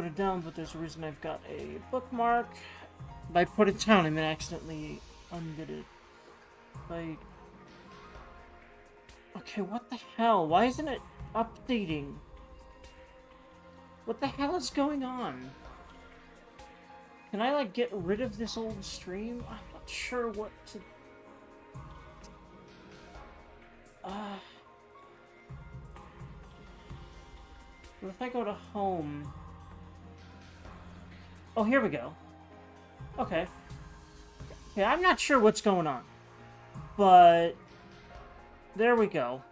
put it down, but there's a reason I've got a bookmark. By put it down, I mean accidentally undid it. Like... Okay, what the hell? Why isn't it updating? What the hell is going on? Can I, like, get rid of this old stream? I'm not sure what to... What if I go to home? Oh, here we go. Okay. Yeah, I'm not sure what's going on. But... there we go.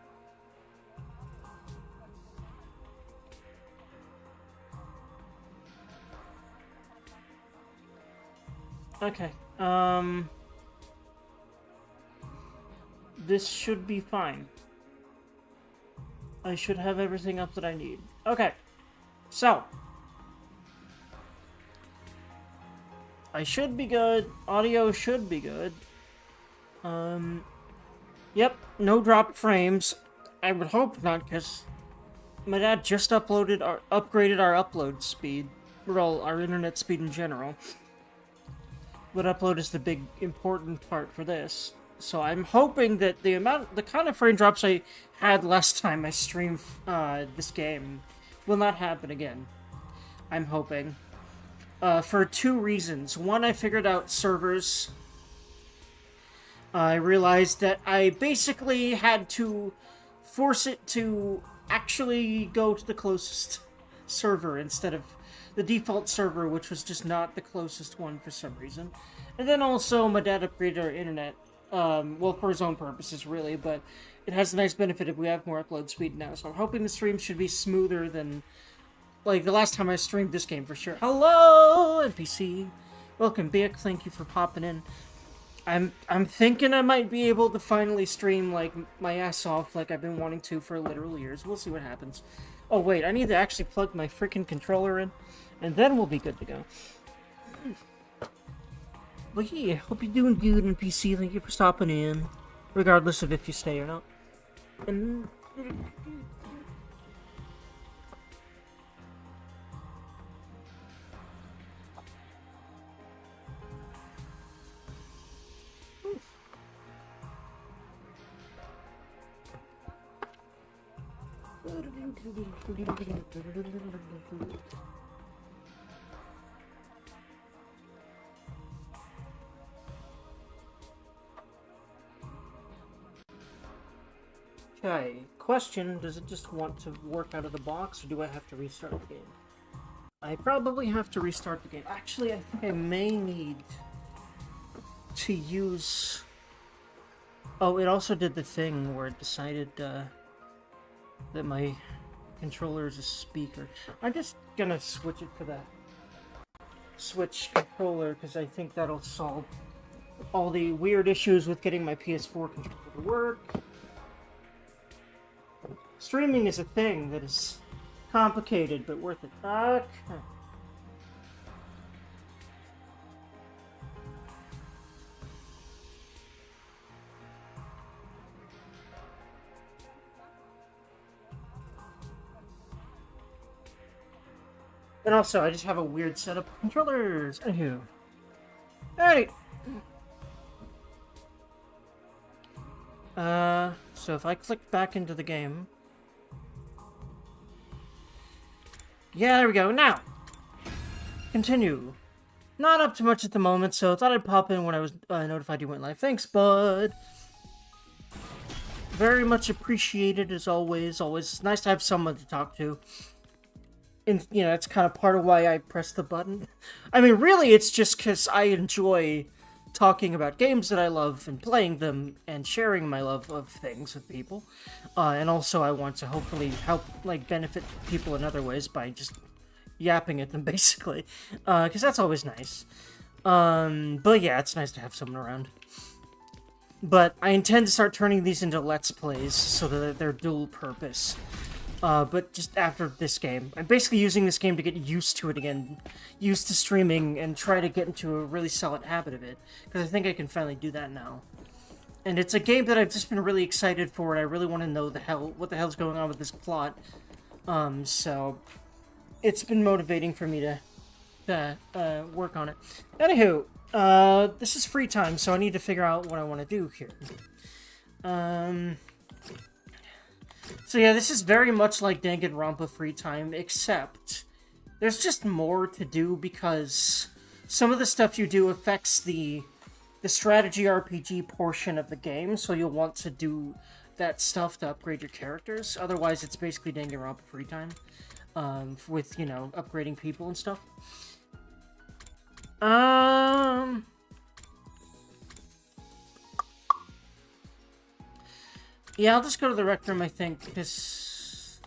Okay, this should be fine. I should have everything up that I need. Okay, so. I should be good. Audio should be good. Yep, no dropped frames. I would hope not, because my dad just upgraded our upload speed. Well, our internet speed in general. But upload is the big important part for this. So I'm hoping that the kind of frame drops I had last time I streamed this game will not happen again. I'm hoping. For two reasons. One, I figured out servers. I realized that I basically had to force it to actually go to the closest server instead of the default server, which was just not the closest one for some reason. And then also, my dad upgraded our internet. Well, for his own purposes, really, but it has a nice benefit if we have more upload speed now. So I'm hoping the stream should be smoother than, like, the last time I streamed this game, for sure. Hello, NPC! Welcome back, thank you for popping in. I'm thinking I might be able to finally stream, like, my ass off like I've been wanting to for literal years. We'll see what happens. Oh, wait, I need to actually plug my freaking controller in, and then we'll be good to go. But yeah, hope you're doing good, NPC. Thank you for stopping in, regardless of if you stay or not. And... Okay, question, does it just want to work out of the box, or do I have to restart the game? I probably have to restart the game. Actually, I think I may need to use... Oh, it also did the thing where it decided that my controller is a speaker. I'm just gonna switch it for the Switch controller, because I think that'll solve all the weird issues with getting my PS4 controller to work. Streaming is a thing that is complicated, but worth it. Okay. And also, I just have a weird setup of controllers. Anywho. Alrighty. So if I click back into the game... Yeah, there we go. Now! Continue. Not up to much at the moment, so I thought I'd pop in when I was notified you went live. Thanks, bud! Very much appreciated, as always. Always nice to have someone to talk to. And, you know, that's kind of part of why I pressed the button. I mean, really, it's just because I enjoy talking about games that I love and playing them and sharing my love of things with people. And also I want to hopefully help, like, benefit people in other ways by just yapping at them, basically. Because that's always nice. But yeah, it's nice to have someone around. But I intend to start turning these into Let's Plays so that they're dual purpose. But just after this game. I'm basically using this game to get used to it again. Used to streaming and try to get into a really solid habit of it. Because I think I can finally do that now. And it's a game that I've just been really excited for, and I really want to know what the hell's going on with this plot. So... it's been motivating for me to work on it. Anywho, this is free time, so I need to figure out what I want to do here. So yeah, this is very much like Danganronpa free time, except there's just more to do because some of the stuff you do affects the strategy RPG portion of the game, so you'll want to do that stuff to upgrade your characters. Otherwise, it's basically Danganronpa free time, with, you know, upgrading people and stuff. Yeah, I'll just go to the rec room, I think, because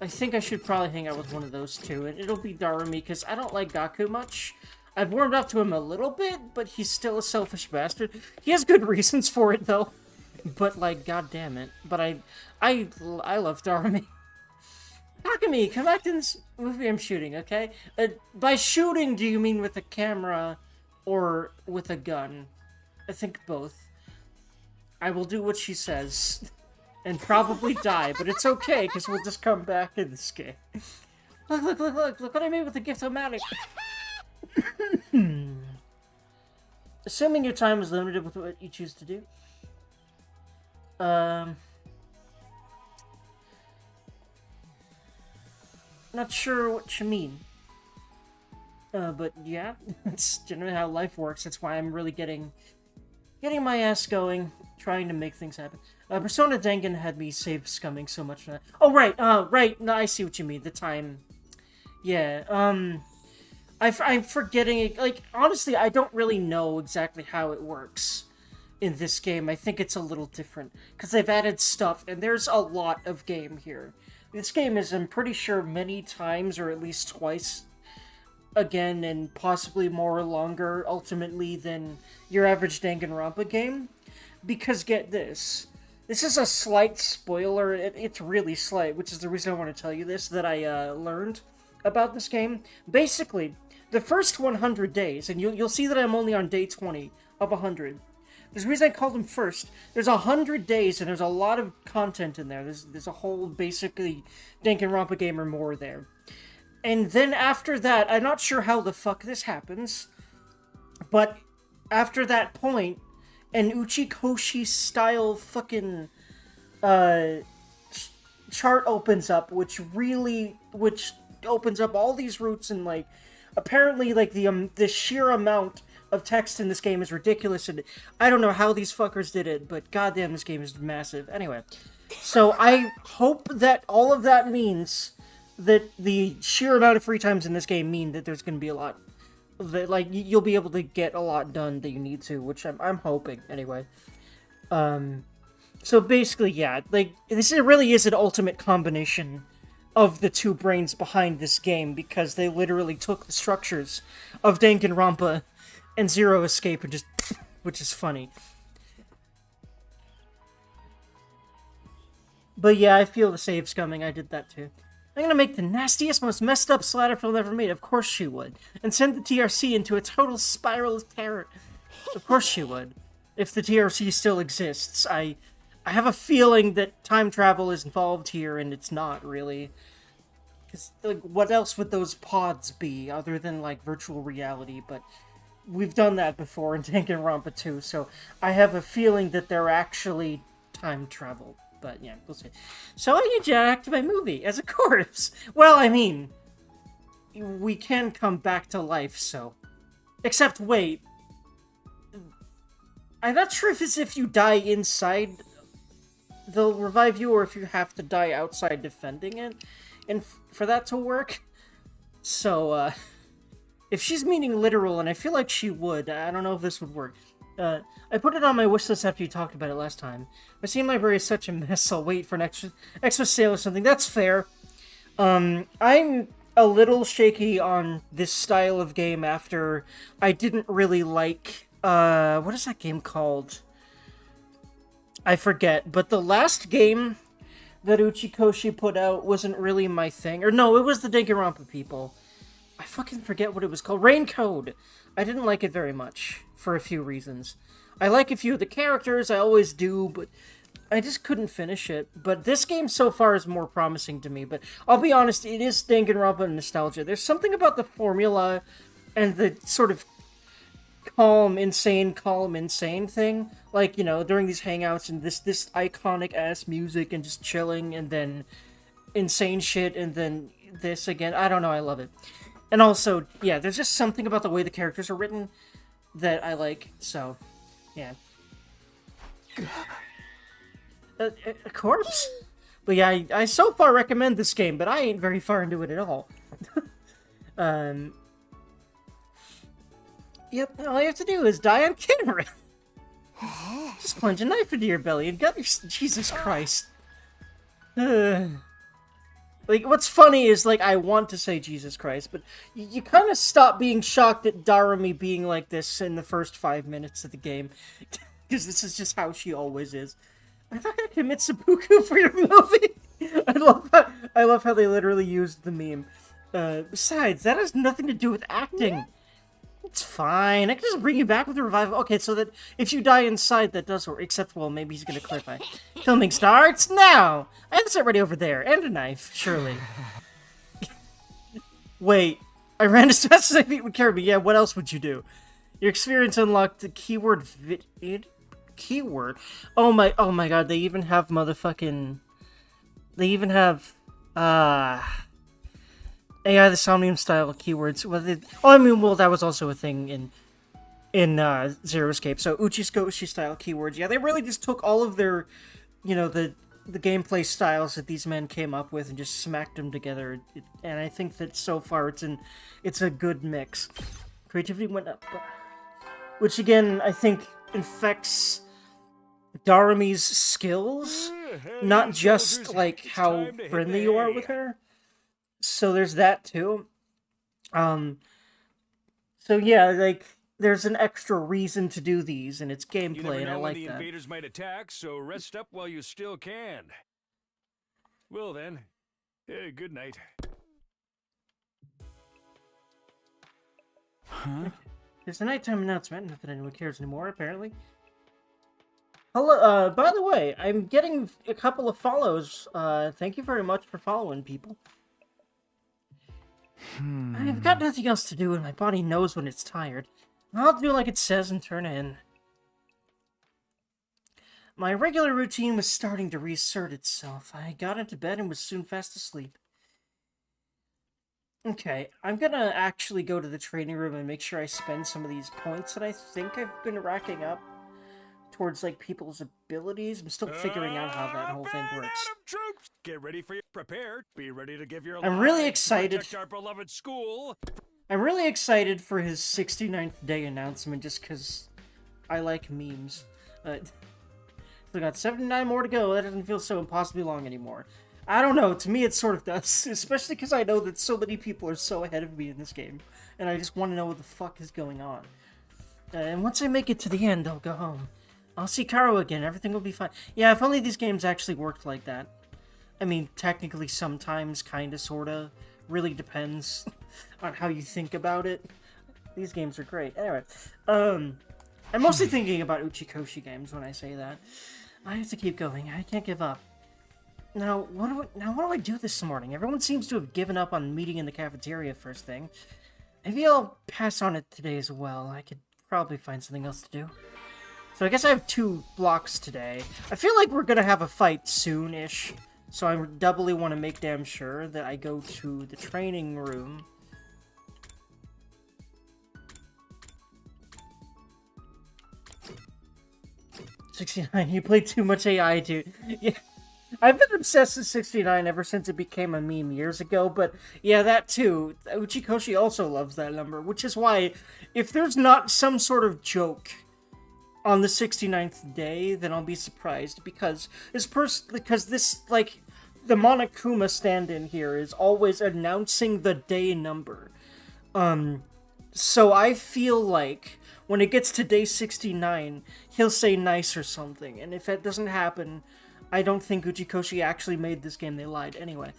I think I should probably hang out with one of those two, and it'll be Darumi, because I don't like Gaku much. I've warmed up to him a little bit, but he's still a selfish bastard. He has good reasons for it, though. But, like, god damn it. But I love Darumi. Takumi, come back to this movie I'm shooting, okay? By shooting, do you mean with a camera or with a gun? I think both. I will do what she says. And probably die, but it's okay, because we'll just come back in this game. Look what I made with the gift-o-matic. Assuming your time is limited with what you choose to do. Not sure what you mean. But yeah, it's generally how life works. That's why I'm really getting my ass going, trying to make things happen. Persona Dangan had me save scumming so much for that. Oh, right, right. No, I see what you mean. The time. Yeah, I'm forgetting it. Like, honestly, I don't really know exactly how it works in this game. I think it's a little different, because they've added stuff, and there's a lot of game here. This game is, I'm pretty sure, many times, or at least twice, again, and possibly more longer, ultimately, than your average Danganronpa game. Because, get this. This is a slight spoiler. It's really slight, which is the reason I want to tell you this, that I learned about this game. Basically, the first 100 days, and you'll see that I'm only on day 20 of 100. There's a reason I called them first. There's 100 days, and there's a lot of content in there. There's a whole, basically, Danganronpa game or more there. And then after that, I'm not sure how the fuck this happens, but after that point, an Uchikoshi-style fucking, chart opens up, which opens up all these routes, and, like, apparently, like, the sheer amount of text in this game is ridiculous, and I don't know how these fuckers did it, but goddamn, this game is massive. Anyway, so I hope that all of that means that the sheer amount of free times in this game mean that there's going to be a lot, that, like, you'll be able to get a lot done that you need to, which I'm hoping, anyway. So basically, yeah, like, this really is an ultimate combination of the two brains behind this game, because they literally took the structures of Danganronpa and Zero Escape and just, which is funny. But yeah, I feel the save's coming. I did that too. I'm gonna make the nastiest, most messed up splatter film ever made. Of course she would. And send the TRC into a total spiral of terror. Of course she would. If the TRC still exists. I have a feeling that time travel is involved here, and it's not, really. Because, like, what else would those pods be, other than, like, virtual reality? But we've done that before in Danganronpa 2, so I have a feeling that they're actually time travel. But, yeah, we'll see. So I need you to act my movie as a corpse. Well, I mean, we can come back to life, so. Except, wait. I'm not sure if it's if you die inside, they'll revive you, or if you have to die outside defending it, and for that to work. So, if she's meaning literal, and I feel like she would, I don't know if this would work. I put it on my wish list after you talked about it last time. My Steam library is such a mess, I'll wait for an extra sale or something. That's fair. I'm a little shaky on this style of game after I didn't really like, what is that game called? I forget, but the last game that Uchikoshi put out wasn't really my thing. Or no, it was the Danganronpa people. I fucking forget what it was called. Rain Code! I didn't like it very much, for a few reasons. I like a few of the characters, I always do, but I just couldn't finish it. But this game so far is more promising to me. But I'll be honest, it is Danganronpa nostalgia. There's something about the formula and the sort of calm, insane thing. Like, you know, during these hangouts and this iconic ass music and just chilling and then insane shit and then this again. I don't know, I love it. And also, yeah, there's just something about the way the characters are written that I like, so, yeah. A corpse? But yeah, I so far recommend this game, but I ain't very far into it at all. Yep, all you have to do is die on camera. Just plunge a knife into your belly and gut your... Jesus Christ. Like, what's funny is, like, I want to say Jesus Christ, but you kind of stop being shocked at Darumi being like this in the first 5 minutes of the game. Because this is just how she always is. I thought I commit seppuku for your movie! I love how they literally used the meme. Besides, that has nothing to do with acting. It's fine. I can just bring you back with a revival. Okay, so that if you die inside, that does work. Except, well, maybe he's gonna clarify. Filming starts now! I have a set ready over there. And a knife, surely. Wait. I ran as fast as I feet would carry me. Yeah, what else would you do? Your experience unlocked the keyword keyword? Oh my god, they even have motherfucking... They even have... AI the Somnium style keywords. Well, that was also a thing in Zero Escape. So Uchiskoshi style keywords. Yeah, they really just took all of their, you know, the gameplay styles that these men came up with and just smacked them together. And I think that so far it's a good mix. Creativity went up, which again I think infects Darumi's skills, not just like how friendly you are with her. So there's that too. So yeah, like there's an extra reason to do these, and it's gameplay, and I like that. The invaders might attack, so rest up while you still can. Well then, good night. Huh? There's a nighttime announcement. Not that anyone cares anymore, apparently. Hello. By the way, I'm getting a couple of follows. Thank you very much for following, people. I've got nothing else to do, and my body knows when it's tired. I'll do like it says and turn in. My regular routine was starting to reassert itself. I got into bed and was soon fast asleep. Okay, I'm gonna actually go to the training room and make sure I spend some of these points that I think I've been racking up towards, like, people's abilities. I'm still figuring out how that whole thing works. Troops, get ready for your prepared. Be ready to give your I'm really excited. Protect our beloved school. I'm really excited for his 69th day announcement just because I like memes. We got 79 more to go. That doesn't feel so impossibly long anymore. I don't know. To me, it sort of does. Especially because I know that so many people are so ahead of me in this game. And I just want to know what the fuck is going on. And once I make it to the end, I'll go home. I'll see Karo again. Everything will be fine. Yeah, if only these games actually worked like that. I mean, technically sometimes, kinda, sorta. Really depends on how you think about it. These games are great. Anyway, I'm mostly thinking about Uchikoshi games when I say that. I have to keep going. I can't give up. Now, what do I do this morning? Everyone seems to have given up on meeting in the cafeteria first thing. Maybe I'll pass on it today as well. I could probably find something else to do. So I guess I have 2 blocks today. I feel like we're gonna have a fight soon-ish. So I doubly want to make damn sure that I go to the training room. $69, you play too much AI, dude. Yeah. I've been obsessed with 69 ever since it became a meme years ago, but yeah, that too. Uchikoshi also loves that number, which is why, if there's not some sort of joke on the 69th day, then I'll be surprised, because this, like, the Monokuma stand-in here is always announcing the day number. So I feel like when it gets to day 69, he'll say nice or something, and if that doesn't happen, I don't think Uchikoshi actually made this game, they lied. Anyway.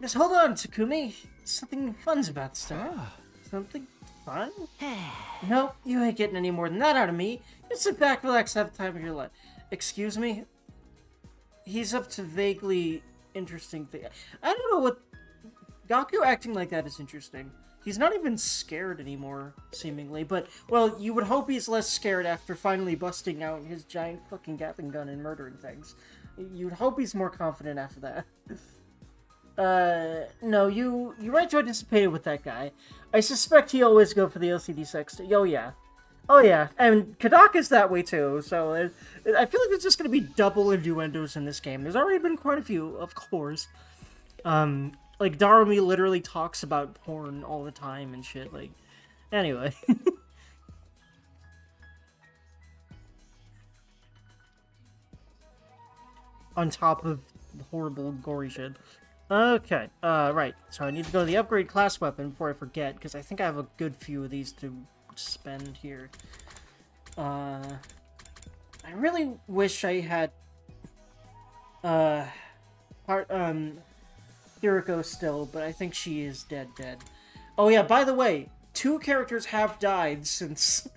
Just hold on, Takumi. Something fun's about to start. Something fun? Nope, you ain't getting any more than that out of me. Just sit back, relax, have the time of your life. Excuse me? He's up to vaguely interesting things. I don't know what... Gaku acting like that is interesting. He's not even scared anymore, seemingly, but, well, you would hope he's less scared after finally busting out his giant fucking Gatling gun and murdering things. You'd hope he's more confident after that. No, you right to anticipate it with that guy. I suspect he always go for the LCD sex. Oh, yeah. Oh, yeah. And Kadaka's that way, too, so I feel like there's just gonna be double innuendos in this game. There's already been quite a few, of course. Like, Darumi literally talks about porn all the time and shit, like... Anyway. On top of the horrible, gory shit. Okay, right. So I need to go to the upgrade class weapon before I forget, because I think I have a good few of these to spend here. I really wish I had... Hiruko still, but I think she is dead. Oh yeah, by the way, 2 characters have died since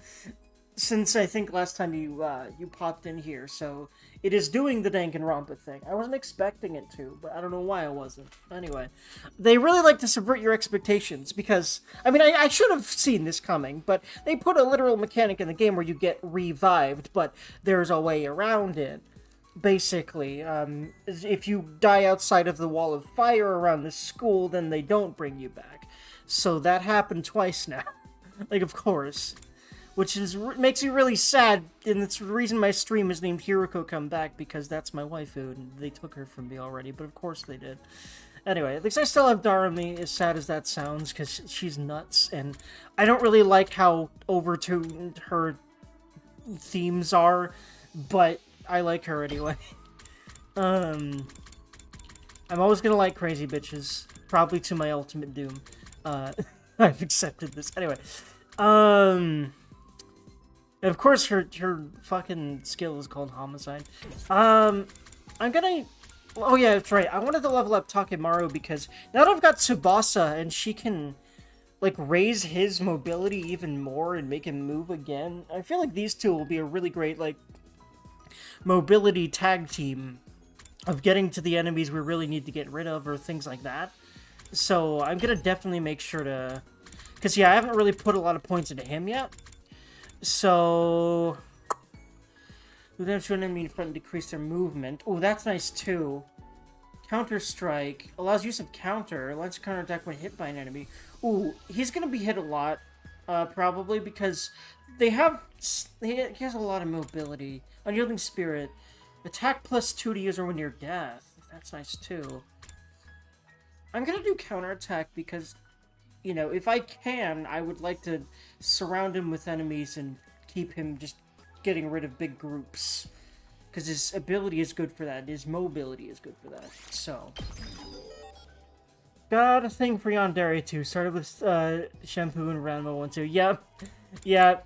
I think last time you popped in here, so it is doing the Danganronpa thing. I wasn't expecting it to, but I don't know why I wasn't. Anyway, they really like to subvert your expectations, because, I mean, I should have seen this coming, but they put a literal mechanic in the game where you get revived, but there's a way around it. Basically, if you die outside of the wall of fire around the school, then they don't bring you back. So that happened twice now. Like, of course. Which makes me really sad, and it's the reason my stream is named Hiruko Come Back, because that's my waifu, and they took her from me already, but of course they did. Anyway, at least I still have Darumi, as sad as that sounds, because she's nuts, and I don't really like how overtuned her themes are, but I like her anyway. I'm always gonna like crazy bitches, probably to my ultimate doom. I've accepted this. Anyway, and of course her fucking skill is called Homicide. I'm gonna... Oh yeah, that's right. I wanted to level up Takemaru because now that I've got Tsubasa and she can, like, raise his mobility even more and make him move again, I feel like these two will be a really great, like, mobility tag team of getting to the enemies we really need to get rid of or things like that. So I'm gonna definitely make sure to... Because, yeah, I haven't really put a lot of points into him yet. So... Within to an enemy in front, decrease their movement. Oh, that's nice, too. Counter-strike. Allows use of counter. Lets counterattack when hit by an enemy. Ooh, he's gonna be hit a lot, probably, because they have... He has a lot of mobility. Unyielding Spirit. Attack plus 2 to user when near death. That's nice, too. I'm gonna do counterattack because, you know, if I can, I would like to surround him with enemies and keep him just getting rid of big groups. Because his ability is good for that. His mobility is good for that. So. Got a thing for Yandere too. Started with Shampoo and Ranma 1 2. Yep. Yeah.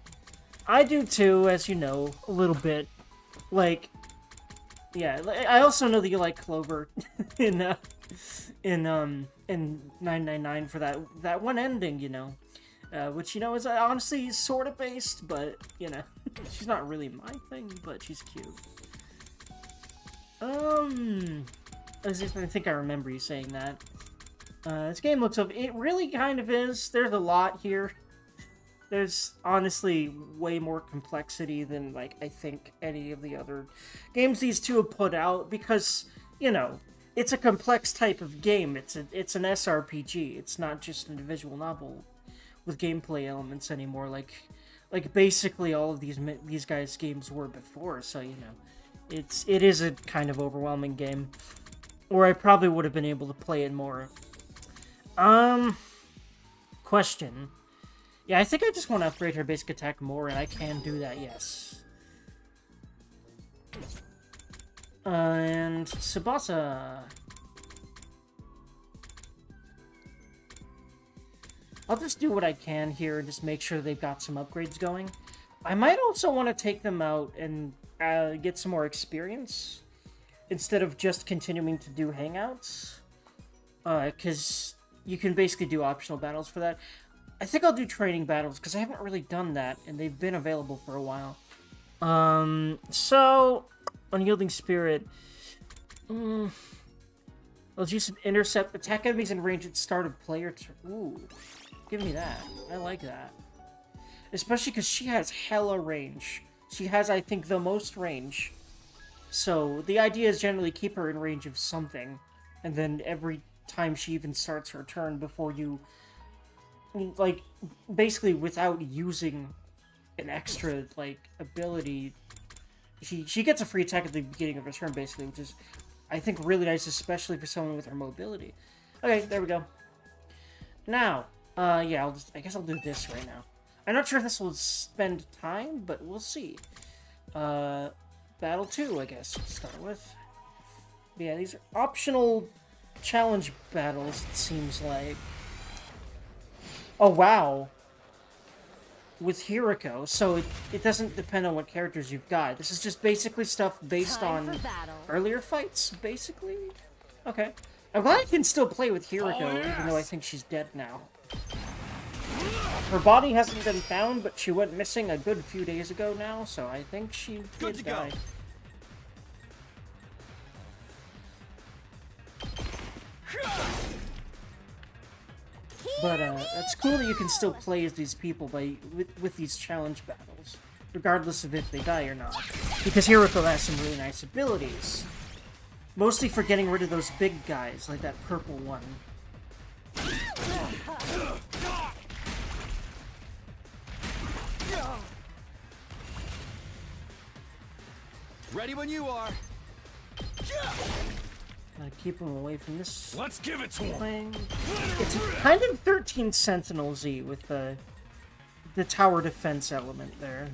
I do too, as you know, a little bit. Like, yeah. I also know that you like Clover in 999 for that one ending, you know. Which, you know, is honestly sort of based, but, you know, she's not really my thing, but she's cute. I think I remember you saying that. This game looks up. It really kind of is. There's a lot here. There's honestly way more complexity than, like, I think any of the other games these two have put out, because, you know, it's a complex type of game. It's an SRPG. It's not just a visual novel with gameplay elements anymore, like basically all of these guys' games were before. So, you know, it is a kind of overwhelming game, or I probably would have been able to play it more. Question. Yeah, I think I just want to upgrade her basic attack more, and I can do that, yes. And Tsubasa. I'll just do what I can here and just make sure they've got some upgrades going. I might also want to take them out and get some more experience instead of just continuing to do hangouts. because you can basically do optional battles for that. I think I'll do training battles, because I haven't really done that, and they've been available for a while. So, Unyielding Spirit. Let's use an intercept. Attack enemies in range at start of player turn. Ooh, give me that. I like that. Especially because she has hella range. She has, I think, the most range. So, the idea is generally keep her in range of something. And then every time she even starts her turn before you... Like, basically without using an extra, like, ability... She gets a free attack at the beginning of her turn, basically, which is, I think, really nice, especially for someone with her mobility. Okay, there we go. Now, yeah, I guess I'll do this right now. I'm not sure if this will spend time, but we'll see. Battle 2, I guess, to start with. But yeah, these are optional challenge battles, it seems like. Oh, wow. With Hiruko, so it doesn't depend on what characters you've got. This is just basically stuff based on earlier fights, basically? Okay. I'm glad I can still play with Hiruko, even though I think she's dead now. Her body hasn't been found, but she went missing a good few days ago now, so I think she did die. But, it's cool that you can still play as these people with these challenge battles, regardless of if they die or not. Because Hiruko has some really nice abilities. Mostly for getting rid of those big guys, like that purple one. Ready when you are. Gotta keep him away from this. Let's give it to him. It's kind of 13 Sentinel-Z with the tower defense element there.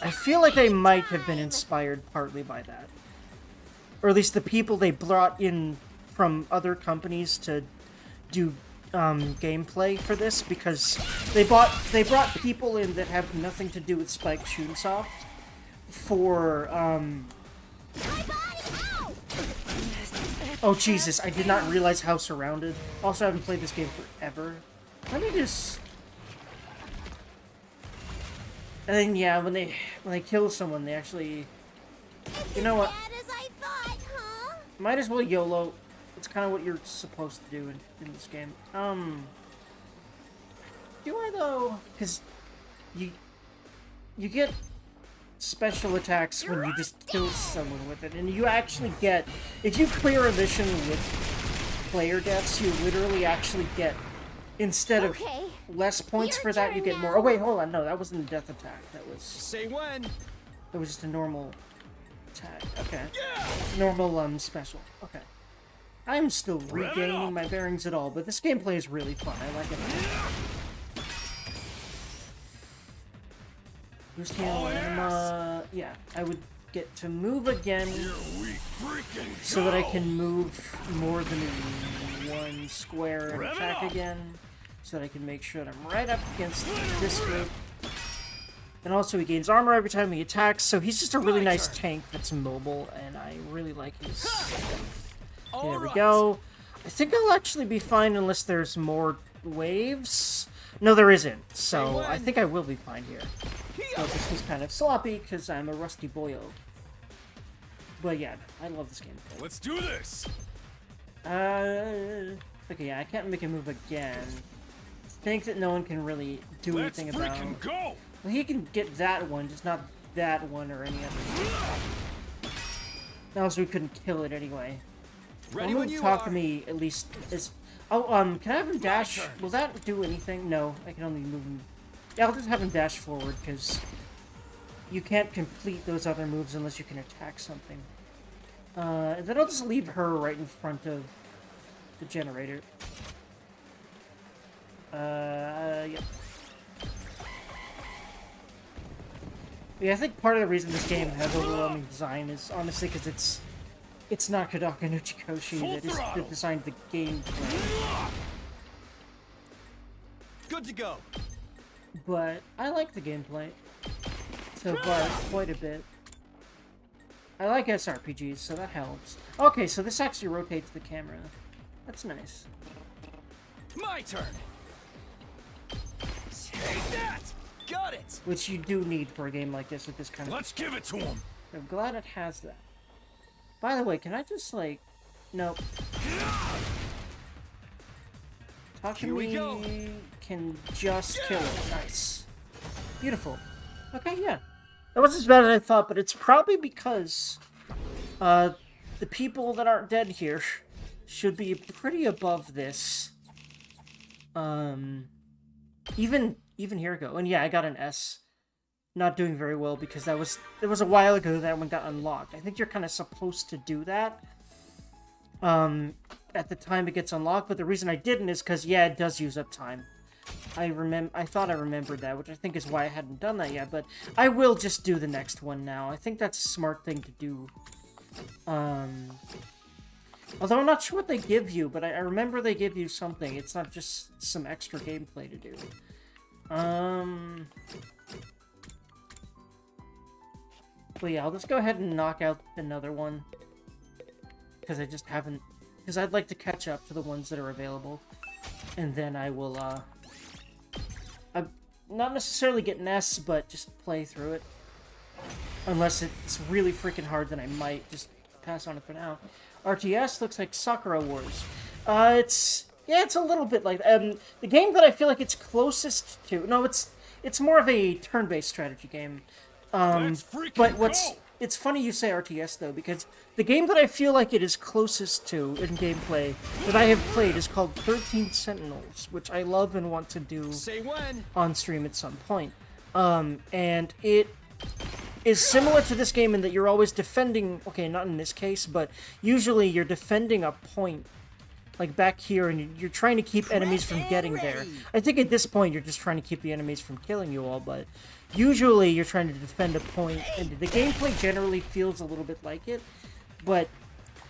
I feel like they might have been inspired partly by that. Or at least the people they brought in from other companies to do gameplay for this, because they brought people in that have nothing to do with Spike Chunsoft for oh Jesus, I did not realize how surrounded. Also, I haven't played this game forever. Let me just... And then yeah, when they kill someone, they actually... You know what? Might as well YOLO. It's kind of what you're supposed to do in this game. Do I though? Because you get special attacks when you just kill someone with it, and you actually get, if you clear a mission with player deaths, you literally actually get, instead of less points for that, you get more. Oh wait, hold on, no, that wasn't a death attack. That was... Say when. That was just a normal attack. Okay. Normal special. Okay. I'm still regaining my bearings at all, but this gameplay is really fun. I like it. Boost heal, yeah, I would get to move again so that I can move more than one square and attack again, so that I can make sure that I'm right up against this group. And also he gains armor every time he attacks, so he's just a really nice tank that's mobile, and I really like his stuff. Okay, there we go. I think I'll actually be fine unless there's more waves. No, there isn't, so I think I will be fine here. Well, this was kind of sloppy, because I'm a rusty boyo. But yeah, I love this game. Let's do this! Okay, yeah, I can't make a move again. I think that no one can really do anything about. Let's freaking go! Well, he can get that one, just not that one or any other. Also, we couldn't kill it anyway. Ready when you talk are. to me, at least, is... Oh, can I have him dash? Will that do anything? No, I can only move him. Yeah, I'll just have him dash forward, because you can't complete those other moves unless you can attack something. Then I'll just leave her right in front of the generator. Yep. Yeah, I think part of the reason this game has overwhelming design is honestly because it's not Kodaka no Chikoshi that designed the gameplay. Good to go. But I like the gameplay so far quite a bit. I like SRPGs, so that helps. Okay, so this actually rotates the camera. That's nice. My turn. Take that. Got it. Which you do need for a game like this with this kind of... Let's give it to him. I'm glad it has that. By the way, can I just, like... Nope. Talk to Here we go. me can just kill it. Nice. Beautiful. Okay, yeah. That wasn't as bad as I thought, but it's probably because the people that aren't dead here should be pretty above this. Even Hiruko. And yeah, I got an S. Not doing very well because it was a while ago that one got unlocked. I think you're kind of supposed to do that at the time it gets unlocked, but the reason I didn't is because, yeah, it does use up time. I thought I remembered that, which I think is why I hadn't done that yet, but I will just do the next one now. I think that's a smart thing to do. Although I'm not sure what they give you, but I remember they give you something. It's not just some extra gameplay to do. But yeah, I'll just go ahead and knock out another one. Because I just haven't... Because I'd like to catch up to the ones that are available. And then I will, not necessarily get an S, but just play through it. Unless it's really freaking hard, then I might just pass on it for now. RTS looks like Sakura Wars. It's a little bit like the game that I feel like it's closest to. No, it's more of a turn-based strategy game. But it's funny you say RTS though, because the game that I feel like it is closest to in gameplay that I have played is called 13 Sentinels, which I love and want to do on stream at some point. And it is similar to this game in that you're always defending, okay, not in this case, but usually you're defending a point, like back here, and you're trying to keep enemies from getting there. I think at this point you're just trying to keep the enemies from killing you all, but usually you're trying to defend a point, and the gameplay generally feels a little bit like it, but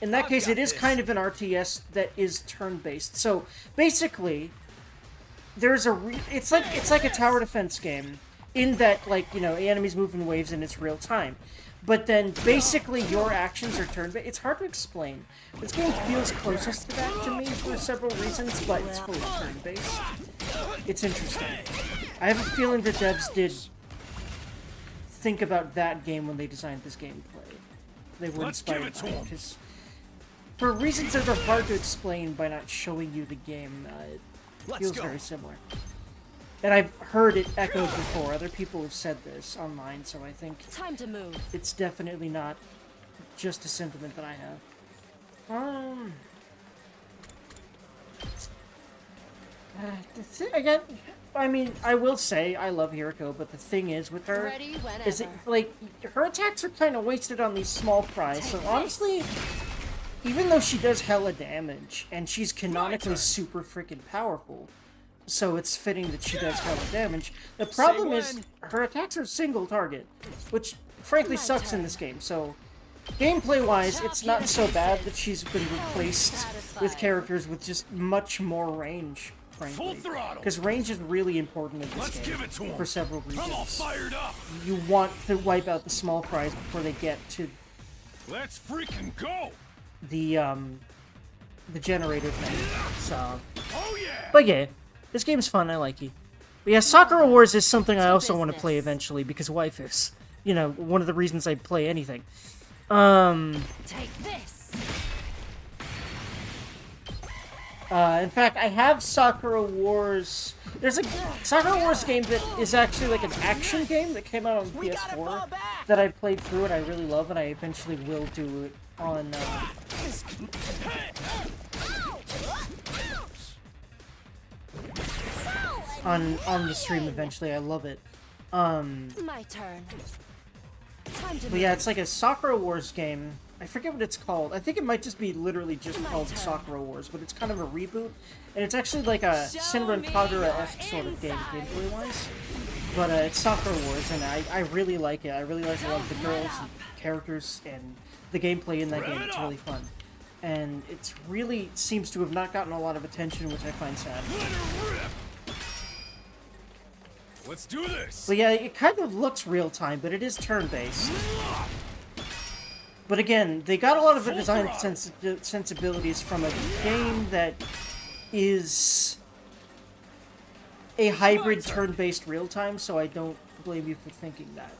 in that case it is kind of an RTS that is turn-based. So basically, there's it's like a tower defense game, in that, like, you know, enemies move in waves and it's real time. But then, basically, your actions are turn-based. It's hard to explain. This game feels closest to that to me for several reasons, but it's fully turn-based. It's interesting. I have a feeling the devs did think about that game when they designed this gameplay. They were inspired by it, because for reasons that are hard to explain by not showing you the game, it feels very similar. And I've heard it echoed before. Other people have said this online, so I think time to move. It's definitely not just a sentiment that I have. Again, I mean, I will say I love Hiruko, but the thing is with her, is it like her attacks are kind of wasted on these small fries. So honestly, even though she does hella damage and she's canonically super freaking powerful. So it's fitting that she does hella damage. The problem is, her attacks are single target, which frankly sucks in this game. So, gameplay-wise, it's not so bad that she's been replaced with characters with just much more range, frankly. Because range is really important in this game, for several reasons. I'm all fired up. You want to wipe out the small fries before they get to... Let's freaking go! The generator thing, so... Oh yeah! But yeah. This game's fun, I like it. But yeah, Sakura Wars is something I also want to play eventually, because waifus. You know, one of the reasons I play anything. Take this. In fact, I have Sakura Wars... There's a Sakura Wars game that is actually like an action game that came out on PS4 that I played through and I really love, and I eventually will do it on... on the stream eventually. I love it. My turn. But yeah, it's like a Sakura Wars game. I forget what it's called. I think it might just be literally just called Sakura Wars, but it's kind of a reboot. And it's actually like a Senran Kagura-esque sort of game, gameplay-wise. But it's Sakura Wars, and I really like it. I really like a lot of the girls and characters and the gameplay in that game. It's really fun. And it really seems to have not gotten a lot of attention, which I find sad. Let's do this. But yeah, it kind of looks real-time, but it is turn-based. But again, they got a lot of the design sensibilities from a game that is a hybrid turn-based real-time, so I don't blame you for thinking that.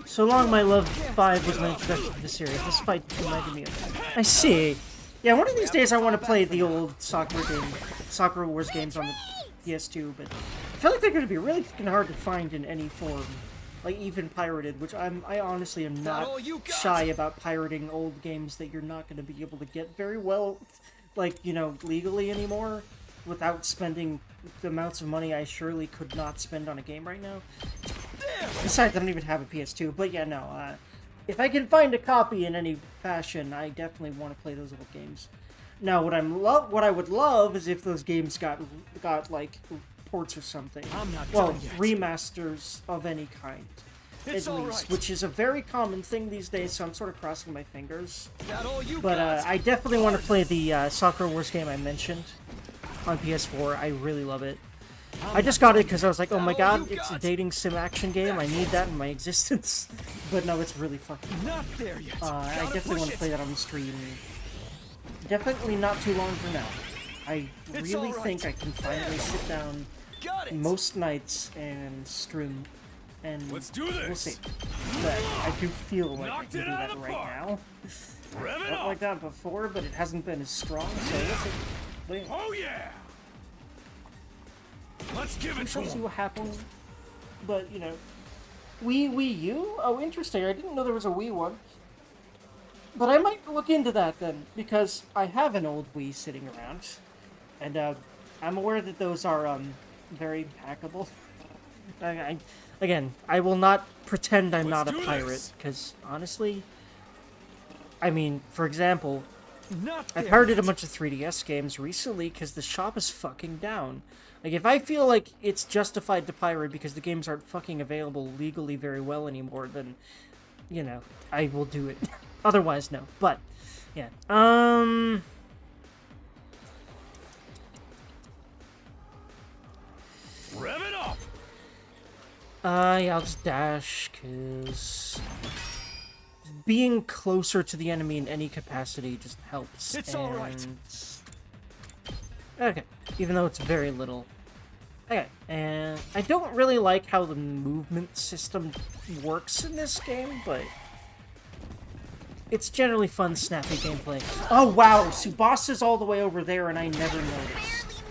So Long My Love 5 was my introduction to the series, despite reminding me of that. I see. Yeah, one of these days I want to play the old Soccer Wars games on the PS2, but I feel like they're going to be really fucking hard to find in any form. Like, even pirated, which I honestly am not shy about pirating old games that you're not going to be able to get very well, like, you know, legally anymore, without spending the amounts of money I surely could not spend on a game right now. Besides, I don't even have a PS2, but yeah, no, if I can find a copy in any fashion, I definitely want to play those old games. Now, what I would love is if those games got like ports or something. Well, remasters of any kind, at least, which is a very common thing these days. So I'm sort of crossing my fingers. But I definitely want to play the Soccer Wars game I mentioned on PS4. I really love it. I just got it because I was like, oh my god, it's a dating sim action game. I need that in my existence. But no, it's really fucking good. I definitely want to play that on the stream. Definitely not too long from now. I really think I can finally sit down most nights and stream, and we'll see. But I do feel like I can do that right now. Not like that before, but it hasn't been as strong, so we'll see. But yeah. Oh yeah! Let's give it to him. See what happens. But you know, Wii U? Oh, interesting. I didn't know there was a Wii one. But I might look into that then, because I have an old Wii sitting around, and I'm aware that those are very hackable. Again, I will not pretend I'm not a pirate, because honestly, I mean, for example, I pirated a bunch of 3DS games recently because the shop is fucking down. Like, if I feel like it's justified to pirate because the games aren't fucking available legally very well anymore, then, you know, I will do it. Otherwise, no. But, yeah. Rev it up! Yeah, I'll just dash, because being closer to the enemy in any capacity just helps. It's alright. Okay, even though it's very little. Okay, and I don't really like how the movement system works in this game, but it's generally fun, snappy gameplay. Oh wow, Subasa's all the way over there and I never noticed.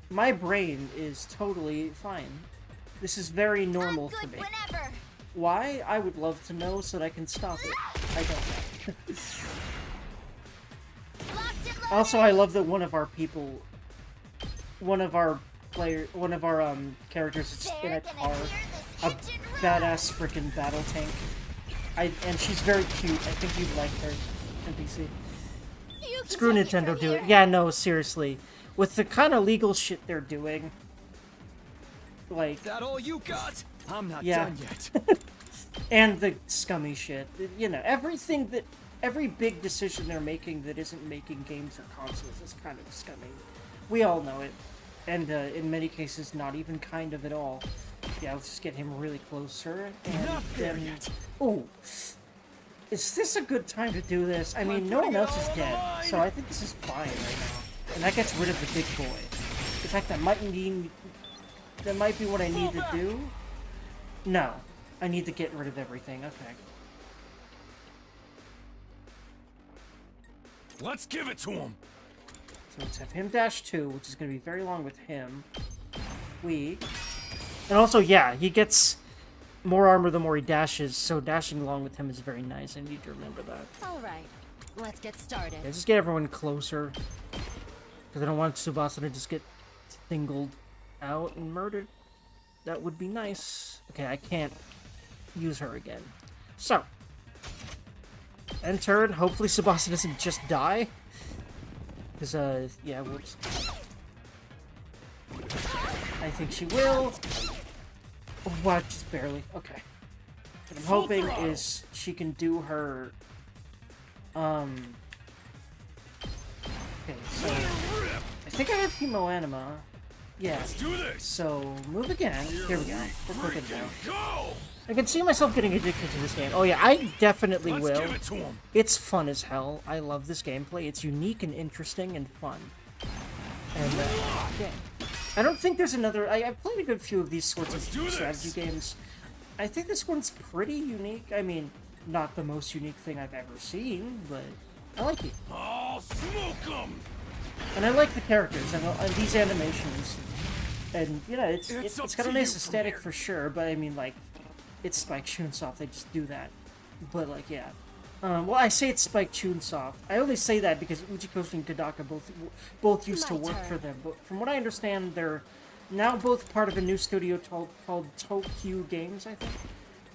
My brain is totally fine. This is very normal for me. Why? I would love to know so that I can stop it. I don't know. Also, I love that one of our characters is in a car. A badass freaking battle tank. And she's very cute. I think you'd like her, NPC. Screw Nintendo, do it. Yeah, no, seriously. With the kind of legal shit they're doing, like... That all you got? I'm not done yet. And the scummy shit. You know, every big decision they're making that isn't making games or consoles is kind of scummy. We all know it. And in many cases, not even kind of at all. Yeah, let's just get him really closer. And then... Ooh. Is this a good time to do this? I mean, no one else is dead, so I think this is fine right now. And that gets rid of the big boy. In fact, that might be what I need to do. No. I need to get rid of everything. Okay. Let's give it to him. So let's have him dash 2, which is going to be very long with him. And also, yeah, he gets more armor the more he dashes, so dashing along with him is very nice. I need to remember that. Alright, let's get started. Yeah, just get everyone closer. Because I don't want Tsubasa to just get singled out and murdered. That would be nice. Okay, I can't use her again. So. End turn. Hopefully Tsubasa doesn't just die. Because, yeah, whoops. I think she will. Oh, wow, just barely. Okay. What I'm hoping is she can do her... Okay, so... I think I have Hemoanima. Yeah. Let's do this. So, move again. Here we go. We're clicking now. Go. I can see myself getting addicted to this game. Oh yeah, I definitely Let's will. give it to him. It's fun as hell. I love this gameplay. It's unique and interesting and fun. And, yeah. I don't think there's another... I've played a good few of these sorts of strategy games. I think this one's pretty unique. I mean, not the most unique thing I've ever seen, but I like it. I'll smoke him. And I like the characters and these animations. And, you know, it's up got a to nice you from aesthetic here. for sure, but I mean, like, it's Spike Chunsoft, they just do that. But, like, yeah. Well, I say it's Spike Chunsoft. I only say that because Uchikoshi and Kodaka both used to My work turn. for them. But from what I understand, they're now both part of a new studio called Tokyo Games, I think.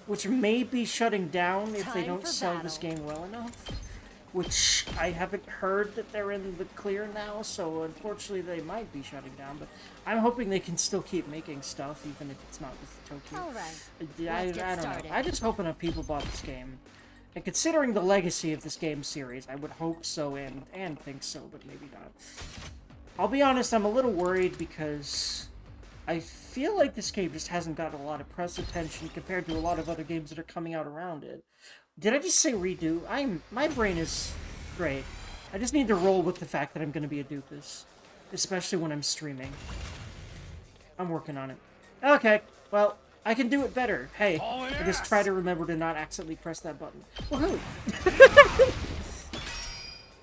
Which may be shutting down if they Time don't for sell this battle. game well enough. Which I haven't heard that they're in the clear now, so unfortunately they might be shutting down. But I'm hoping they can still keep making stuff, even if it's not with Tokyo. All right. I Let's get don't know. started. I just hope enough people bought this game. And considering the legacy of this game series, I would hope so and think so, but maybe not. I'll be honest, I'm a little worried because I feel like this game just hasn't gotten a lot of press attention compared to a lot of other games that are coming out around it. Did I just say redo? My brain is great. I just need to roll with the fact that I'm going to be a doofus. Especially when I'm streaming. I'm working on it. Okay, well, I can do it better. Hey, I just try to remember to not accidentally press that button. Woohoo!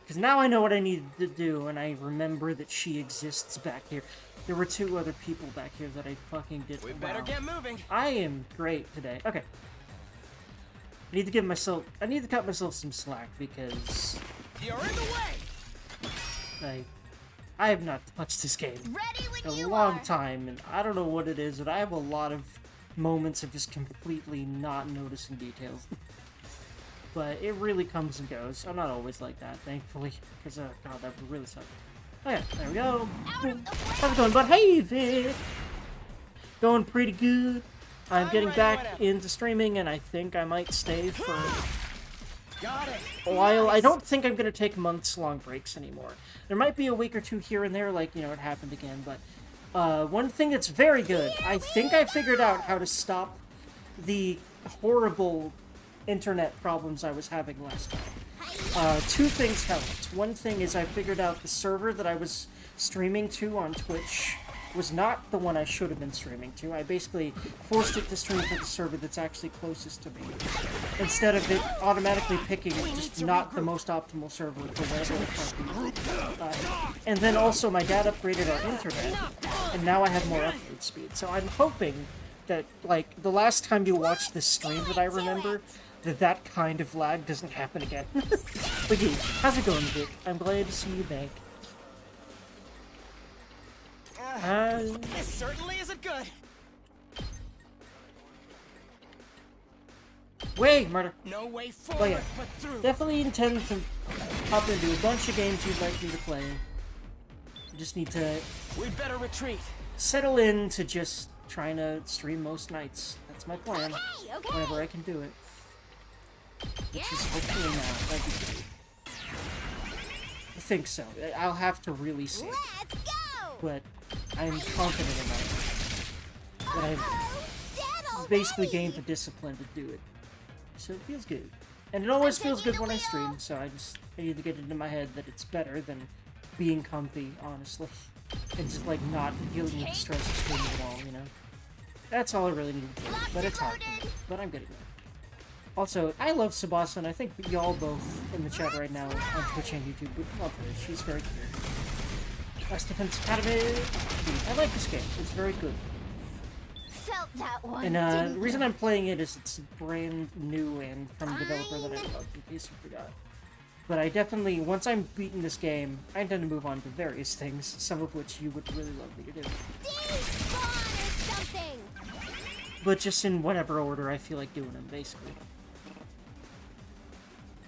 Because now I know what I need to do, and I remember that she exists back here. There were 2 other people back here that I fucking did. We better Wow. get moving. I am great today. Okay. I need to cut myself some slack because You're in the way. I have not touched this game Ready when in you a long are. time, and I don't know what it is, but I have a lot of moments of just completely not noticing details. But it really comes and goes. I'm not always like that, thankfully, because God, that would really suck. Oh yeah, there we go. How's it going, bud? Hey, Vic. Going pretty good. I'm getting ready back whenever. into streaming, and I think I might stay for Got it. a while. I don't think I'm going to take months-long breaks anymore. There might be a week or 2 here and there, like, you know, it happened again, but one thing that's very good, I think I figured out how to stop the horrible internet problems I was having last time. 2 things helped. One thing is I figured out the server that I was streaming to on Twitch was not the one I should have been streaming to. I basically forced it to stream to the server that's actually closest to me, instead of it automatically picking just not the most optimal server for whatever the fuck. And then also my dad upgraded our internet, and now I have more upload speed. So I'm hoping that, like, the last time you watched this stream that I remember, that kind of lag doesn't happen again. But you, how's it going, Vic? I'm glad to see you back. This certainly isn't good. Wait, murder. No way forward yeah. but through. Definitely intend to hop into a bunch of games you'd like me to play. Just need to We better retreat. settle in to just trying to stream most nights. That's my plan. Okay. Whenever I can do it. Which is hopefully now. That'd be great. I think so. I'll have to really see. Let's go. But I'm confident enough that I've Dead basically already. gained the discipline to do it. So it feels good. And it always feels taking good the when I wheel. stream, so I need to get into my head that it's better than being comfy, honestly. And just, like, not dealing with the stress of streaming at all, you know? That's all I really need to do. But it's hard. But I'm getting there. Also, I love Tsubasa, and I think y'all both in the chat right now on Twitch and YouTube would love her. She's very cute. West Defense Academy. I like this game. It's very good. Felt that one. And didn't the reason I'm playing it is it's brand new and from a developer that I love, in case you forgot. But I definitely, once I'm beating this game, I intend to move on to various things, some of which you would really love me to do. Despawn or something. But just in whatever order I feel like doing them, basically.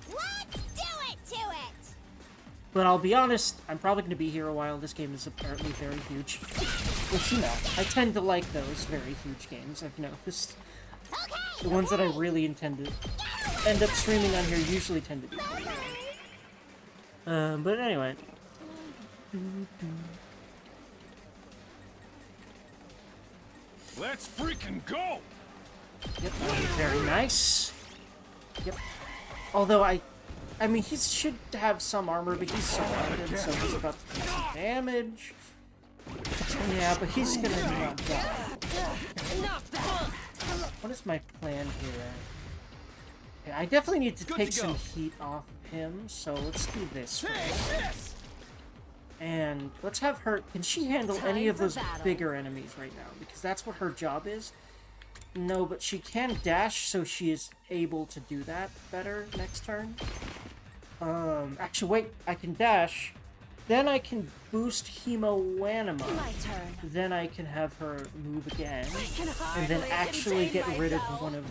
Let's do it to it. But I'll be honest, I'm probably going to be here a while. This game is apparently very huge. Which, you know, I tend to like those very huge games, I've noticed. Okay. The ones that I really intend to end up streaming on here usually tend to be pretty long. But anyway. Let's freaking go! Yep, that was very nice. Yep. Although I mean, he should have some armor, but he's surrounded, so he's about to take some damage. Yeah, but he's gonna not die. What is my plan here? Okay, I definitely need to take some heat off him, so let's do this first. And let's have her... Can she handle any of those bigger enemies right now? Because that's what her job is. No, but she can dash, so she is able to do that better next turn. Actually, wait. I can dash. Then I can boost Hemoanima. My turn. Then I can have her move again. And then actually get rid of one of...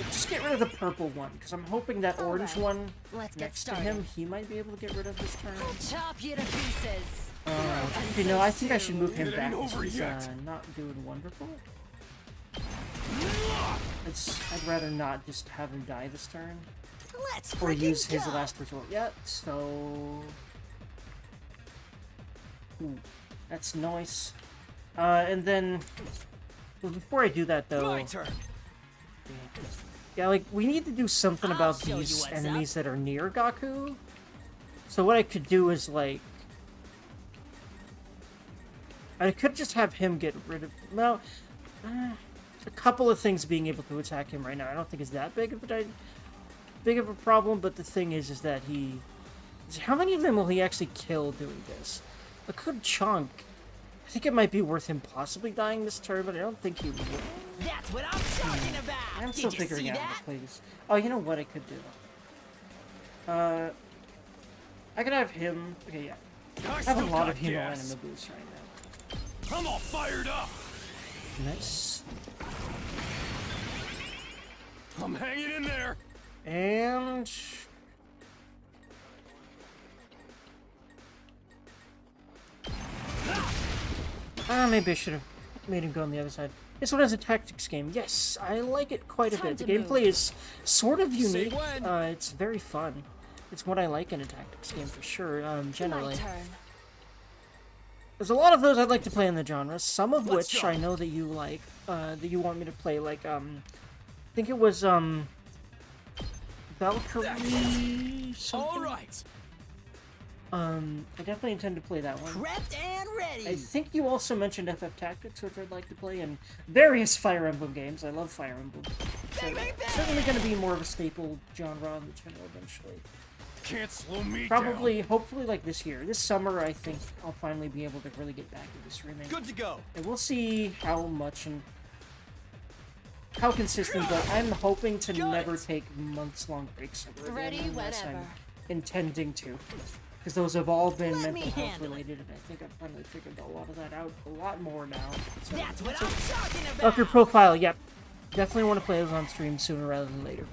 just get rid of the purple one, because I'm hoping that orange one next to him, he might be able to get rid of this turn. Chop you to pieces. You know, I think I should move him back, because he's not doing wonderful. I'd rather not just have him die this turn. Let's Or use freaking his go. last resort yet, so... Ooh, that's nice. And then... Well, before I do that, though... My turn. Yeah, like, we need to do something about show you these what's enemies that are near Gaku. So what I could do is, like... I could just have him get rid of... Well, a couple of things being able to attack him right now. I don't think it's that big of a problem, but the thing is that he... How many of them will he actually kill doing this? A good chunk. I think it might be worth him possibly dying this turn, but I don't think he will. That's what I'm talking about. I'm Did still you figuring see out that? how to play this. Oh, you know what I could do? I could have him... Okay, yeah. I have a lot of Hemoanima boosts right now. I'm all fired up! Nice. I'm hanging in there! And... maybe I should have made him go on the other side. This one has a tactics game. Yes, I like it quite a bit. The gameplay is sort of unique. It's very fun. It's what I like in a tactics game for sure, generally. My turn. There's a lot of those I'd like to play in the genre, some of which I know that you like, that you want me to play, like, I think it was, Valkyrie something? Alright. I definitely intend to play that one. Prepped and ready. I think you also mentioned FF Tactics, which I'd like to play, and various Fire Emblem games. I love Fire Emblem. So, certainly going to be more of a staple genre on the channel eventually. Can't slow me Probably, hopefully, like this year. This summer, I think I'll finally be able to really get back into streaming. Good to go. And we'll see how much and how consistent, but I'm hoping to never take months-long breaks ever again, Ready unless whenever. I'm intending to. Because those have all been Let me mental health handle it. related, and I think I've finally figured a lot of that out a lot more now. So, That's what I'm talking up about. your profile, yep. Definitely want to play those on stream sooner rather than later.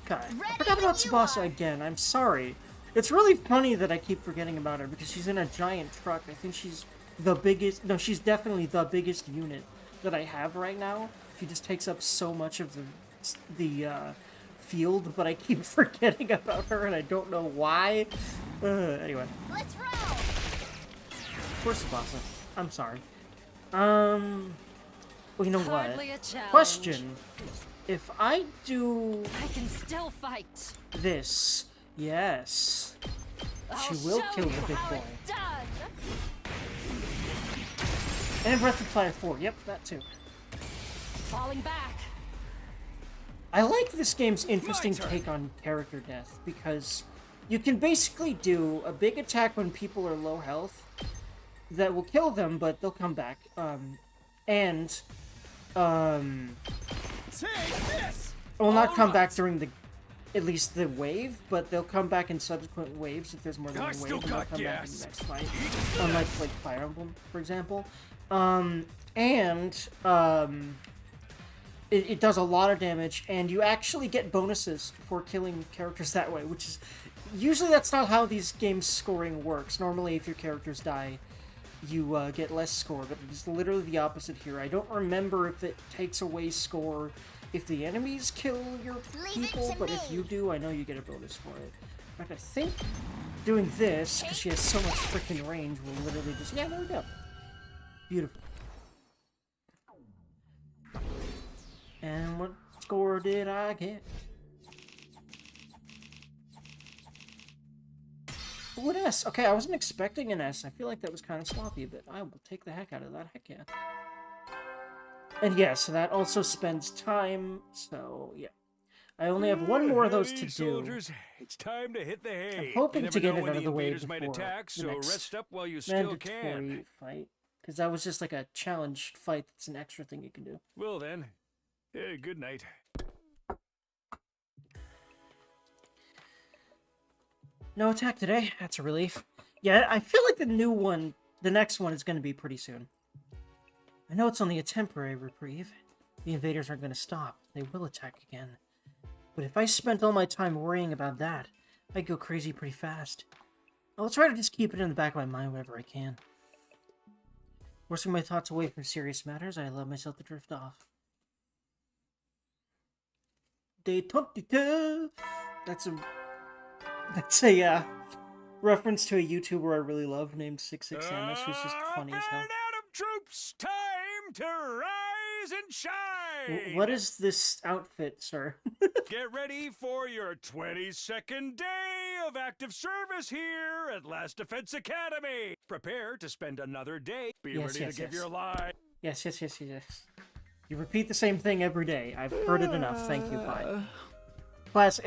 Okay. I forgot about Tsubasa again. I'm sorry. It's really funny that I keep forgetting about her because she's in a giant truck. I think she's the biggest... No, she's definitely the biggest unit that I have right now. She just takes up so much of the field, but I keep forgetting about her and I don't know why. Anyway. Let's roll. Poor Tsubasa. I'm sorry. Well, you know what? Hardly a challenge. Question. If I do I can still fight. this, yes, she I'll will show kill you the big how boy. it's done. And Breath of Fire 4, yep, that too. Falling back. I like this game's interesting take on character death, because you can basically do a big attack when people are low health that will kill them, but they'll come back. Take this. Will not come back during at least the wave, but they'll come back in subsequent waves if there's more than one wave, and they'll come back in the next fight. Unlike, like, Fire Emblem, for example. It does a lot of damage, and you actually get bonuses for killing characters that way, which is... Usually that's not how these games' scoring works. Normally, if your characters die, you get less score, but it's literally the opposite here. I don't remember if it takes away score if the enemies kill your Leave it people, to but if me. you do, I know you get a bonus for it. In fact, I think doing this, because she has so much freaking range, will literally just... Yeah, there we go. Beautiful. And what score did I get? Oh, an S. Okay, I wasn't expecting an S. I feel like that was kind of sloppy, but I will take the heck out of that. Heck yeah. And yeah, so that also spends time, so yeah. I only have one more of those to Hey, do. soldiers, it's time to hit the hay. I'm hoping You to never get know it when out of the way invaders might before attack, the so next rest up while you still can. mandatory fight. Because that was just like a challenged fight that's an extra thing you can do. Well then, good night. No attack today. That's a relief. Yeah, I feel like the next one is going to be pretty soon. I know it's only a temporary reprieve. The invaders aren't going to stop. They will attack again. But if I spent all my time worrying about that, I'd go crazy pretty fast. I'll try to just keep it in the back of my mind whenever I can. Forcing my thoughts away from serious matters, I allow myself to drift off. Day 22! That's a reference to a YouTuber I really love named 66Ms, who's just funny as hell. Out of troops, time to rise and shine. What is this outfit, sir? Get ready for your 22nd day of active service here at Last Defense Academy. Prepare to spend another day. Be Yes, ready yes, to give yes. your life. Yes. You repeat the same thing every day. I've heard it enough. Thank you, bye. Class,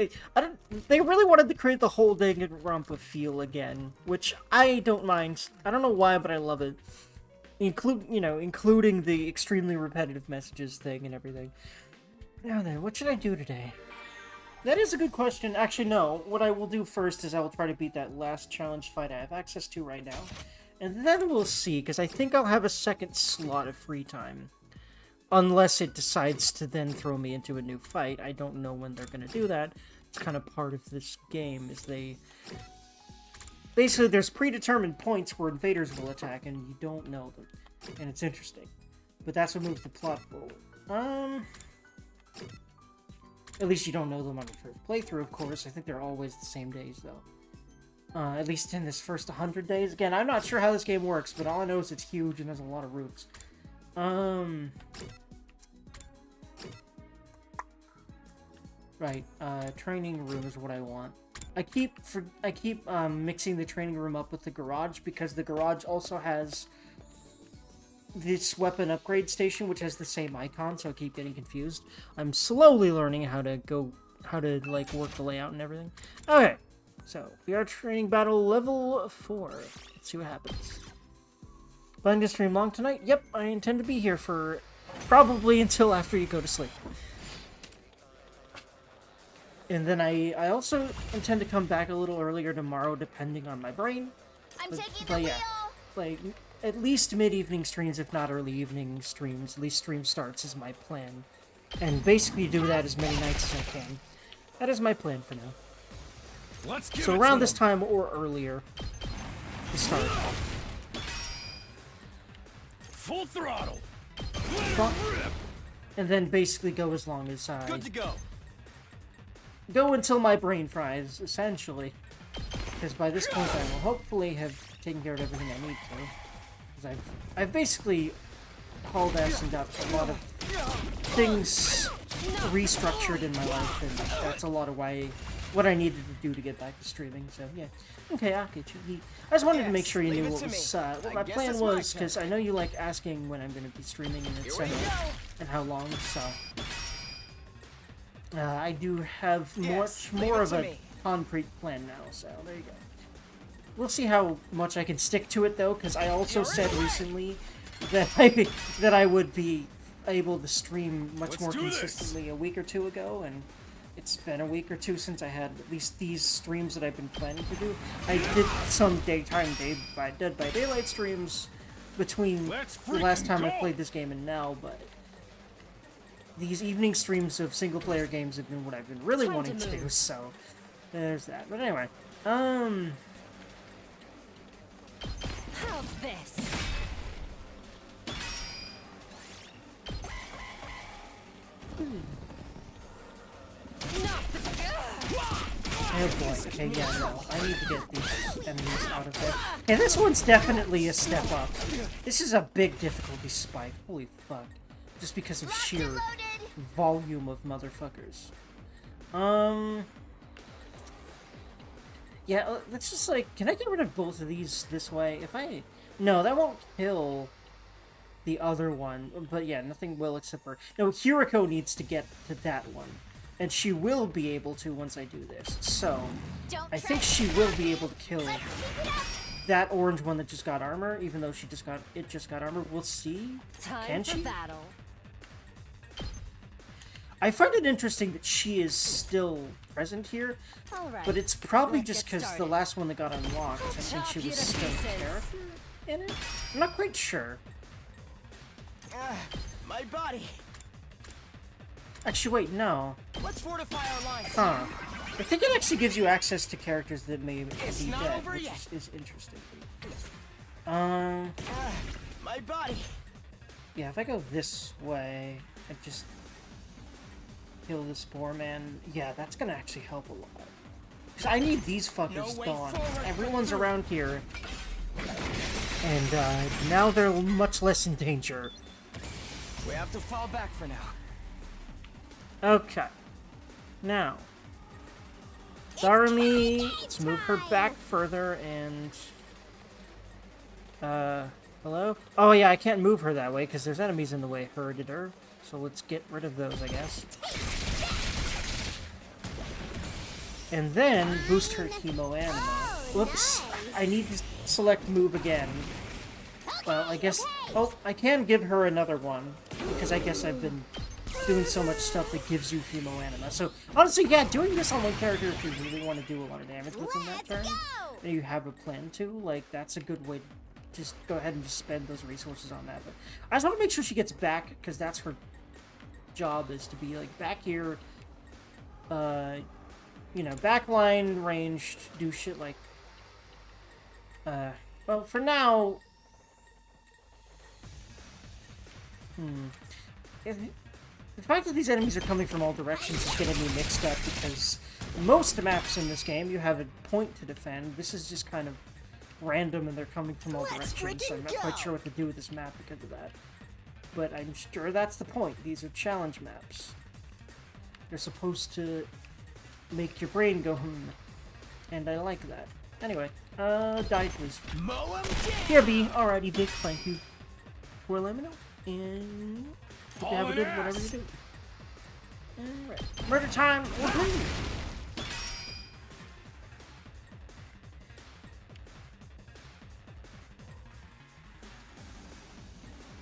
they really wanted to create the whole Danganronpa feel again, which I don't mind. I don't know why, but I love it. Including the extremely repetitive messages thing and everything. Now then, what should I do today? That is a good question. Actually, no. What I will do first is I will try to beat that last challenge fight I have access to right now. And then we'll see, because I think I'll have a second slot of free time. Unless it decides to then throw me into a new fight. I don't know when they're going to do that. It's kind of part of this game, is they... Basically, there's predetermined points where invaders will attack, and you don't know them. And it's interesting. But that's what moves the plot forward. At least you don't know them on your first playthrough, of course. I think they're always the same days, though. At least in this first 100 days. Again, I'm not sure how this game works, but all I know is it's huge and there's a lot of routes. Right, training room is what I want. I keep mixing the training room up with the garage, because the garage also has this weapon upgrade station, which has the same icon, so I keep getting confused. I'm slowly learning how to like work the layout and everything. Okay, so we are training battle level 4. Let's see what happens. Planning to stream long tonight? Yep, I intend to be here for probably until after you go to sleep. And then I also intend to come back a little earlier tomorrow, depending on my brain. I'm taking But the yeah, wheel. like, at least mid-evening streams, if not early evening streams. At least stream starts is my plan. And basically do that as many nights as I can. That is my plan for now. Let's give So it around to this them. time or earlier to start. Full throttle. But- and then basically go as long as I... Good to go. Go until my brain fries, essentially. Because by this point I will hopefully have taken care of everything I need to. Because I've basically hauled ass and got a lot of things restructured in my life, and that's a lot of what I needed to do to get back to streaming, so yeah. Okay, I'll get you. I just wanted to make sure you knew what was, what my plan was, because I know you like asking when I'm going to be streaming and etc. and how long, so... I do have much more of a concrete plan now, so there you go. We'll see how much I can stick to it, though, because I also said recently that I would be able to stream much more consistently a week or two ago, and it's been a week or two since I had at least these streams that I've been planning to do. I did some daytime Dead by Daylight streams between the last time I played this game and now, but these evening streams of single-player games have been what I've been really wanting to do, so there's that. But anyway, How's this? Oh boy. Okay, yeah, no. I need to get these enemies out of there. Okay, this one's definitely a step up. This is a big difficulty spike. Holy fuck. Just because of sheer volume of motherfuckers. Yeah, let's just like... Can I get rid of both of these this way? If I... No, that won't kill the other one. But yeah, nothing will except for... No, Hiruko needs to get to that one. And she will be able to once I do this. So, I think she will be able to kill that orange one that just got armor, even though she just got armor. We'll see. Can she? Battle. I find it interesting that she is still present here, but it's probably just because the last one that got unlocked, I think she was still a character in it? I'm not quite sure. My body. Actually, wait, no. Let's fortify our lines. Huh. I think it actually gives you access to characters that may be not dead, over which yet. is interesting. My body. Yeah, if I go this way, I just kill the Spore Man. Yeah, that's gonna actually help a lot. Because I need these fuckers gone. Everyone's around here. And, now they're much less in danger. We have to fall back for now. Okay. Now. Darumi, let's move her back further and... hello? Oh yeah, I can't move her that way because there's enemies in the way, herditor. So let's get rid of those, I guess. And then boost her chemo anima. Whoops, I need to select move again. Well, I guess... Oh, I can give her another one because I guess I've been doing so much stuff that gives you chemo anima. So, honestly, yeah, doing this on one character if you really want to do a lot of damage within that turn, and you have a plan to, like, that's a good way to just go ahead and just spend those resources on that. But I just want to make sure she gets back, because that's her job, is to be, like, back here, you know, backline, ranged, do shit like, well, for now, the fact that these enemies are coming from all directions is getting me mixed up, because most maps in this game, you have a point to defend. This is just kind of random, and they're coming from all directions, so I'm not quite sure what to do with this map because of that. But I'm sure that's the point. These are challenge maps. They're supposed to make your brain go, and I like that. Anyway, die please. Here be, alrighty, big thank you for letting me know, and... Hope you have a good whatever you do. Alright. Murder time! Woohoo!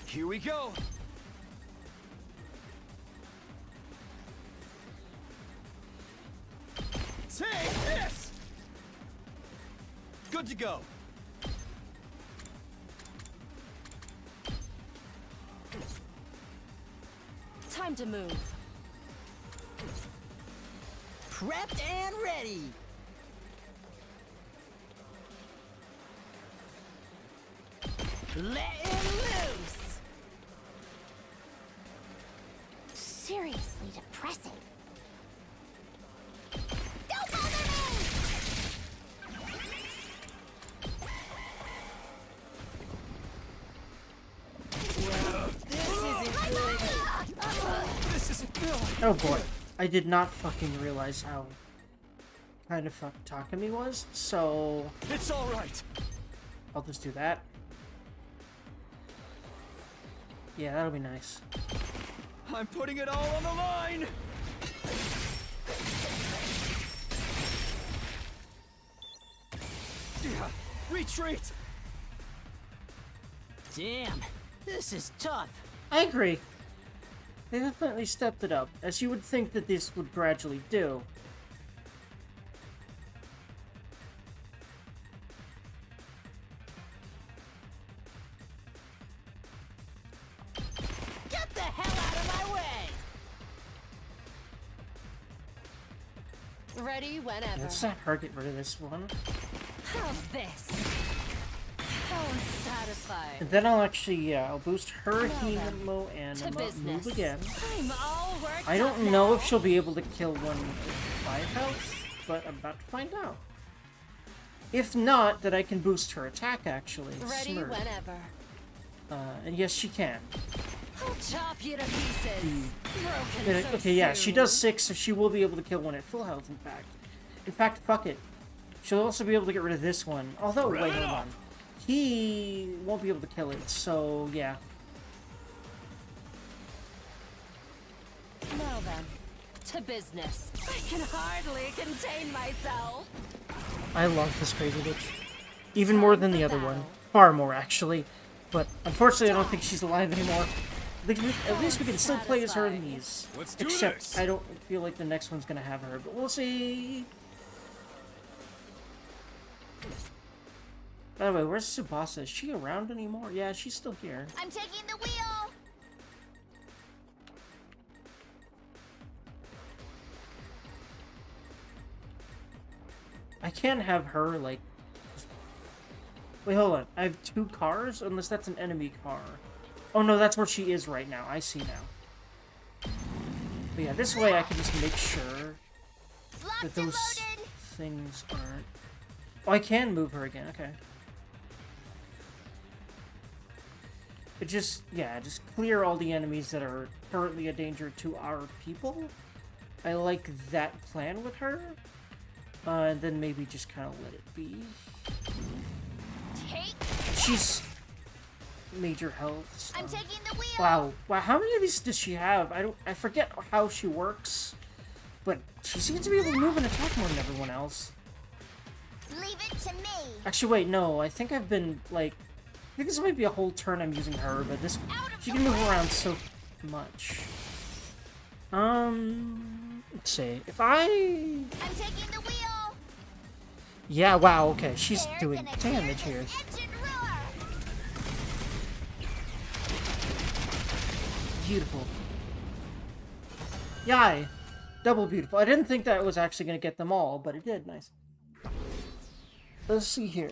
Here we go. Take this. Good to go. Time to move. Prepped and ready. Letting loose. Seriously depressing. Don't bother me! This isn't good. Oh boy. I did not fucking realize how kind of fucked Takumi was, so It's all right. I'll just do that. Yeah, that'll be nice. I'm putting it all on the line. Retreat. Damn, this is tough. I agree. They definitely stepped it up, as you would think that this would gradually do. Get the hell out of my way. Ready whenever. Let's have her get rid of this one. How's this? How unsatisfied. And then I'll actually, yeah, I'll boost her Well then, hemo and to business. move again. I'm all worked I don't up know now. if she'll be able to kill one with 5 health. but I'm about to find out. If not, then I can boost her attack, actually. Ready Smurf. whenever. And yes, she can. I'll chop you to pieces. Broken so Okay, yeah, she does soon. 6, so she will be able to kill one at full health, in fact. In fact, fuck it. She'll also be able to get rid of this one. Although, wait, hold on. He won't be able to kill it, so yeah. Now then, to business. I can hardly contain myself. I love this crazy bitch. Even more than the other one. Far more, actually. But unfortunately, I don't think she's alive anymore. At least we can still play as her in these. Let's do Except, this. I don't feel like the next one's gonna have her, but we'll see. By the way, where's Tsubasa? Is she around anymore? Yeah, she's still here. I'm taking the wheel. I can't have her, like... Wait, hold on. I have 2 cars? Unless that's an enemy car. Oh, no, that's where she is right now. I see now. But yeah, this way I can just make sure that those things aren't... Oh, I can move her again. Okay. But just, yeah, just clear all the enemies that are currently a danger to our people. I like that plan with her. And then maybe just kind of let it be. She's major health. So. I'm taking the wheel. Wow. Wow, how many of these does she have? I forget how she works. But she seems to be able to move and attack more than everyone else. Leave it to me. Actually, wait, no. I think I've been, like... I think this might be a whole turn I'm using her, but this... She can move around so much. Let's see. If I... I'm taking the wheel. Yeah, wow, okay. She's They're doing gonna damage hear here. this engine roar. Beautiful. Yay! Double beautiful. I didn't think that was actually going to get them all, but it did. Nice. Let's see here.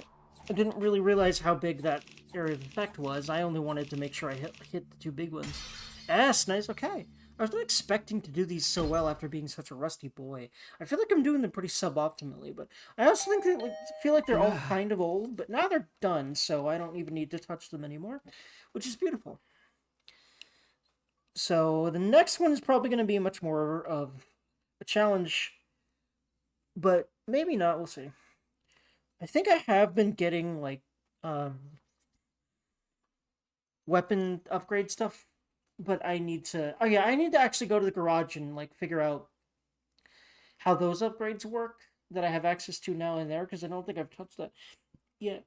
I didn't really realize how big that area of effect was. I only wanted to make sure I hit the 2 big ones. Yes, nice. Okay. I was not expecting to do these so well after being such a rusty boy. I feel like I'm doing them pretty suboptimally, but I also think that, feel like they're all kind of old, but now they're done, so I don't even need to touch them anymore, which is beautiful. So the next one is probably going to be much more of a challenge, but maybe not. We'll see. I think I have been getting, like, weapon upgrade stuff. But I need to... Oh, yeah, I need to actually go to the garage and, like, figure out how those upgrades work that I have access to now and there, because I don't think I've touched that yet.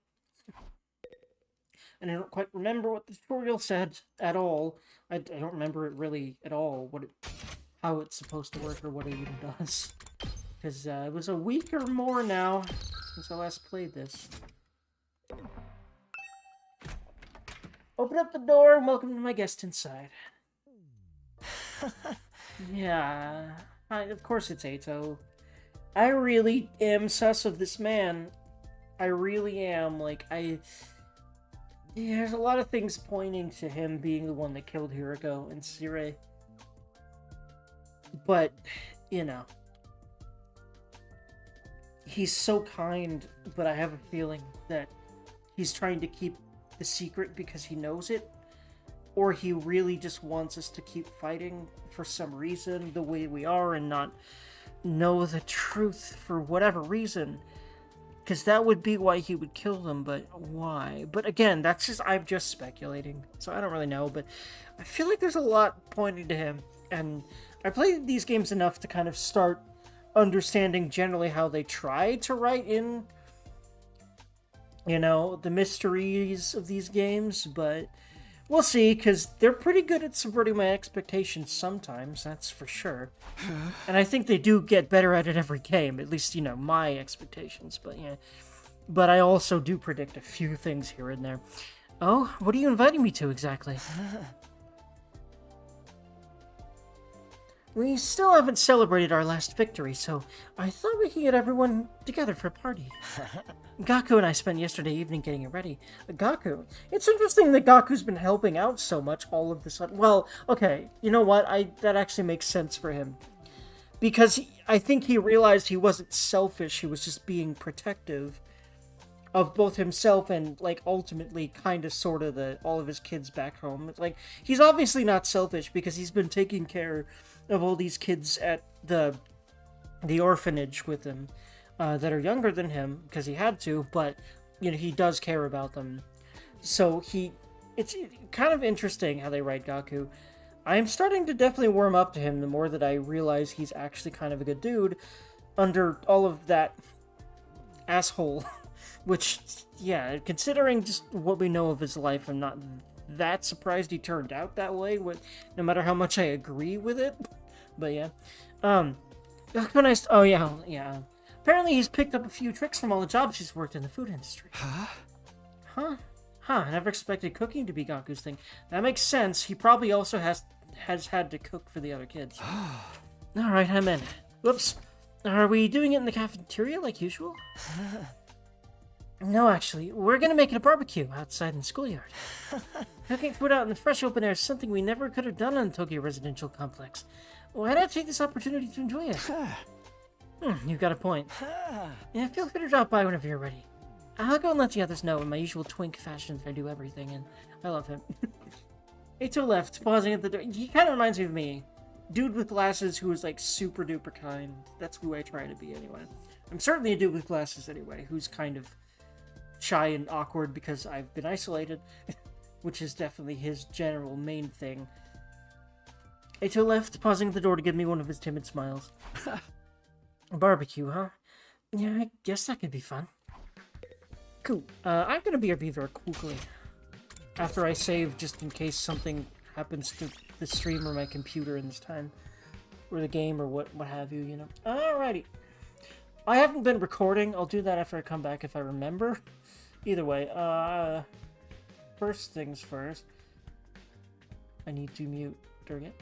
And I don't quite remember what the tutorial said at all. I don't remember it really at all, how it's supposed to work or what it even does. Because it was a week or more now since I last played this. Open up the door and welcome to my guest inside. Yeah, of course it's Ato. I really am sus of this man. I really am. Like, yeah, there's a lot of things pointing to him being the one that killed Hiruko and Sire. But, you know. He's so kind, but I have a feeling that he's trying to keep the secret because he knows it, or he really just wants us to keep fighting for some reason the way we are and not know the truth for whatever reason, because that would be why he would kill them. But why? But again, I'm just speculating, so I don't really know, but I feel like there's a lot pointing to him, and I played these games enough to kind of start understanding generally how they try to write in, you know, the mysteries of these games, but we'll see, because they're pretty good at subverting my expectations sometimes, that's for sure. And I think they do get better at it every game, at least, you know, my expectations, but yeah. But I also do predict a few things here and there. Oh, what are you inviting me to exactly? We still haven't celebrated our last victory, so I thought we could get everyone together for a party. Gaku and I spent yesterday evening getting it ready. Gaku? It's interesting that Gaku's been helping out so much all of the sudden. Well, okay, you know what? That actually makes sense for him. because I think he realized he wasn't selfish, he was just being protective of both himself and, like, ultimately kind of sort of all of his kids back home. It's like, he's obviously not selfish because he's been taking care of all these kids at the orphanage with him that are younger than him because he had to, but, you know, he does care about them. So it's kind of interesting how they write Gaku. I'm starting to definitely warm up to him the more that I realize he's actually kind of a good dude under all of that asshole. Which, yeah, considering just what we know of his life, I'm not that surprised he turned out that way, no matter how much I agree with it. But yeah. Oh, yeah. Apparently he's picked up a few tricks from all the jobs he's worked in the food industry. Huh? I never expected cooking to be Gaku's thing. That makes sense. He probably also has had to cook for the other kids. Alright, I'm in. Whoops. Are we doing it in the cafeteria like usual? No, actually, we're gonna make it a barbecue outside in the schoolyard. Cooking food out in the fresh open air is something we never could have done in the Tokyo residential complex. Why not take this opportunity to enjoy it? You've got a point. Yeah, feel free to drop by whenever you're ready. I'll go and let the others know in my usual twink fashion that I do everything, and I love him. Eito left, pausing at the door. He kind of reminds me of me. Dude with glasses who is, like, super duper kind. That's who I try to be, anyway. I'm certainly a dude with glasses, anyway, who's kind of shy and awkward because I've been isolated, which is definitely his general main thing. Eito left, pausing at the door to give me one of his timid smiles. A barbecue, huh? Yeah, I guess that could be fun. Cool. I'm gonna be very quickly. After I save, just in case something happens to the stream or my computer in this time. Or the game, or what have you, you know. Alrighty. I haven't been recording. I'll do that after I come back if I remember. Either way, first things first. I need to mute during it.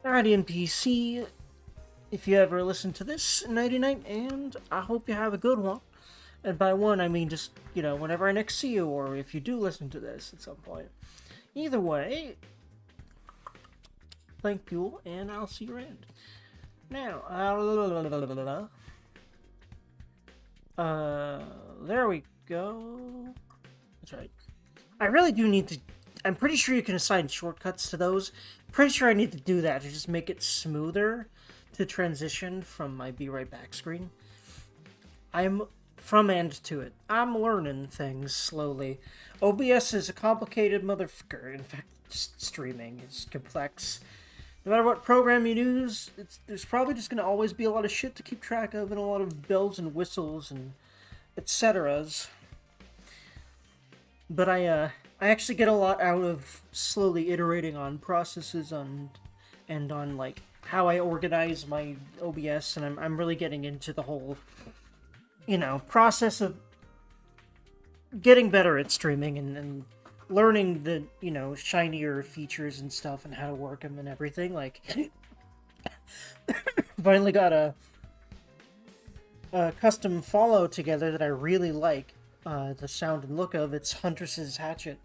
Alrighty, NPC, if you ever listen to this, nighty-night, and I hope you have a good one. And by one, I mean just, you know, whenever I next see you, or if you do listen to this at some point. Either way, thank you, and I'll see you around. Now, there we go. That's right. I really do need to... I'm pretty sure you can assign shortcuts to those. Pretty sure I need to do that to just make it smoother to transition from my Be Right Back screen. I'm from and to it. I'm learning things slowly. OBS is a complicated motherfucker. In fact, just streaming is complex. No matter what program you use, there's probably just going to always be a lot of shit to keep track of and a lot of bells and whistles and etceteras. But I actually get a lot out of slowly iterating on processes and on like how I organize my OBS, and I'm really getting into the whole, you know, process of getting better at streaming and learning the, you know, shinier features and stuff and how to work them and everything. Like, finally got a custom follow together that I really like. The sound and look of. It's Huntress's Hatchet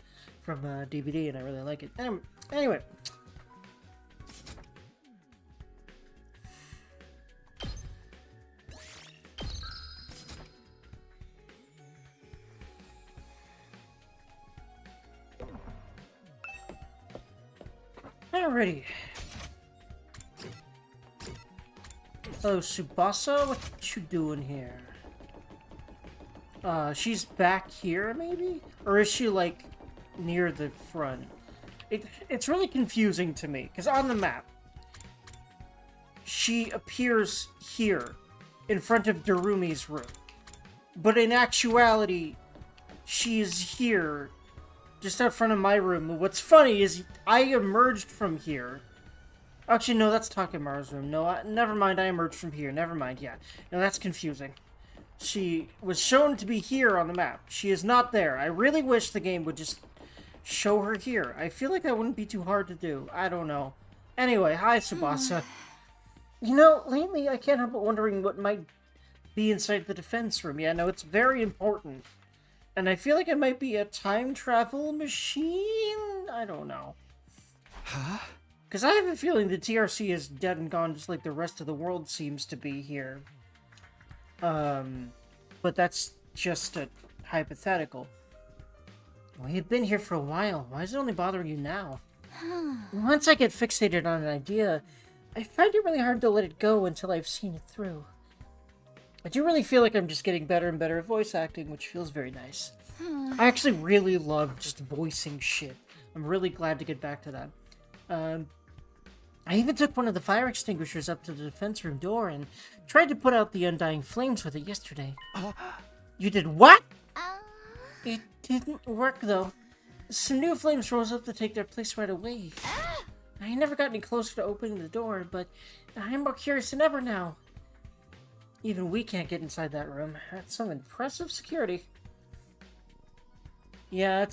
from DVD, and I really like it. Anyway. Alrighty. Oh, Tsubasa, what you doing here? She's back here, maybe? Or is she, like, near the front? It's really confusing to me, because on the map, she appears here, in front of Darumi's room. But in actuality, she is here, just out front of my room. What's funny is, I emerged from here. Actually, no, that's Takemaru's room. No, never mind, I emerged from here. Never mind, yeah. No, that's confusing. She was shown to be here on the map. She is not there. I really wish the game would just show her here. I feel like that wouldn't be too hard to do. I don't know. Anyway, hi, Tsubasa. You know, lately I can't help but wondering what might be inside the defense room. Yeah, no, it's very important. And I feel like it might be a time travel machine? I don't know. Huh? Because I have a feeling the TRC is dead and gone just like the rest of the world seems to be here. But that's just a hypothetical. Well, you've been here for a while. Why is it only bothering you now? Once I get fixated on an idea, I find it really hard to let it go until I've seen it through. I do really feel like I'm just getting better and better at voice acting, which feels very nice. I actually really love just voicing shit. I'm really glad to get back to that. I even took one of the fire extinguishers up to the defense room door and tried to put out the undying flames with it yesterday. You did what? It didn't work, though. Some new flames rose up to take their place right away. I never got any closer to opening the door, but I'm more curious than ever now. Even we can't get inside that room. That's some impressive security. Yeah,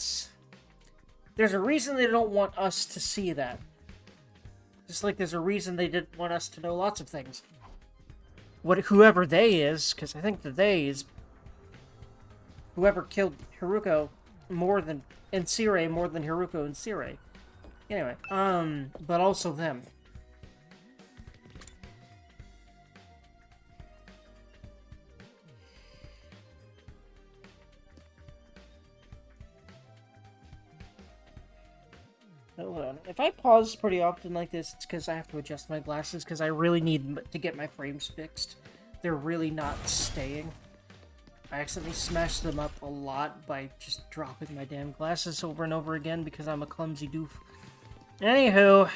there's a reason they don't want us to see that. Just like there's a reason they didn't want us to know lots of things. Whoever they is, because I think the they is whoever killed Hiruko and Sire more than Hiruko and Sire. Anyway, but also them. Hold on. If I pause pretty often like this, it's because I have to adjust my glasses, because I really need to get my frames fixed. They're really not staying. I accidentally smashed them up a lot by just dropping my damn glasses over and over again because I'm a clumsy doof. Anywho.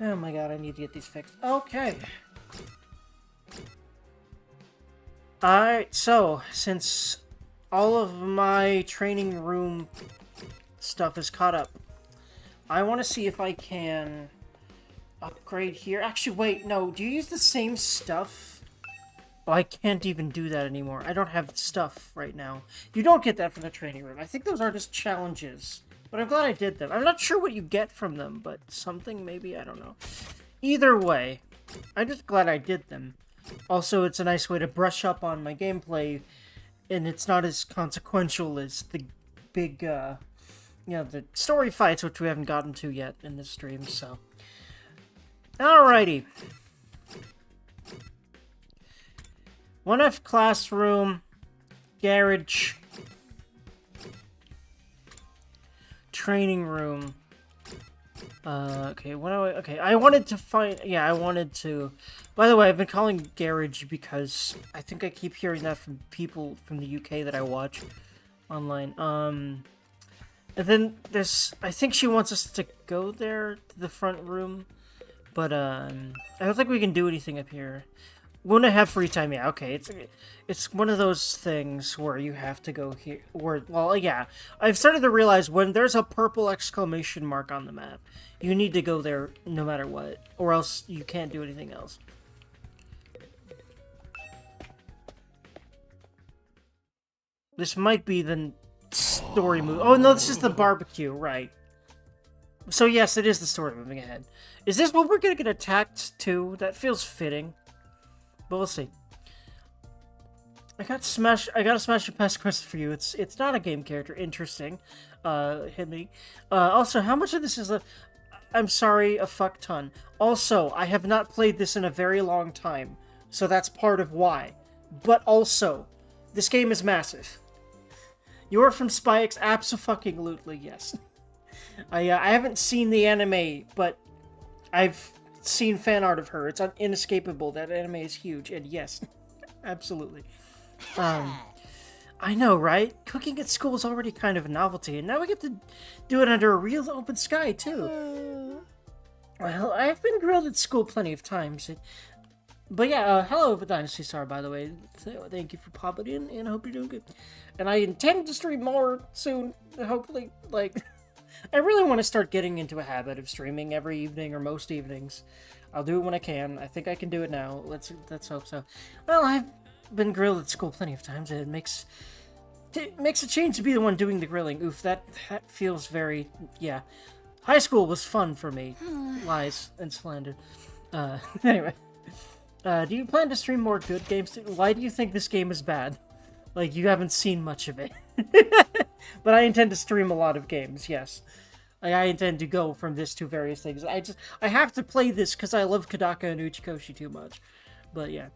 Oh my god, I need to get these fixed. Okay. Alright, so, since all of my training room stuff is caught up, I want to see if I can upgrade here. Actually, wait, no, do you use the same stuff Oh, I can't even do that anymore. I don't have stuff right now. You don't get that from the training room. I think those are just challenges. But I'm glad I did them. I'm not sure what you get from them, but something maybe? I don't know. Either way, I'm just glad I did them. Also, it's a nice way to brush up on my gameplay, and it's not as consequential as the big, the story fights, which we haven't gotten to yet in this stream, so. Alrighty. 1F classroom, garage, training room. Okay, I wanted to find, by the way, I've been calling garage because I think I keep hearing that from people from the UK that I watch online. And then I think she wants us to go there, to the front room, but, I don't think we can do anything up here. When I have free time, yeah, okay, it's one of those things where you have to go here, I've started to realize when there's a purple exclamation mark on the map, you need to go there no matter what, or else you can't do anything else. This might be the story move. Oh, no, this is the barbecue, right. So yes, it is the story moving ahead. Is this what we're gonna get attacked to? That feels fitting. But we'll see. I gotta smash a past quest for you. It's not a game character. Interesting. Hit me. Also, how much of this is I'm sorry, a fuck ton. Also, I have not played this in a very long time, so that's part of why. But also, this game is massive. You're from Spike's, abso-fucking-lutely, yes. I haven't seen the anime, but I've seen fan art of her. It's inescapable. That anime is huge, and yes, absolutely. I know, right? Cooking at school is already kind of a novelty, and now we get to do it under a real open sky, too. Well, I've been grilled at school plenty of times. But yeah, hello, Dynasty Star, by the way. Thank you for popping in, and I hope you're doing good. And I intend to stream more soon, hopefully, I really want to start getting into a habit of streaming every evening or most evenings. I'll do it when I can. I think I can do it now. Let's hope so. Well, I've been grilled at school plenty of times, and it makes a change to be the one doing the grilling. Oof, that feels very, yeah. High school was fun for me. Lies and slander. Anyway. Do you plan to stream more good games? Why do you think this game is bad? You haven't seen much of it. But I intend to stream a lot of games, yes. I intend to go from this to various things. I have to play this because I love Kodaka and Uchikoshi too much. But yeah.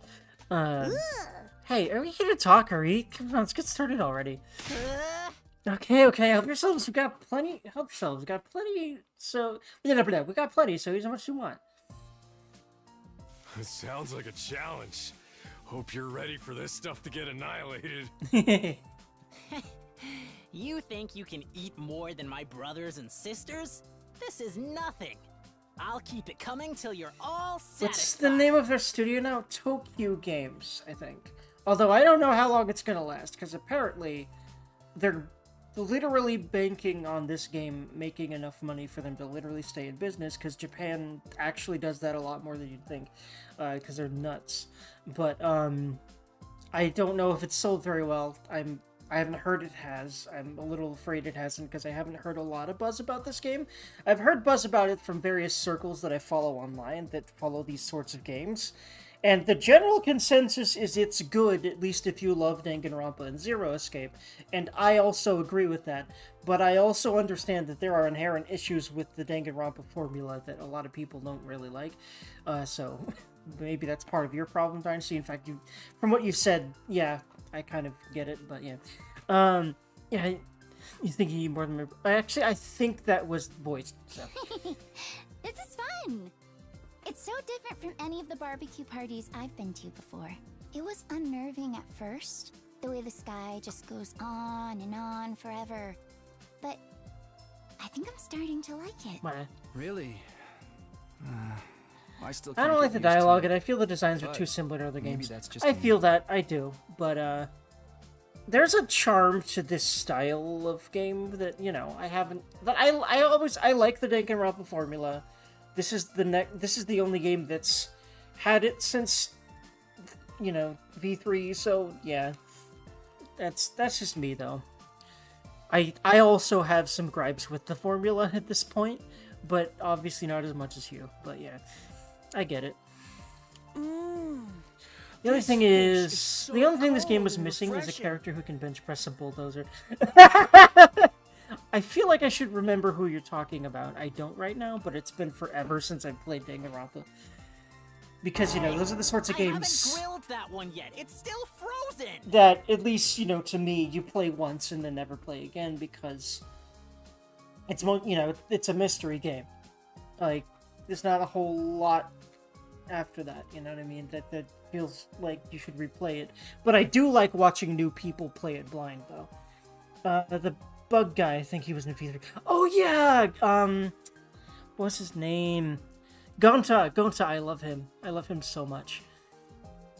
Hey, are we here to talk or eat? Come on, let's get started already. Okay, help yourselves. We got plenty. Help yourselves. We got plenty. So, we got plenty, so eat as much as you want. It sounds like a challenge. Hope you're ready for this stuff to get annihilated. You think you can eat more than my brothers and sisters? This is nothing. I'll keep it coming till you're all satisfied. What's the name of their studio now? Tokyo Games, I think. Although I don't know how long it's gonna last, because apparently they're literally banking on this game making enough money for them to literally stay in business, because Japan actually does that a lot more than you'd think, because they're nuts. But I don't know if it's sold very well. I haven't heard it has. I'm a little afraid it hasn't, because I haven't heard a lot of buzz about this game. I've heard buzz about it from various circles that I follow online that follow these sorts of games. And the general consensus is it's good, at least if you love Danganronpa and Zero Escape. And I also agree with that. But I also understand that there are inherent issues with the Danganronpa formula that a lot of people don't really like. So maybe that's part of your problem, Dynasty. In fact, from what you said, yeah, I kind of get it, but yeah. Yeah, you think you need more than... Actually, I think that was voiced, so. This is fun! It's so different from any of the barbecue parties I've been to before. It was unnerving at first, the way the sky just goes on and on forever. But I think I'm starting to like it. Really? I don't like the dialogue, and I feel the designs are too similar to other games. I feel that, I do, but there's a charm to this style of game that, you know, I haven't... I like the Danganronpa formula. This is the only game that's had it since you know, V3, so yeah. That's just me, though. I also have some gripes with the formula at this point, but obviously not as much as you. But yeah, I get it. The only thing is, the only thing this game was missing is a character who can bench press a bulldozer. I feel like I should remember who you're talking about. I don't right now, but it's been forever since I've played Danganronpa. Because, you know, those are the sorts of games... I haven't grilled that one yet. It's still frozen! That, at least, you know, to me, you play once and then never play again, because... It's, you know, it's a mystery game. Like, there's not a whole lot after that, you know what I mean? That feels like you should replay it. But I do like watching new people play it blind, though. The bug guy, I think he was in V3. Oh, yeah! What's his name? Gonta, I love him. I love him so much.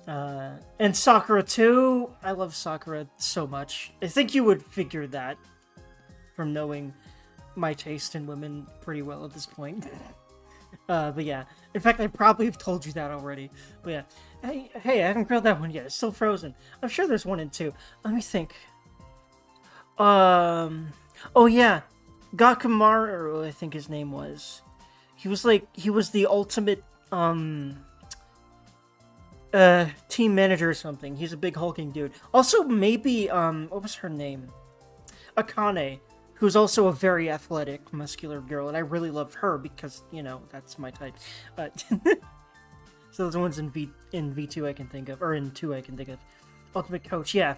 And Sakura too. I love Sakura so much. I think you would figure that from knowing my taste in women pretty well at this point. But yeah. In fact, I probably have told you that already. But yeah. Hey, I haven't grilled that one yet. It's still frozen. I'm sure there's 1 and 2. Let me think. Oh yeah. Gakumaru, I think his name was. He was the ultimate, team manager or something. He's a big hulking dude. Also, maybe, what was her name? Akane, who's also a very athletic, muscular girl, and I really love her because, you know, that's my type. So those are ones in V2 I can think of, or in 2 I can think of. Ultimate Coach, yeah.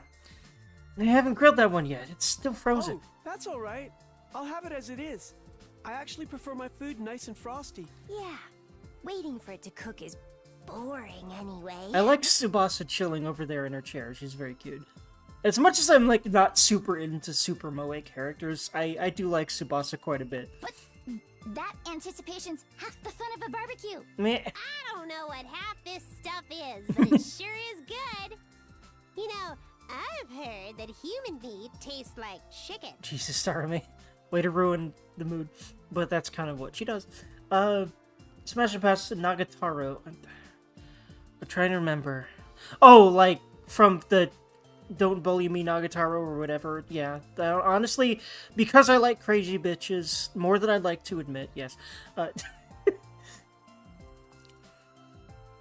I haven't grilled that one yet. It's still frozen. Oh, that's alright. I'll have it as it is. I actually prefer my food nice and frosty. Yeah, waiting for it to cook is boring anyway. I like Tsubasa chilling over there in her chair. She's very cute. As much as I'm, like, not super into super moe characters, I do like Tsubasa quite a bit. But that anticipation's half the fun of a barbecue. Meh. I don't know what half this stuff is, but it sure is good. You know, I've heard that human meat tastes like chicken. Jesus, Starmy. Way to ruin the mood. But that's kind of what she does. Smash and Pass Nagatoro. I'm trying to remember. Oh, like, from the Don't Bully Me Nagatoro or whatever. Yeah. Honestly, because I like crazy bitches, more than I'd like to admit, yes.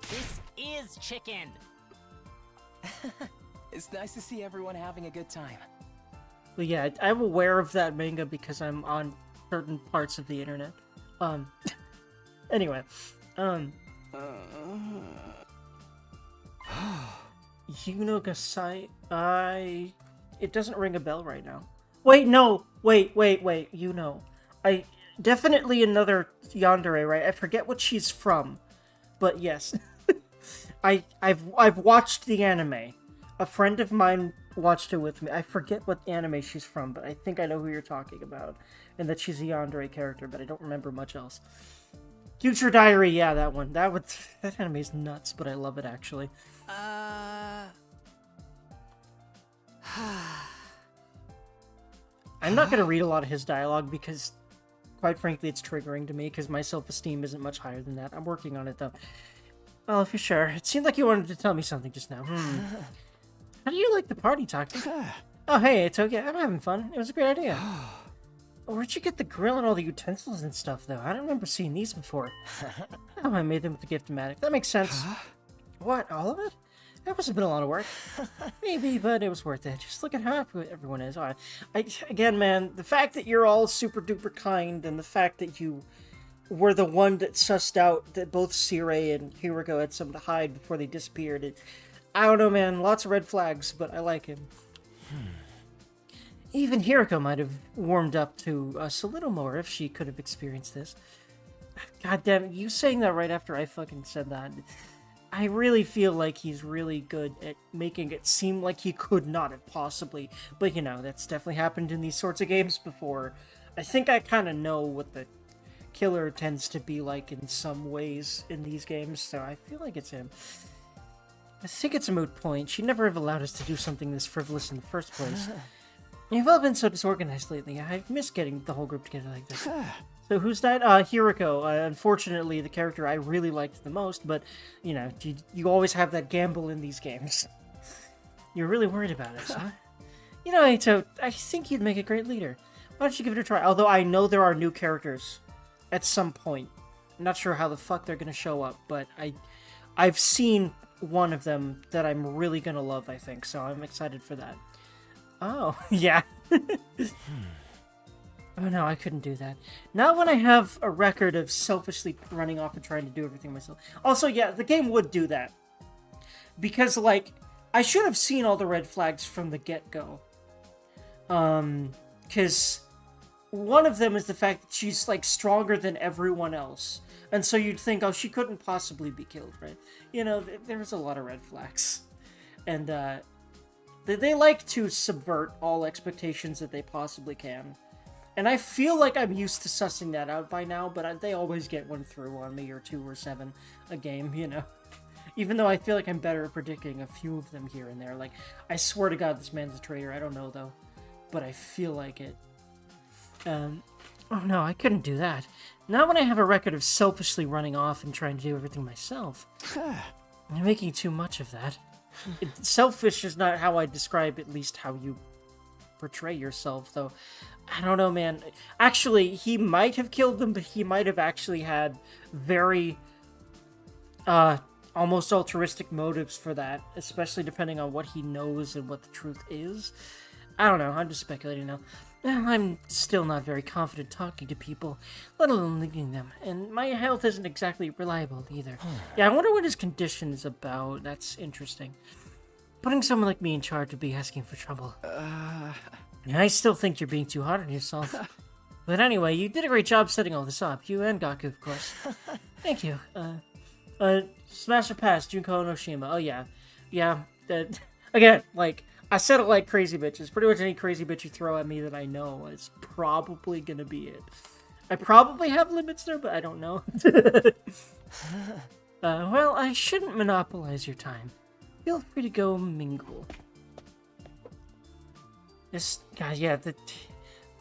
This is chicken! It's nice to see everyone having a good time. But yeah, I'm aware of that manga because I'm on certain parts of the internet. Anyway. Yuno Gasai... It doesn't ring a bell right now. Wait, no! Wait, Yuno. Definitely another yandere, right? I forget what she's from. But yes. I've watched the anime. A friend of mine watched it with me. I forget what anime she's from, but I think I know who you're talking about. And that she's a yandere character, but I don't remember much else. Future Diary, yeah, that one. That anime is nuts, but I love it, actually. I'm not going to read a lot of his dialogue because, quite frankly, it's triggering to me because my self-esteem isn't much higher than that. I'm working on it, though. Well, if you're sure. It seemed like you wanted to tell me something just now. How do you like the party, Taki? Oh, hey, it's okay. I'm having fun. It was a great idea. Where'd you get the grill and all the utensils and stuff, though? I don't remember seeing these before. Oh, I made them with the Gift-O-Matic. That makes sense. What, all of it? That must have been a lot of work. Maybe, but it was worth it. Just look at how happy everyone is. Again, man, the fact that you're all super duper kind and the fact that you were the one that sussed out that both Sirei and Hiruko had something to hide before they disappeared. I don't know, man. Lots of red flags, but I like him. Even Hiruko might have warmed up to us a little more if she could have experienced this. God damn it, you saying that right after I fucking said that. I really feel like he's really good at making it seem like he could not have possibly. But, you know, that's definitely happened in these sorts of games before. I think I kind of know what the killer tends to be like in some ways in these games, so I feel like it's him. I think it's a moot point. She'd never have allowed us to do something this frivolous in the first place. You've all been so disorganized lately. I've missed getting the whole group together like this. So who's died? Hiruko. Unfortunately, the character I really liked the most, but, you know, you always have that gamble in these games. You're really worried about it, huh? You know, Aito, I think you'd make a great leader. Why don't you give it a try? Although I know there are new characters at some point. I'm not sure how the fuck they're gonna show up, but I've seen one of them that I'm really gonna love, I think, so I'm excited for that. Oh, yeah. Oh no, I couldn't do that. Not when I have a record of selfishly running off and trying to do everything myself. Also, yeah, the game would do that. Because, like, I should have seen all the red flags from the get-go. Because one of them is the fact that she's, like, stronger than everyone else. And so you'd think, oh, she couldn't possibly be killed, right? You know, there's a lot of red flags. And, they like to subvert all expectations that they possibly can. And I feel like I'm used to sussing that out by now, but they always get one through on me, or 2 or 7 a game, you know? Even though I feel like I'm better at predicting a few of them here and there. Like, I swear to God, this man's a traitor. I don't know, though. But I feel like it. Oh no, I couldn't do that. Not when I have a record of selfishly running off and trying to do everything myself. You're making too much of that. Selfish is not how I describe at least how you portray yourself, though. I don't know, man. Actually, he might have killed them, but he might have actually had very, almost altruistic motives for that, especially depending on what he knows and what the truth is. I don't know, I'm just speculating now. I'm still not very confident talking to people, let alone leading them, and my health isn't exactly reliable either. Yeah, I wonder what his condition is about. That's interesting. Putting someone like me in charge would be asking for trouble. I still think you're being too hard on yourself. But anyway, you did a great job setting all this up. You and Gaku, of course. Thank you. Smash or pass, Junko Onoshima. Oh, yeah. Yeah. Again, like, I said it like crazy bitches. Pretty much any crazy bitch you throw at me that I know is probably gonna be it. I probably have limits there, but I don't know. Well, I shouldn't monopolize your time. Feel free to go mingle. This guy, yeah,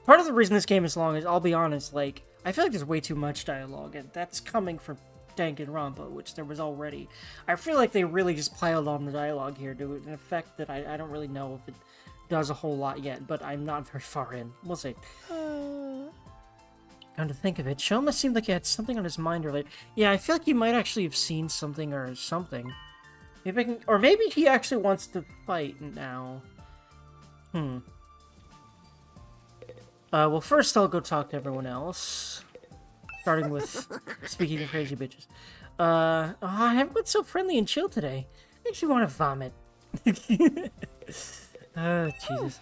part of the reason this game is long is, I'll be honest, like, I feel like there's way too much dialogue, and that's coming from Danganronpa, which there was already. I feel like they really just piled on the dialogue here to an effect that I don't really know if it does a whole lot yet, but I'm not very far in. We'll see. Come to think of it, Shoma seemed like he had something on his mind earlier. Yeah, I feel like he might actually have seen something or something. Maybe or maybe he actually wants to fight now. Well, first I'll go talk to everyone else. Starting with, speaking of crazy bitches. Everyone's so friendly and chill today. Makes me want to vomit. Oh, Jesus.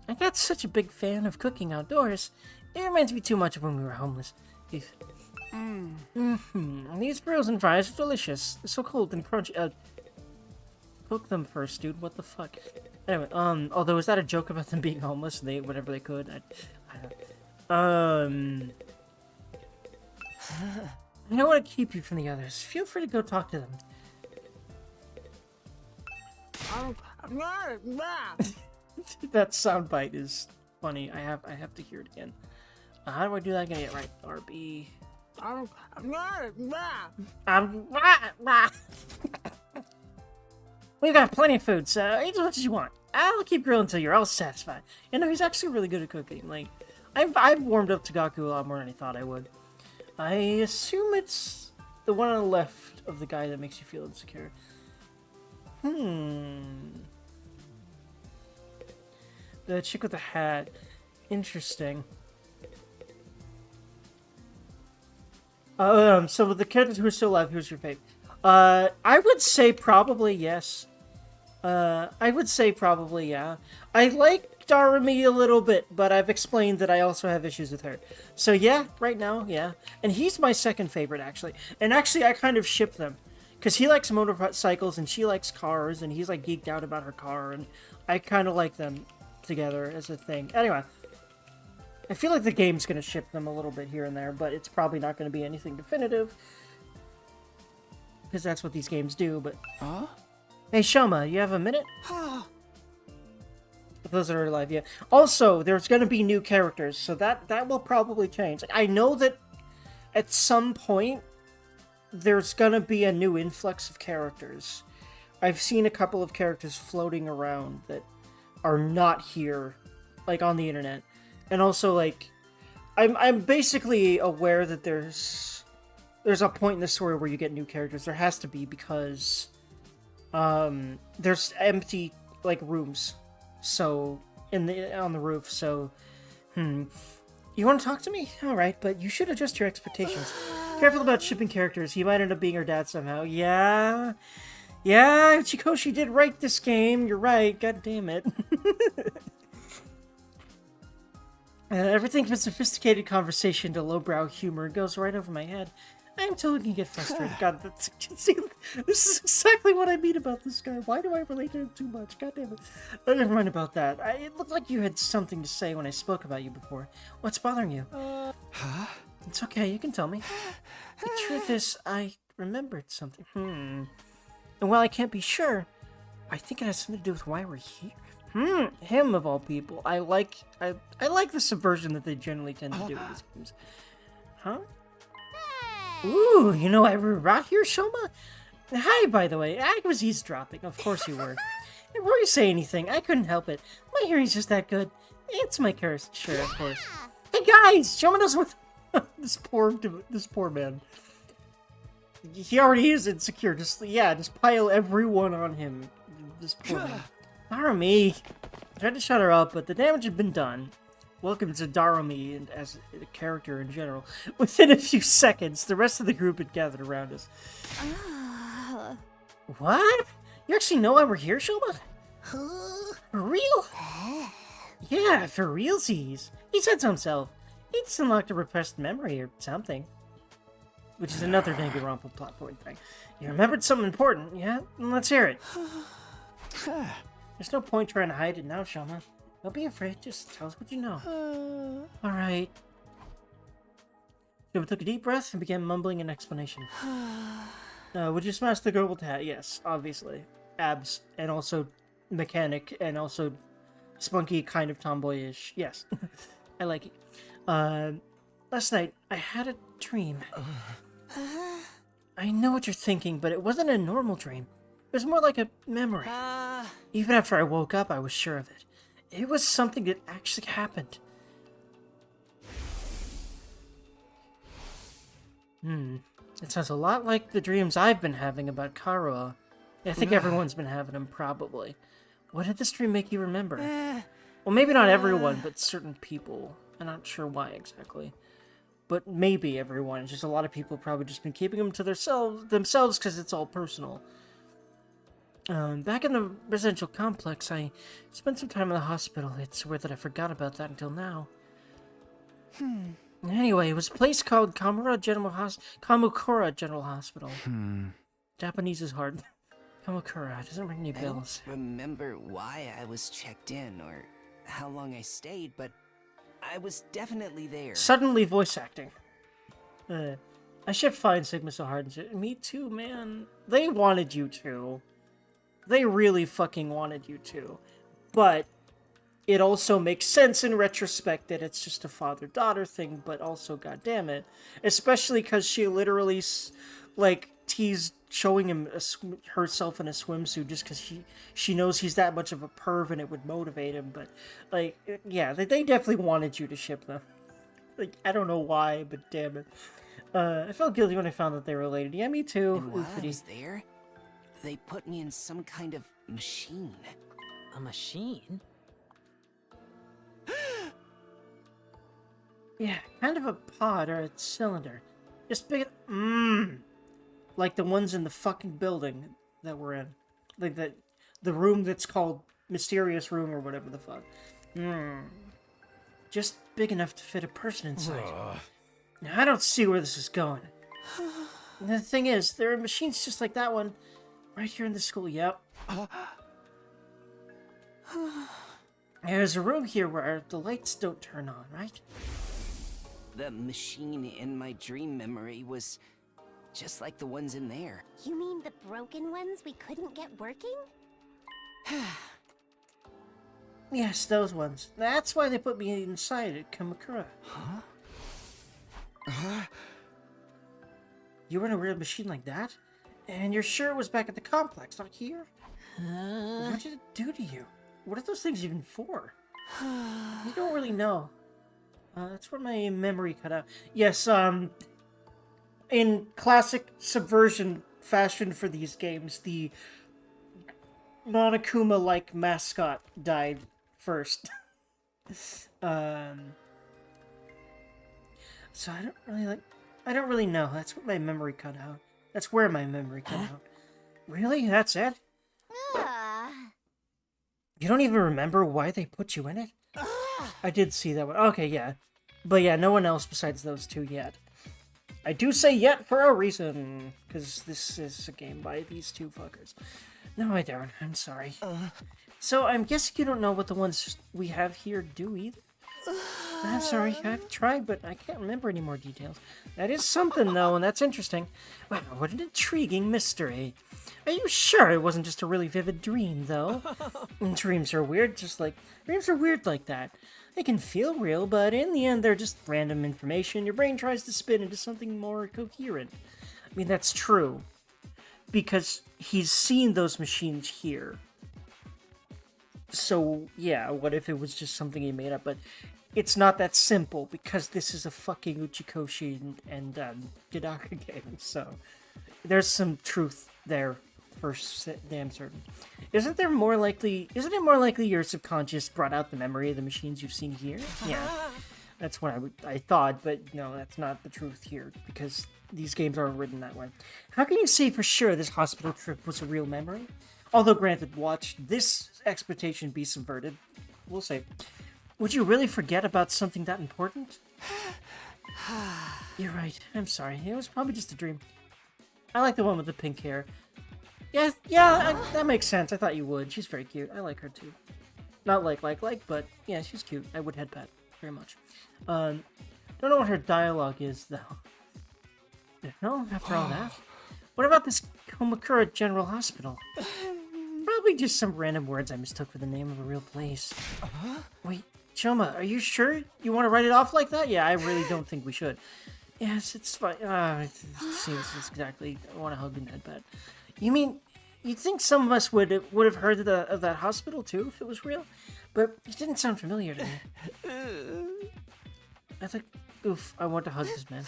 I got such a big fan of cooking outdoors. It reminds me too much of when we were homeless. These frozen fries are delicious. They're so cold and crunchy. Cook them first, dude. What the fuck? Anyway, although, is that a joke about them being homeless? They ate whatever they could? I don't I don't want to keep you from the others. Feel free to go talk to them. That soundbite is funny. I have to hear it again. How do I do that again? Yeah, right. RB. We've got plenty of food, so eat as much as you want. I'll keep grilling until you're all satisfied. You know, he's actually really good at cooking. Like, I've warmed up to Gaku a lot more than I thought I would. I assume it's the one on the left of the guy that makes you feel insecure. The chick with the hat. Interesting. So with the characters who are still alive, who's your favorite? I would say probably yes. I would say probably yeah. I like Darumi a little bit, but I've explained that I also have issues with her. So yeah, right now, yeah. And he's my second favorite, actually. And actually, I kind of ship them. Because he likes motorcycles, and she likes cars, and he's, like, geeked out about her car, and I kind of like them together as a thing. Anyway, I feel like the game's going to ship them a little bit here and there, but it's probably not going to be anything definitive. Because that's what these games do, but... Hey, Shoma, you have a minute? those that are alive, yeah. Also, there's gonna be new characters, so that will probably change. Like, I know that at some point there's gonna be a new influx of characters. I've seen a couple of characters floating around that are not here, like, on the internet. And also, like, I'm basically aware that there's a point in the story where you get new characters. There has to be, because there's empty, like, rooms, so on the roof. So you want to talk to me? All right, but you should adjust your expectations. Careful about shipping characters. He might end up being her dad somehow. Yeah, Chikoshi did write this game. You're right. God damn it. Everything from sophisticated conversation to lowbrow humor goes right over my head. I'm totally gonna get frustrated. God, see, this is exactly what I mean about this guy. Why do I relate to him too much? God damn it. But never mind about that. It looked like you had something to say when I spoke about you before. What's bothering you? Huh? It's okay, you can tell me. The truth is, I remembered something. And while I can't be sure, I think it has something to do with why we're here. Him of all people. I like the subversion that they generally tend to do with these games. Huh? Ooh, you know why we were brought here, Shoma? Hi, by the way. I was eavesdropping. Of course you were. Before you say anything, I couldn't help it. My hearing's just that good. It's my curse. Sure, of course. Hey, guys! Shoma knows what... this poor man. He already is insecure. Just pile everyone on him. This poor man. Darumi! I tried to shut her up, but the damage had been done. Welcome to Darumi, and as a character in general. Within a few seconds, the rest of the group had gathered around us. What? You actually know why we're here, Shoma? For real? Yeah, for realsies. He said so himself. He just unlocked a repressed memory or something. Which is another Danganronpa plot point thing. You remembered something important, yeah? Let's hear it. There's no point trying to hide it now, Shoma. Don't be afraid, just tell us what you know. Alright. Shoma took a deep breath and began mumbling an explanation. Would you smash the girl with the hat? Yes, obviously. Abs, and also mechanic, and also spunky, kind of tomboyish. Yes. I like it. Last night, I had a dream. I know what you're thinking, but it wasn't a normal dream. It was more like a memory. Even after I woke up, I was sure of it. It was something that actually happened. It sounds a lot like the dreams I've been having about Karua. I think everyone's been having them, probably. What did this dream make you remember? Well, maybe not everyone, but certain people. I'm not sure why exactly. But maybe everyone. It's just a lot of people probably just been keeping them to themselves because it's all personal. Back in the residential complex, I spent some time in the hospital. It's weird that I forgot about that until now. Anyway, it was a place called Kamukura General Hospital. Japanese is hard. Kamukura, doesn't ring any bells. I don't remember why I was checked in or how long I stayed, but I was definitely there. Suddenly voice acting. I should find Sigma so hard and shit. Me too, man. They wanted you to. They really fucking wanted you to. But it also makes sense in retrospect that it's just a father-daughter thing, but also, goddammit. Especially because she literally, like, teased showing him herself in a swimsuit just because she knows he's that much of a perv and it would motivate him. But, like, yeah, they definitely wanted you to ship them. Like, I don't know why, but damn it. I felt guilty when I found that they were related. Yeah, me too. And while I was there, they put me in some kind of machine. A machine? Yeah, kind of a pod or a cylinder. Just big. Like the ones in the fucking building that we're in. Like the room that's called Mysterious Room or whatever the fuck. Just big enough to fit a person inside. Now, I don't see where this is going. And the thing is, there are machines just like that one right here in the school. Yep. There's a room here where the lights don't turn on, right? The machine in my dream memory was just like the ones in there. You mean the broken ones we couldn't get working? Yes, those ones. That's why they put me inside at Kamakura. You were in a real machine like that? And you're sure it was back at the complex, not here? What did it do to you? What are those things even for? You don't really know. That's where my memory cut out. Yes, in classic subversion fashion for these games, the Monokuma-like mascot died first. So I don't really know. That's what my memory cut out. That's where my memory cut out. Really? That's it? Ah. You don't even remember why they put you in it? I did see that one. Okay, yeah. But yeah, no one else besides those two yet. I do say yet for a reason, because this is a game by these two fuckers. No, I don't. I'm sorry. So I'm guessing you don't know what the ones we have here do either? I'm sorry, I've tried, but I can't remember any more details. That is something, though, and that's interesting. Wow, what an intriguing mystery. Are you sure it wasn't just a really vivid dream, though? Dreams are weird like that. They can feel real, but in the end, they're just random information your brain tries to spin into something more coherent. I mean, that's true. Because he's seen those machines here. So, yeah, what if it was just something he made up? But it's not that simple, because this is a fucking Uchikoshi and Gidaka game, so there's some truth there for damn certain. Isn't it more likely your subconscious brought out the memory of the machines you've seen here? Yeah, that's what I thought, but no, that's not the truth here, because these games aren't written that way. How can you say for sure this hospital trip was a real memory? Although, granted, watch this expectation be subverted. We'll say. Would you really forget about something that important? You're right. I'm sorry. It was probably just a dream. I like the one with the pink hair. Yeah, that makes sense. I thought you would. She's very cute. I like her too. Not like, but yeah, she's cute. I would head pat very much. Don't know what her dialogue is, though. No, after all that. What about this Komakura General Hospital? Probably just some random words I mistook for the name of a real place. Wait, Choma, are you sure you want to write it off like that? Yeah, I really don't think we should. Yes, it's fine. It seems exactly. I want to hug and headbutt. You mean, you'd think some of us would have heard of that hospital too if it was real? But it didn't sound familiar to me. I think, oof, I want to hug this man.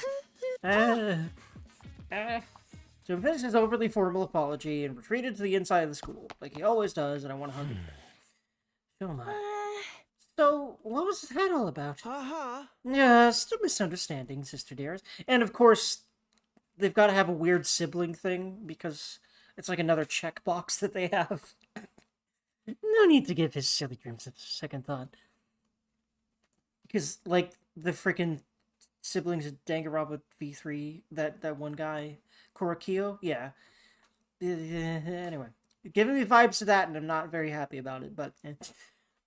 So he finished his overly formal apology and retreated to the inside of the school, like he always does, and I want to hug him. Shoma. So, what was that all about? Just a misunderstanding, sister dearest. And of course, they've got to have a weird sibling thing, because it's like another checkbox that they have. No need to give his silly dreams a second thought. Because, like, the freaking siblings of Danganronpa V3, that one guy, Korakio, yeah. Anyway, giving me vibes to that, and I'm not very happy about it, but...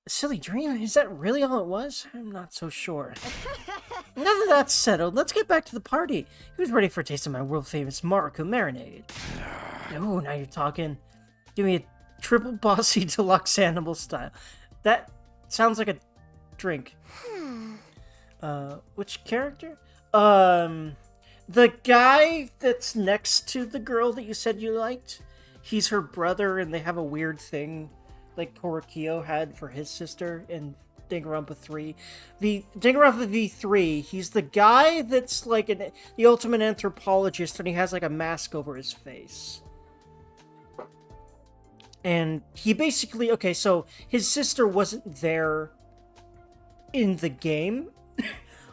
A silly dream? Is that really all it was? I'm not so sure. Now that that's settled, let's get back to the party. Who's ready for a taste of my world-famous Mariko marinade? Oh, now you're talking. Give me a triple bossy deluxe animal style. That sounds like a drink. Which character? The guy that's next to the girl that you said you liked. He's her brother, and they have a weird thing like Korakio had for his sister in Danganronpa 3. The Danganronpa V3, he's the guy that's like the ultimate anthropologist, and he has like a mask over his face. And he basically, okay, so his sister wasn't there in the game,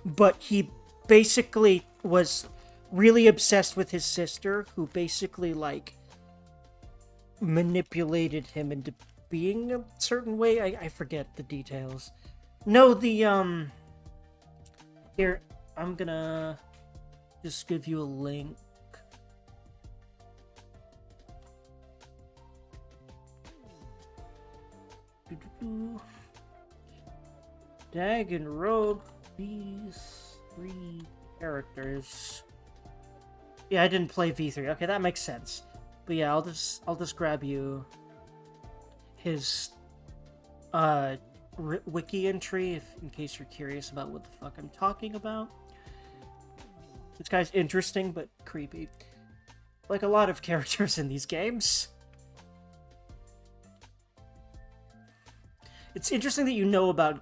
but he basically was really obsessed with his sister, who basically like manipulated him into being a certain way. I forget the details. No, here, I'm gonna just give you a link. Danganronpa, these 3 characters. Yeah, I didn't play V3. Okay, that makes sense. But yeah, I'll just grab you his wiki entry, in case you're curious about what the fuck I'm talking about. This guy's interesting, but creepy. Like a lot of characters in these games. It's interesting that you know about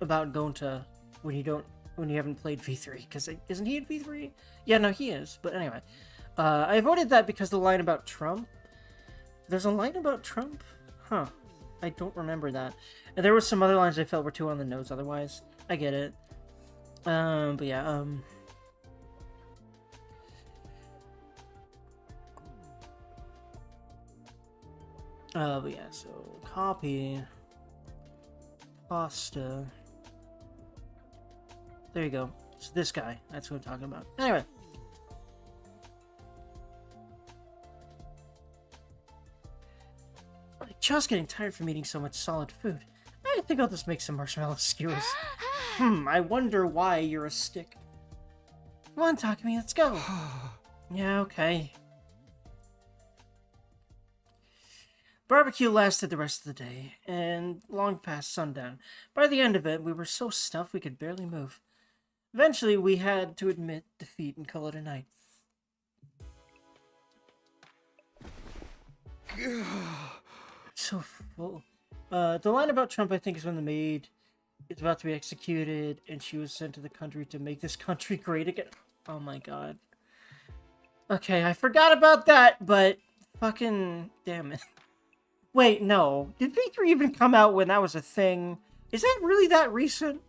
Gonta when you haven't played V3, because isn't he in V3? Yeah, no, he is. But anyway, I avoided that because the line about Trump. There's a line about Trump? Huh. I don't remember that. And there were some other lines I felt were too on the nose otherwise. I get it. But yeah, but yeah, so copy. Pasta. There you go. It's this guy. That's what I'm talking about. Anyway. I'm just getting tired from eating so much solid food. I think I'll just make some marshmallow skewers. I wonder why you're a stick. Come on, Takumi, let's go. Yeah, okay. Barbecue lasted the rest of the day, and long past sundown. By the end of it, we were so stuffed we could barely move. Eventually, we had to admit defeat and call it a night. So full. The line about Trump, I think, is when the maid is about to be executed, and she was sent to the country to make this country great again. Oh my god. Okay, I forgot about that, but fucking damn it. Wait, no. Did V3 even come out when that was a thing? Is that really that recent?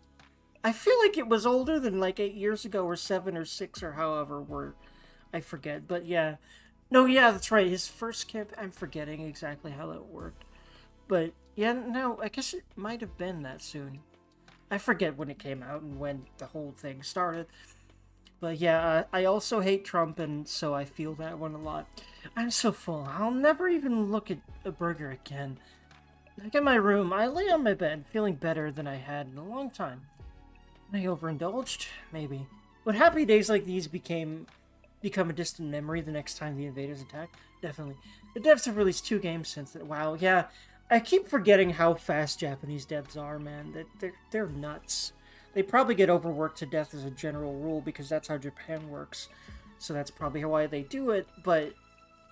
I feel like it was older than like 8 years ago, or 7 or 6 or however were. I forget, but yeah. No, yeah, that's right. His first camp, I'm forgetting exactly how that worked. But yeah, no, I guess it might have been that soon. I forget when it came out and when the whole thing started. But yeah, I also hate Trump, and so I feel that one a lot. I'm so full. I'll never even look at a burger again. Back in my room, I lay on my bed, feeling better than I had in a long time. I overindulged? Maybe. Would happy days like these become a distant memory the next time the invaders attack? Definitely. The devs have released 2 games since then. Wow, yeah. I keep forgetting how fast Japanese devs are, man. They're nuts. They probably get overworked to death as a general rule because that's how Japan works. So that's probably why they do it, but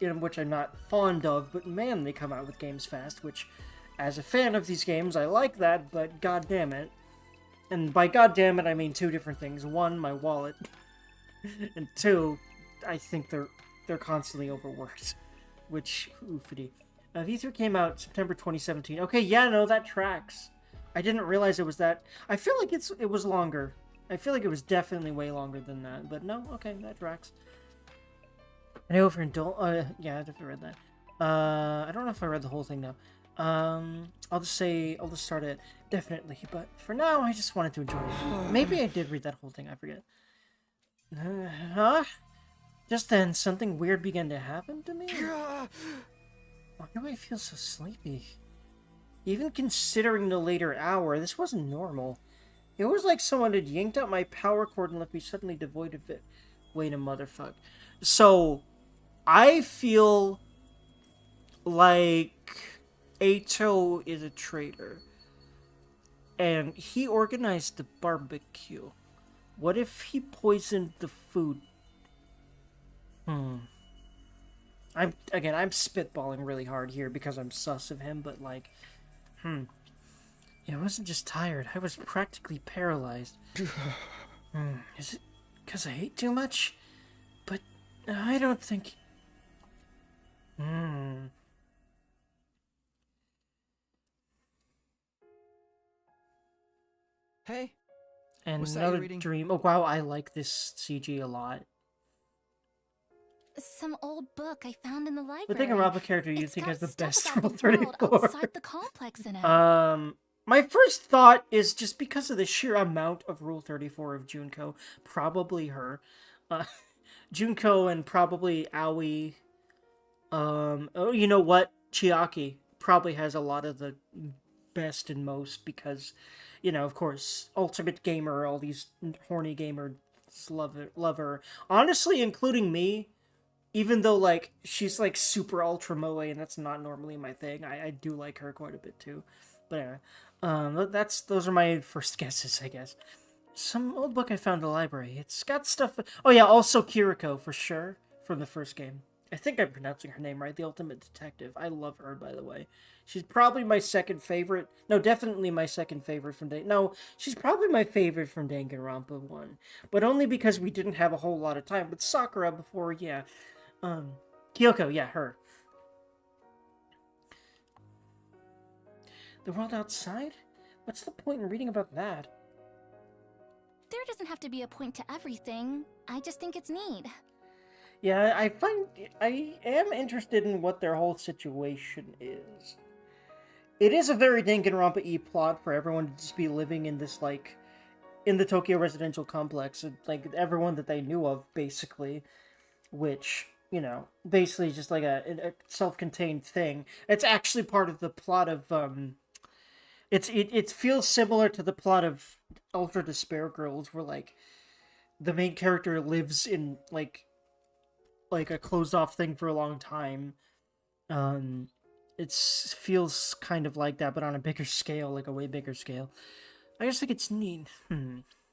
which I'm not fond of, but man, they come out with games fast, which, as a fan of these games, I like that, but god damn it. And by god damn it, I mean 2 different things. 1, my wallet, and 2, I think they're constantly overworked, which, oofity. V3 came out September 2017. Okay, yeah, no, that tracks. I didn't realize it was that. I feel like it was longer. I feel like it was definitely way longer than that, but no, okay, that tracks. I yeah, I definitely read that. I don't know if I read the whole thing now. I'll just start it. Definitely, but for now, I just wanted to enjoy it. Maybe I did read that whole thing, I forget. Huh? Just then, something weird began to happen to me. Why do I feel so sleepy? Even considering the later hour, this wasn't normal. It was like someone had yanked out my power cord and left me suddenly devoid of it. Wait a motherfuck. So, I feel like Ato is a traitor. And he organized the barbecue. What if he poisoned the food? I'm spitballing really hard here because I'm sus of him, but like, I wasn't just tired, I was practically paralyzed. Is it because I ate too much? But I don't think... Hey, And what's that another you're reading? dream. Oh wow, I like this CG a lot. Some old book I found in the library. But think a Robin character you It's think got has the stuff best about Rule the world 34. outside the complex in it. My first thought is just because of the sheer amount of Rule 34 of Junko, probably her. Junko and probably Aoi. Oh, you know what? Chiaki probably has a lot of the best and most because, of course, Ultimate Gamer, all these horny gamers love her. Honestly, including me, even though, like, she's, like, super ultra moe, and that's not normally my thing, I do like her quite a bit, too. But anyway, Those are my first guesses, I guess. Some old book I found in the library. It's got stuff. Oh yeah, also Hiruko for sure from the first game. I think I'm pronouncing her name right. The Ultimate Detective. I love her, by the way. She's probably my second favorite. No, definitely my second favorite from No, she's probably my favorite from Danganronpa 1. But only because we didn't have a whole lot of time with Sakura before, yeah. Kyoko, yeah, her. The world outside? What's the point in reading about that? There doesn't have to be a point to everything. I just think it's neat. Yeah, I am interested in what their whole situation is. It is a very Danganronpa-y plot for everyone to just be living in this, like, in the Tokyo residential complex, like, everyone that they knew of, basically, which, you know, basically just like a self-contained thing. It's actually part of the plot of, it feels similar to the plot of Ultra Despair Girls, where, like, the main character lives in, like a closed-off thing for a long time. It feels kind of like that, but on a bigger scale, like a way bigger scale. I just think it's neat.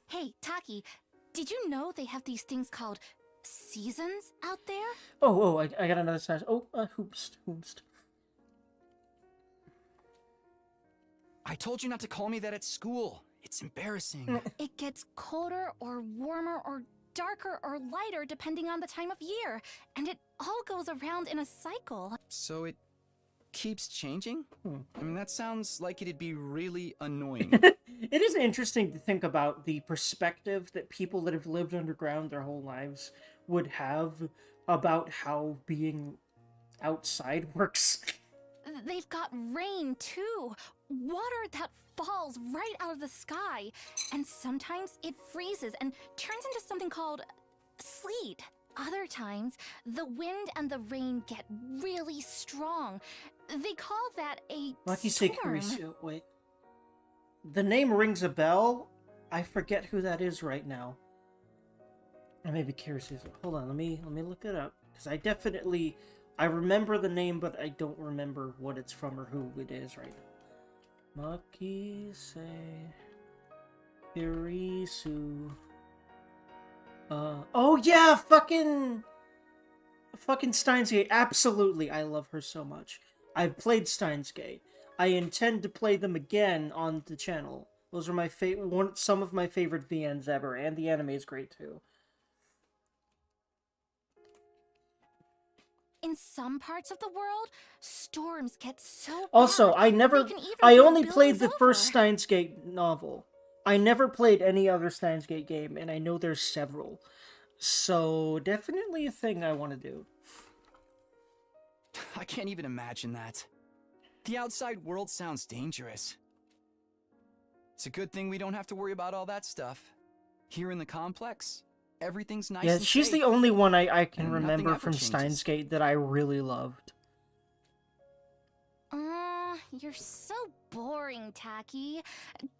Hey, Taki, did you know they have these things called seasons out there? I got another size. Hoopst. I told you not to call me that at school. It's embarrassing. It gets colder or warmer or darker or lighter depending on the time of year, and it all goes around in a cycle. So it keeps changing? I mean, that sounds like it'd be really annoying. It is interesting to think about the perspective that people that have lived underground their whole lives would have about how being outside works. They've got rain, too. Water that falls right out of the sky. And sometimes it freezes and turns into something called sleet. Other times, the wind and the rain get really strong. They call that a storm. Wait. The name rings a bell. I forget who that is right now. I may be curious. Hold on, let me look it up. Because I remember the name, but I don't remember what it's from or who it is right now. Makise Hirisu. Oh yeah, fucking Steins Gate. Absolutely, I love her so much. I've played Steins Gate. I intend to play them again on the channel. Those are my some of my favorite VNs ever, and the anime is great too. In some parts of the world, storms get so Also, bad, I only played the first Steins Gate novel. I never played any other Steins Gate game, and I know there's several. So, definitely a thing I want to do. I can't even imagine that. The outside world sounds dangerous. It's a good thing we don't have to worry about all that stuff. Here in the complex, everything's nice and she's safe. the only one I can And remember nothing from ever changes. Steins Gate that I really loved. You're so boring, Taki.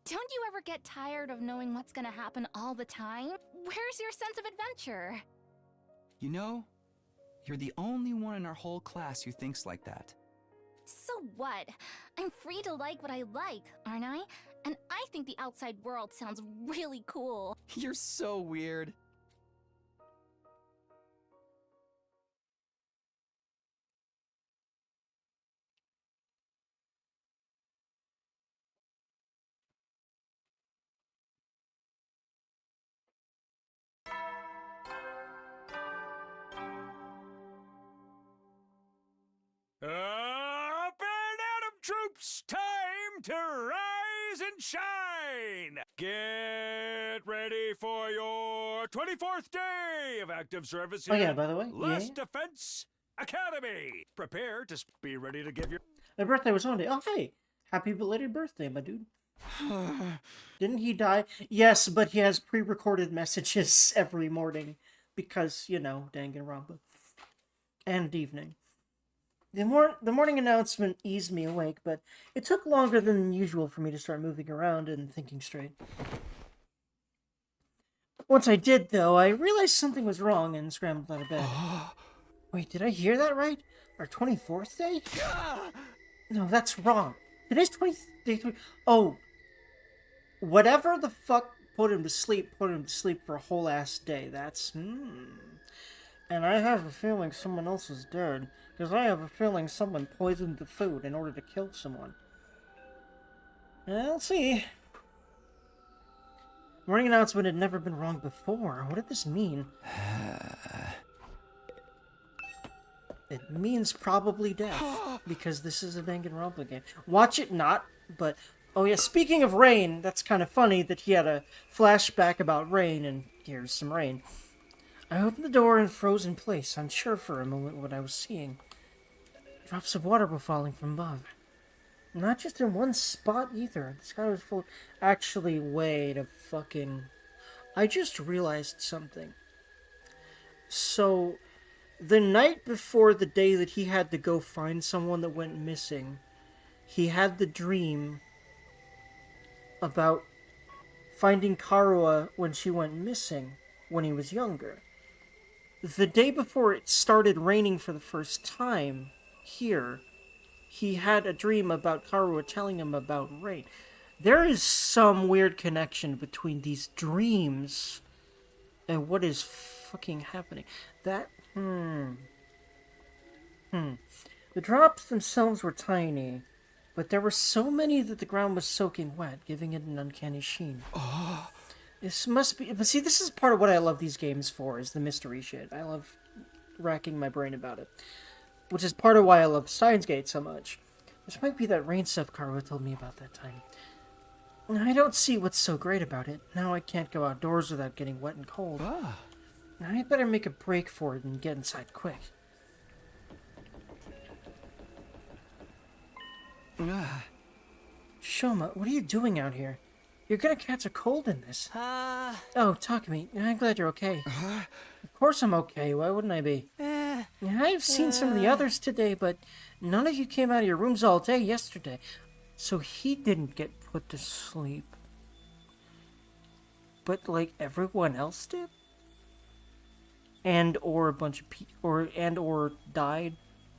Don't you ever get tired of knowing what's gonna happen all the time? Where's your sense of adventure? You know, you're the only one in our whole class who thinks like that. So what? I'm free to like what I like, aren't I? And I think the outside world sounds really cool. You're so weird. Up and Atom troops, time to rise and shine! Get ready for your 24th day of active service here. Oh yeah, by the way, Last Defense Academy. Prepare to be ready to give your... My birthday was Monday. Oh, hey! Happy belated birthday, my dude. Didn't he die? Yes, but he has pre-recorded messages every morning. Because, you know, Danganronpa. And evening. The morning announcement eased me awake, but it took longer than usual for me to start moving around and thinking straight. Once I did, though, I realized something was wrong and scrambled out of bed. Wait, did I hear that right? Our 24th day? No, that's wrong. Today's 20. Oh, whatever the fuck put him to sleep for a whole ass day. That's And I have a feeling someone else is dead, because I have a feeling someone poisoned the food in order to kill someone. Let's see. Morning announcement had never been wrong before. What did this mean? It means probably death, because this is a Danganronpa game. Watch it not, but... Oh yeah, speaking of rain, that's kind of funny that he had a flashback about rain, and here's some rain. I opened the door and froze in place, unsure for a moment what I was seeing. Drops of water were falling from above. Not just in one spot either. The sky was full of... Actually, wait a fucking... I just realized something. So, the night before the day that he had to go find someone that went missing, he had the dream about finding Karua when she went missing when he was younger. The day before it started raining for the first time here, he had a dream about Karua telling him about rain. There is some weird connection between these dreams and what is fucking happening. The drops themselves were tiny, but there were so many that the ground was soaking wet, giving it an uncanny sheen. This must be... But see, this is part of what I love these games for, is the mystery shit. I love racking my brain about it. Which is part of why I love Steins Gate so much. This might be that rain stuff Karua told me about that time. I don't see what's so great about it. Now I can't go outdoors without getting wet and cold. Now I better make a break for it and get inside quick. Shoma, what are you doing out here? You're gonna catch a cold in this. Oh, Takumi, I'm glad you're okay. Of course I'm okay, why wouldn't I be? I've seen some of the others today, but none of you came out of your rooms all day yesterday. So he didn't get put to sleep. But, like, everyone else did? And or a bunch of or died?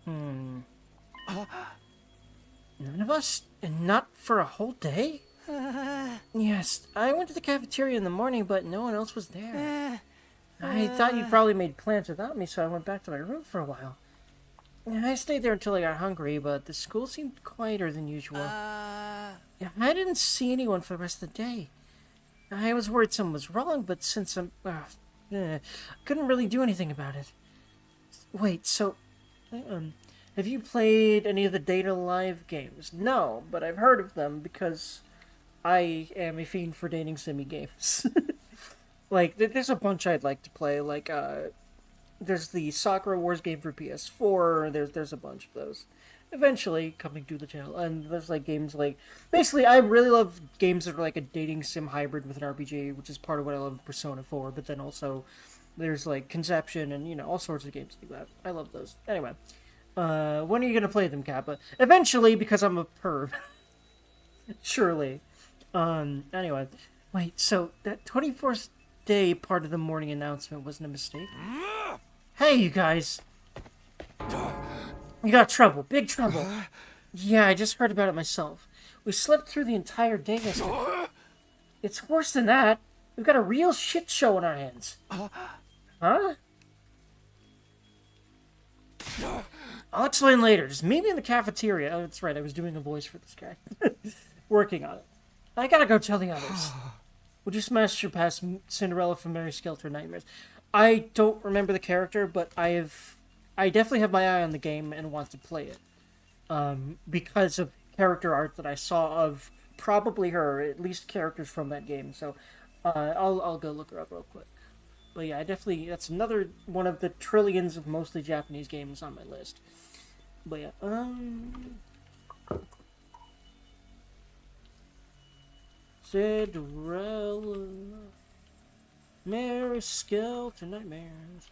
None of us? And not for a whole day? Yes, I went to the cafeteria in the morning, but no one else was there. I thought you probably made plans without me, so I went back to my room for a while. I stayed there until I got hungry, but the school seemed quieter than usual. I didn't see anyone for the rest of the day. I was worried something was wrong, but since I'm... couldn't really do anything about it. Wait, so... have you played any of the Data Live games? No, but I've heard of them because I am a fiend for dating simi games. Like, there's a bunch I'd like to play. Like, there's the Sakura Wars game for PS4. There's a bunch of those. Eventually coming to the channel. And there's, like, games like... Basically, I really love games that are like a dating sim hybrid with an RPG, which is part of what I love in Persona 4. But then also, there's, like, Conception and, you know, all sorts of games like that. I love those. Anyway. When are you gonna play them, Kappa? Eventually, because I'm a perv. Surely. Anyway. Wait, so that 24th day part of the morning announcement wasn't a mistake? Hey, you guys! We got trouble. Big trouble. Yeah, I just heard about it myself. We slept through the entire day yesterday. It's worse than that. We've got a real shit show on our hands. Huh? I'll explain later. Just meet me in the cafeteria. Oh, that's right. I was doing a voice for this guy. Working on it. I gotta go tell the others. Would you smash your past Cinderella from Mary Skelter Nightmares? I don't remember the character, but I definitely have my eye on the game and want to play it. Because of character art that I saw of probably her, at least characters from that game. So, I'll go look her up real quick. But yeah, that's another one of the trillions of mostly Japanese games on my list. But yeah, Cinderella, Mary Skelter Nightmares.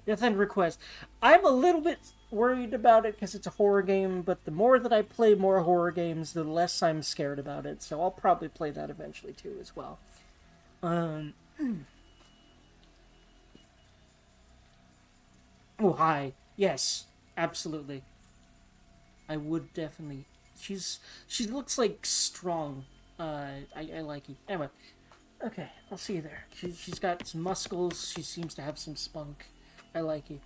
Death End Request. I'm a little bit worried about it because it's a horror game, but the more that I play more horror games, the less I'm scared about it. So I'll probably play that eventually too as well. Oh, hi. Yes, absolutely. I would definitely. She looks like strong. I like it. Anyway, okay, I'll see you there. She's got some muscles. She seems to have some spunk. I like it.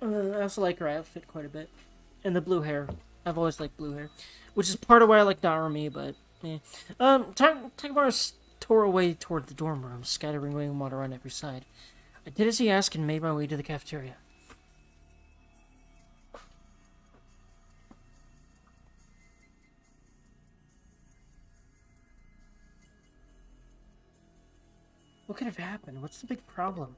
I also like her outfit quite a bit, and the blue hair. I've always liked blue hair, which is part of why I like Narumi. But Takamaru tore away toward the dorm room, scattering rainwater on every side. I did as he asked and made my way to the cafeteria. What could have happened? What's the big problem?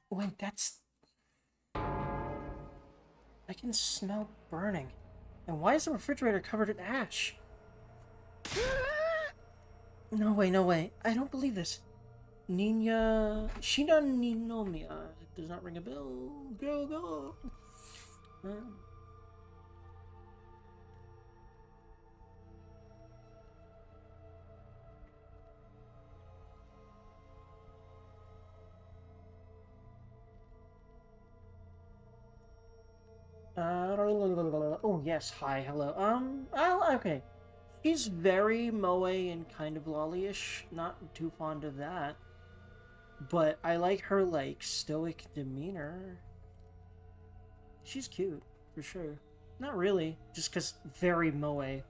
Wait, that's... I can smell burning. And why is the refrigerator covered in ash? No way, no way. I don't believe this. Ninya... Shina Ninomiya. It does not ring a bell. Go, go. Oh yes, hi, hello. Okay. She's very moe and kind of lolly-ish. Not too fond of that. But I like her, like, stoic demeanor. She's cute, for sure. Not really, just because very moe.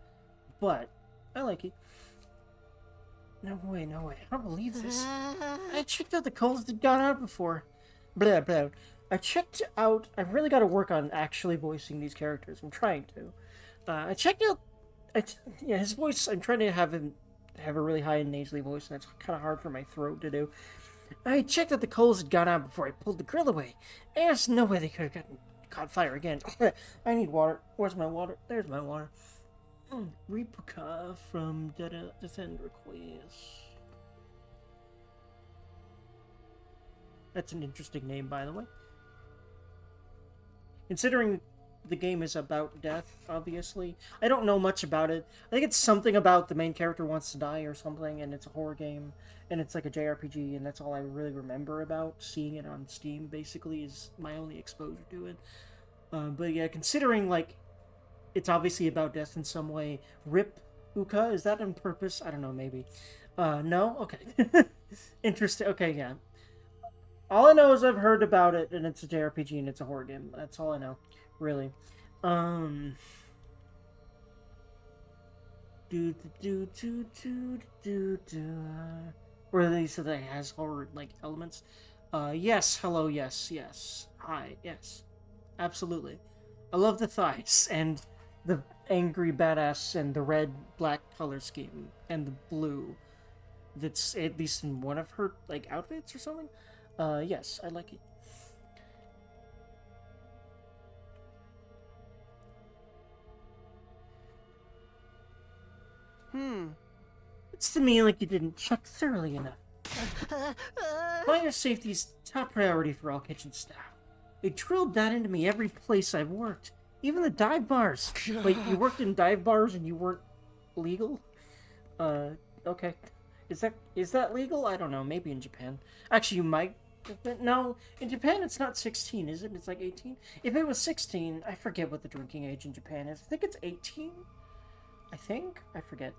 But, I like it. No way, no way. I don't believe this. I checked out the coals that gone out before. Blah, blah. I really got to work on actually voicing these characters. I'm trying to. I checked out... his voice, I'm trying to have him have a really high and nasally voice, and that's kind of hard for my throat to do. I checked that the coals had gone out before I pulled the grill away. There's no way they could have caught fire again. I need water. Where's my water? There's my water. Replica from Defend Request. That's an interesting name, by the way. Considering the game is about death, obviously. I don't know much about it. I think it's something about the main character wants to die or something, and it's a horror game, and it's like a JRPG, and that's all I really remember about. Seeing it on Steam, basically, is my only exposure to it. But yeah, considering, like, it's obviously about death in some way. Rip Uka, is that on purpose? I don't know, maybe. No? Okay. Interesting. Okay, yeah. All I know is I've heard about it, and it's a JRPG, and it's a horror game. That's all I know, really. Or at least that it has horror, like, elements. Yes, hello, yes, yes. Hi, yes. Absolutely. I love the thighs, and the angry badass, and the red-black color scheme, and the blue. That's at least in one of her, like, outfits or something. Yes, I like it. It's to me like you didn't check thoroughly enough. Fire safety is top priority for all kitchen staff. They drilled that into me every place I've worked. Even the dive bars. Wait, you worked in dive bars and you weren't legal? Okay. Is that legal? I don't know. Maybe in Japan. Actually, you might... No, in Japan it's not 16, is it? It's like 18? If it was 16, I forget what the drinking age in Japan is. I think it's 18? I think? I forget.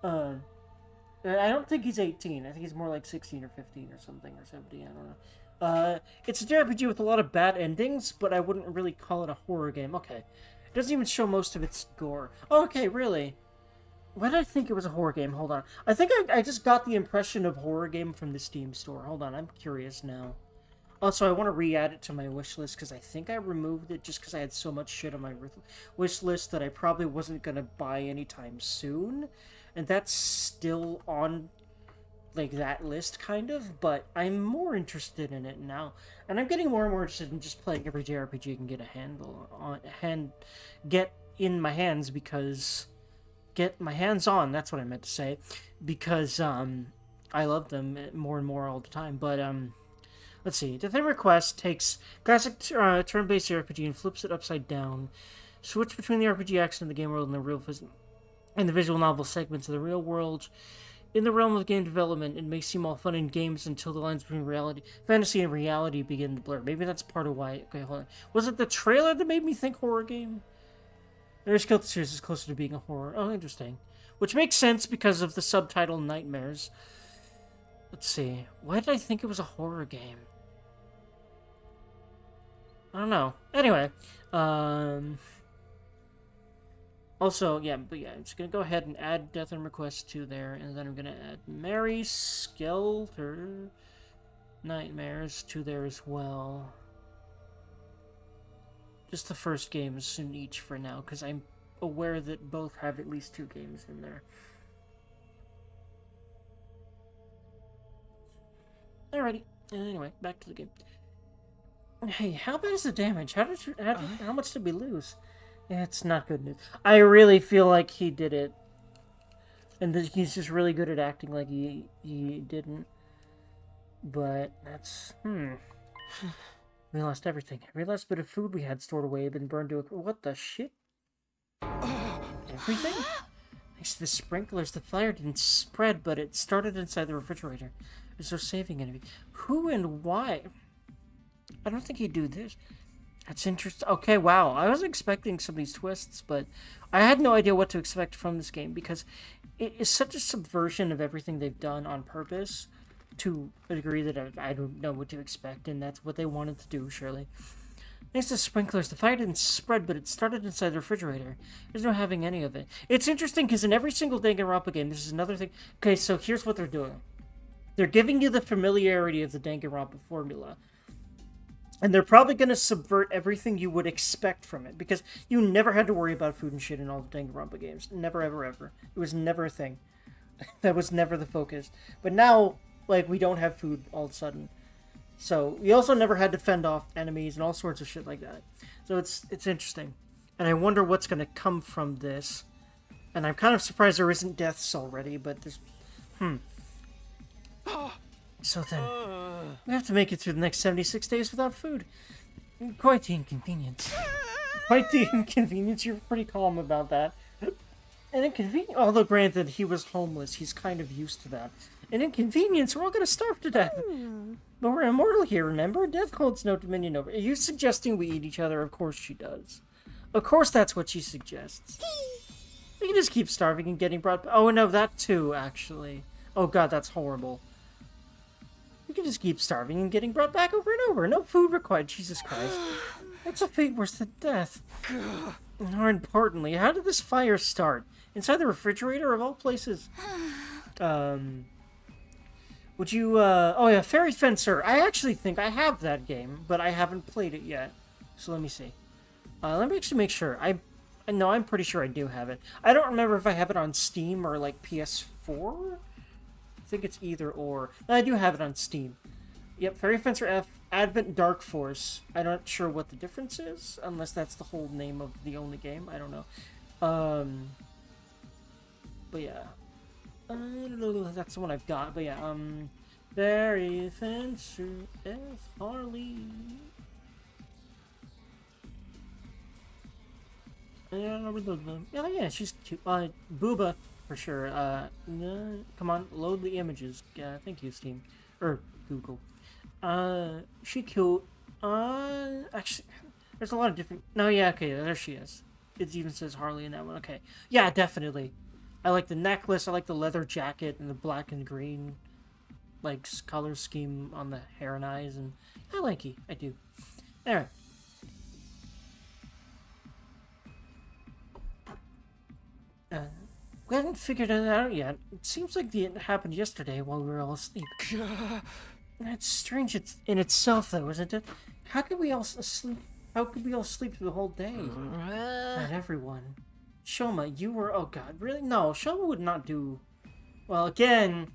I don't think he's 18. I think he's more like 16 or 15 or something, or 17, I don't know. It's a JRPG with a lot of bad endings, but I wouldn't really call it a horror game. Okay. It doesn't even show most of its gore. Okay, really? Why did I think it was a horror game? Hold on. I think I just got the impression of horror game from the Steam store. Hold on, I'm curious now. Also, I want to re-add it to my wish list, because I think I removed it just because I had so much shit on my wish list that I probably wasn't going to buy anytime soon. And that's still on, like, that list, kind of, but I'm more interested in it now. And I'm getting more and more interested in just playing every JRPG I can get a handle on, get in my hands, because... Get my hands on, that's what I meant to say, because, I love them more and more all the time, but, let's see. Defend Request takes classic turn-based RPG and flips it upside down. Switch between the RPG action of the game world and the visual novel segments of the real world. In the realm of game development, it may seem all fun and games until the lines between fantasy and reality begin to blur. Maybe that's part of why. Okay, hold on. Was it the trailer that made me think horror game? There's Guild series is closer to being a horror. Oh, interesting. Which makes sense because of the subtitle Nightmares. Let's see. Why did I think it was a horror game? I don't know. Anyway, also, yeah, but yeah, I'm just gonna go ahead and add Death and Request to there, and then I'm gonna add Mary Skelter Nightmares to there as well. Just the first games in each for now, because I'm aware that both have at least 2 games in there. Alrighty. Anyway, back to the game. Hey, how bad is the damage? How much did we lose? It's not good news. I really feel like he did it. And that he's just really good at acting like he didn't. But that's... We lost everything. Every last bit of food we had stored away had been burned to a... What the shit? Everything? Thanks to the sprinklers, the fire didn't spread, but it started inside the refrigerator. There's no saving anything. Who and why? I don't think he'd do this. That's interesting. Okay, wow. I was expecting some of these twists, but I had no idea what to expect from this game because it is such a subversion of everything they've done on purpose to a degree that I don't know what to expect, and that's what they wanted to do, surely. Thanks to sprinklers, the fire didn't spread, but it started inside the refrigerator. There's no having any of it. It's interesting because in every single Danganronpa game, this is another thing. Okay, so here's what they're doing. They're giving you the familiarity of the Danganronpa formula. And they're probably going to subvert everything you would expect from it. Because you never had to worry about food and shit in all the Danganronpa games. Never, ever, ever. It was never a thing. That was never the focus. But now, like, we don't have food all of a sudden. So, we also never had to fend off enemies and all sorts of shit like that. So, it's interesting. And I wonder what's going to come from this. And I'm kind of surprised there isn't deaths already, but there's... So then, we have to make it through the next 76 days without food. Quite the inconvenience. Quite the inconvenience. You're pretty calm about that. An inconvenience. Although, granted, he was homeless. He's kind of used to that. An inconvenience. We're all going to starve to death. But we're immortal here, remember? Death holds no dominion over. Are you suggesting we eat each other? Of course she does. Of course that's what she suggests. We can just keep starving and getting brought... Oh, no, that too, actually. Oh, God, that's horrible. We can just keep starving and getting brought back over and over. No food required. Jesus Christ. That's a fate worse than death. More importantly, how did this fire start? Inside the refrigerator of all places? Would you, oh yeah, Fairy Fencer. I actually think I have that game, but I haven't played it yet. So let me see. Let me actually make sure. No, I'm pretty sure I do have it. I don't remember if I have it on Steam or, like, PS4? I think it's either or. No, I do have it on Steam. Yep, Fairy Fencer F, Advent Dark Force. I'm not sure what the difference is, unless that's the whole name of the only game. I don't know. But yeah. That's the one I've got. But yeah, Fairy Fencer F, Harley. Oh yeah, she's cute. Booba. For sure. Come on, load the images. Thank you, Steam. Or Google. She cute. Actually, there's a lot of different... No, yeah, okay, there she is. It even says Harley in that one. Okay. Yeah, definitely. I like the necklace, I like the leather jacket, and the black and green, like, color scheme on the hair and eyes, and I like it. I do. Alright. We haven't figured it out yet. It seems like it happened yesterday while we were all asleep. That's strange in itself, though, isn't it? How could we all sleep? How could we all sleep through the whole day? Not everyone. Shoma, you were... Oh, God, really? No, Shoma would not do... Well, again,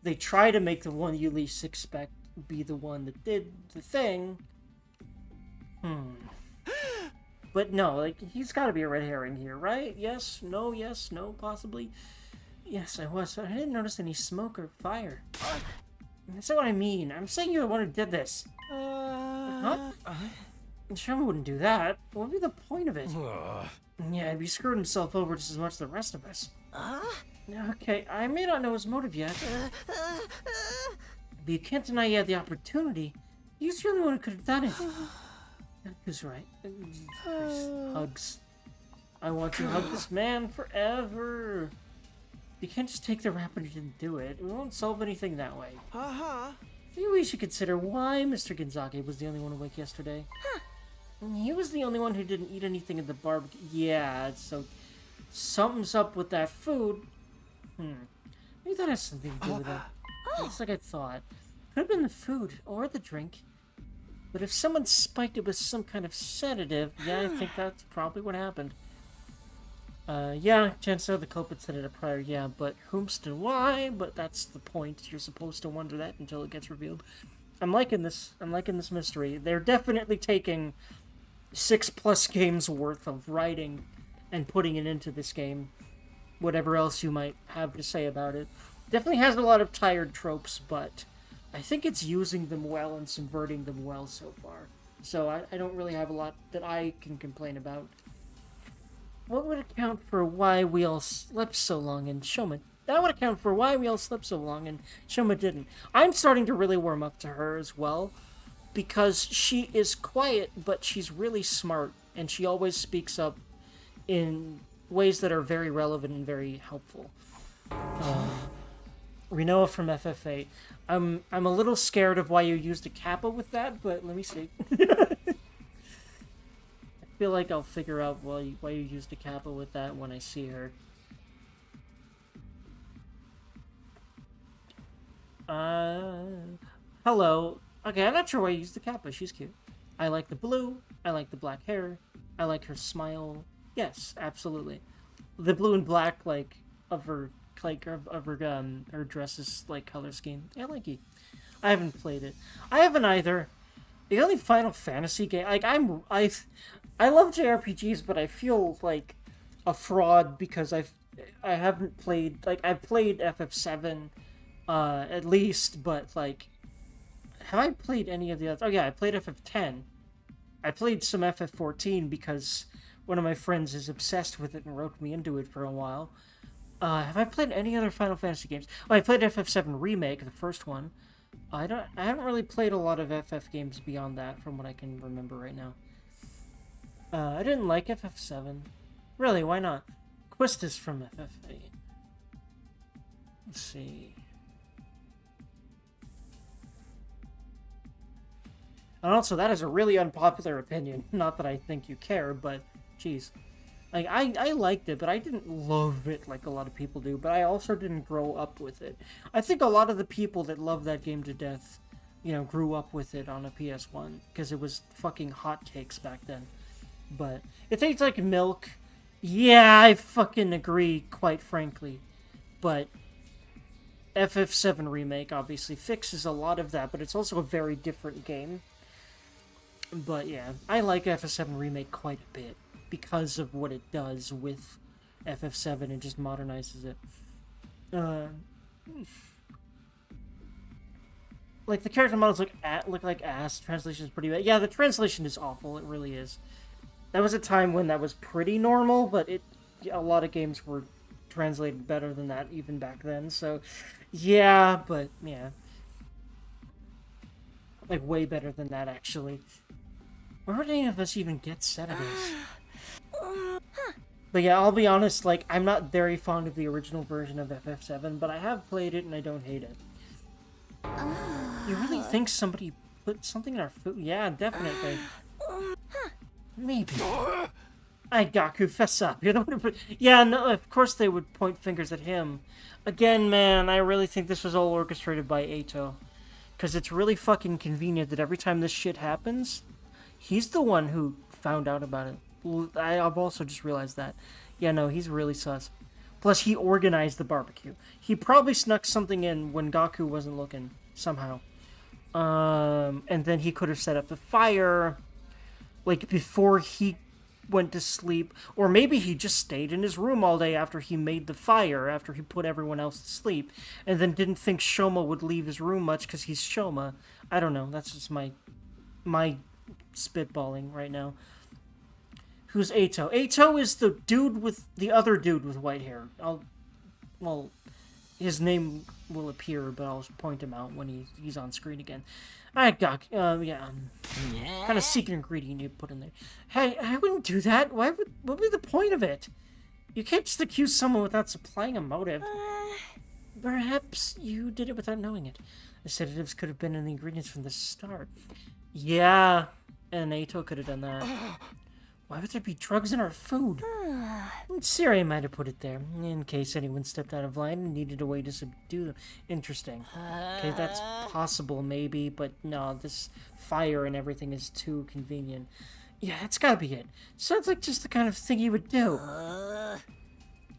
they try to make the one you least expect be the one that did the thing. But no, like, he's got to be a red herring here, right? Yes, no, possibly. Yes, I was. I didn't notice any smoke or fire. That's not what I mean. I'm saying you're the one who did this. Huh? Shoma wouldn't do that. What would be the point of it? Yeah, he'd be screwing himself over just as much as the rest of us. Okay, I may not know his motive yet, but you can't deny he had the opportunity. He's the only one who could have done it. Who's right? Hugs. I want to hug this man forever. You can't just take the rap when you didn't do it. We won't solve anything that way. Maybe we should consider why Mr. Gonzaga was the only one awake yesterday. He was the only one who didn't eat anything at the barbecue. Yeah, so something's up with that food. Maybe that has something to do with it. It's like I thought. Could have been the food or the drink. But if someone spiked it with some kind of sedative, yeah, I think that's probably what happened. Yeah, chances are the culprit set it up prior, yeah, but whomst and why? But that's the point. You're supposed to wonder that until it gets revealed. I'm liking this mystery. They're definitely taking 6+ games worth of writing and putting it into this game. Whatever else you might have to say about it. Definitely has a lot of tired tropes, but I think it's using them well and subverting them well so far. So I don't really have a lot that I can complain about. What would account for why we all slept so long and Shoma? That would account for why we all slept so long and Shoma didn't. I'm starting to really warm up to her as well, because she is quiet, but she's really smart, and she always speaks up in ways that are very relevant and very helpful. Renoa from FF8. I'm a little scared of why you used a kappa with that, but let me see. I feel like I'll figure out why you used a kappa with that when I see her. Hello. Okay, I'm not sure why you used the kappa. She's cute. I like the blue. I like the black hair. I like her smile. Yes, absolutely. The blue and black, like, of her dress's, like, color scheme. I like it. I haven't played it. I haven't either. The only Final Fantasy game, like, I love JRPGs, but I feel like a fraud because I haven't played, like, I've played FF7, at least, but, like, have I played any of the others? Oh yeah, I played FF10. I played some FF14 because one of my friends is obsessed with it and wrote me into it for a while. Have I played any other Final Fantasy games? Oh, I played FF7 Remake, the first one. I haven't really played a lot of FF games beyond that, from what I can remember right now. I didn't like FF7. Really, why not? Quistis from FF8. Let's see. And also, that is a really unpopular opinion. Not that I think you care, but, jeez. Like, I liked it, but I didn't love it like a lot of people do, but I also didn't grow up with it. I think a lot of the people that love that game to death, you know, grew up with it on a PS1, because it was fucking hotcakes back then. But it tastes like milk. Yeah, I fucking agree, quite frankly. But FF7 Remake obviously fixes a lot of that, but it's also a very different game. But yeah, I like FF7 Remake quite a bit because of what it does with FF7 and just modernizes it. Like, the character models look like ass. Translation is pretty bad. Yeah, the translation is awful. It really is. That was a time when that was pretty normal, but a lot of games were translated better than that even back then. So, yeah, but yeah, like way better than that actually. Where would any of us even get sedatives? But yeah, I'll be honest, like, I'm not very fond of the original version of FF7, but I have played it and I don't hate it. You really think somebody put something in our food? Yeah, definitely. Maybe. I Gaku, fess up. You don't want to put... Yeah, no, of course they would point fingers at him. Again, man, I really think this was all orchestrated by Eito. Because it's really fucking convenient that every time this shit happens, he's the one who found out about it. I've also just realized that. Yeah, no, he's really sus. Plus, he organized the barbecue. He probably snuck something in when Gaku wasn't looking, somehow. And then he could have set up the fire, like, before he went to sleep. Or maybe he just stayed in his room all day after he made the fire, after he put everyone else to sleep, and then didn't think Shoma would leave his room much because he's Shoma. I don't know, that's just my spitballing right now. Who's Eito? Eito is the other dude with white hair. well, his name will appear, but I'll point him out when he's on screen again. Alright, Gok, yeah, kind of secret ingredient you put in there. Hey, I wouldn't do that. What would be the point of it? You can't just accuse someone without supplying a motive. Perhaps you did it without knowing it. The sedatives could have been in the ingredients from the start. Yeah, and Ato could have done that. Why would there be drugs in our food? Siri might have put it there, in case anyone stepped out of line and needed a way to subdue them. Interesting. Okay, that's possible, maybe, but no, this fire and everything is too convenient. Yeah, that's gotta be it. Sounds like just the kind of thing you would do.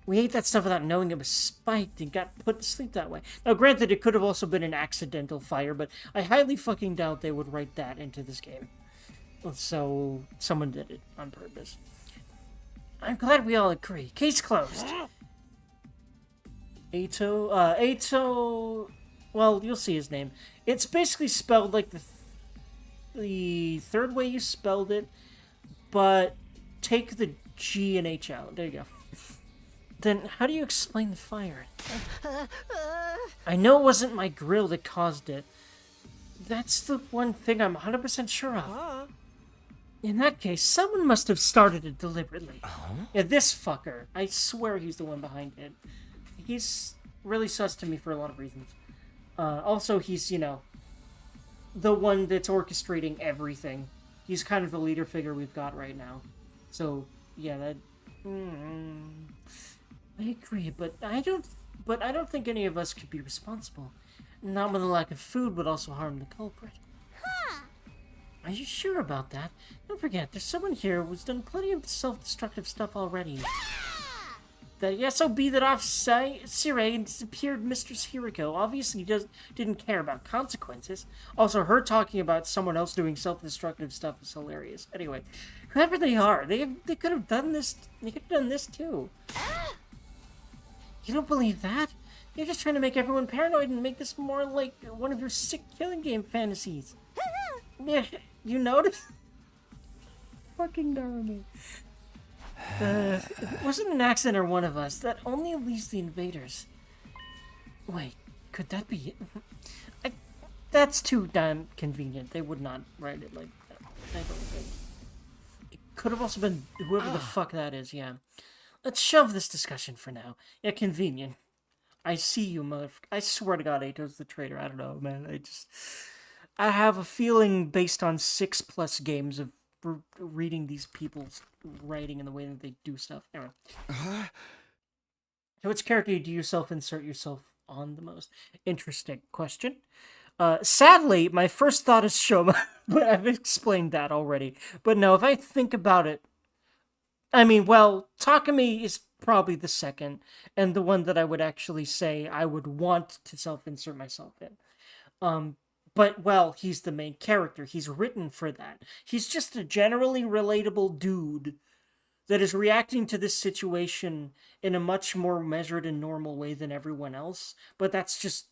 We ate that stuff without knowing it was spiked and got put to sleep that way. Now, granted, it could have also been an accidental fire, but I highly fucking doubt they would write that into this game. So, someone did it on purpose. I'm glad we all agree. Case closed. Ato, well, you'll see his name. It's basically spelled like the third way you spelled it, but take the G and H out. There you go. Then how do you explain the fire? I know it wasn't my grill that caused it. That's the one thing I'm 100% sure of. In that case, someone must have started it deliberately. Yeah, this fucker. I swear he's the one behind it. He's really sus to me for a lot of reasons. Also, he's, you know, the one that's orchestrating everything. He's kind of the leader figure we've got right now. So, yeah, that... I agree, but I don't think any of us could be responsible. Not when the lack of food would also harm the culprit. Are you sure about that? Don't forget, there's someone here who's done plenty of self-destructive stuff already. The SOB that off-site Sirei and disappeared Mistress Hiruko obviously didn't care about consequences. Also, her talking about someone else doing self-destructive stuff is hilarious. Anyway, whoever they are, they could have done this. They could have done this too. You don't believe that? You're just trying to make everyone paranoid and make this more like one of your sick killing game fantasies. Yeah, you notice? Fucking Naruto. If it wasn't an accident or one of us, that only leaves the invaders. Wait, could that be it? That's too damn convenient. They would not write it like that. I don't think. It could have also been whoever the fuck that is, yeah. Let's shove this discussion for now. Yeah, convenient. I see you, motherfucker. I swear to God, Ato's the traitor. I don't know, man. I have a feeling based on 6+ games of reading these people's writing and the way that they do stuff. Anyway. So which character do you self-insert yourself on the most? Interesting question. Sadly, my first thought is Shoma, but I've explained that already. But no, if I think about it, I mean, well, Takumi is probably the second, and the one that I would actually say I would want to self-insert myself in. But, well, he's the main character. He's written for that. He's just a generally relatable dude that is reacting to this situation in a much more measured and normal way than everyone else. But that's just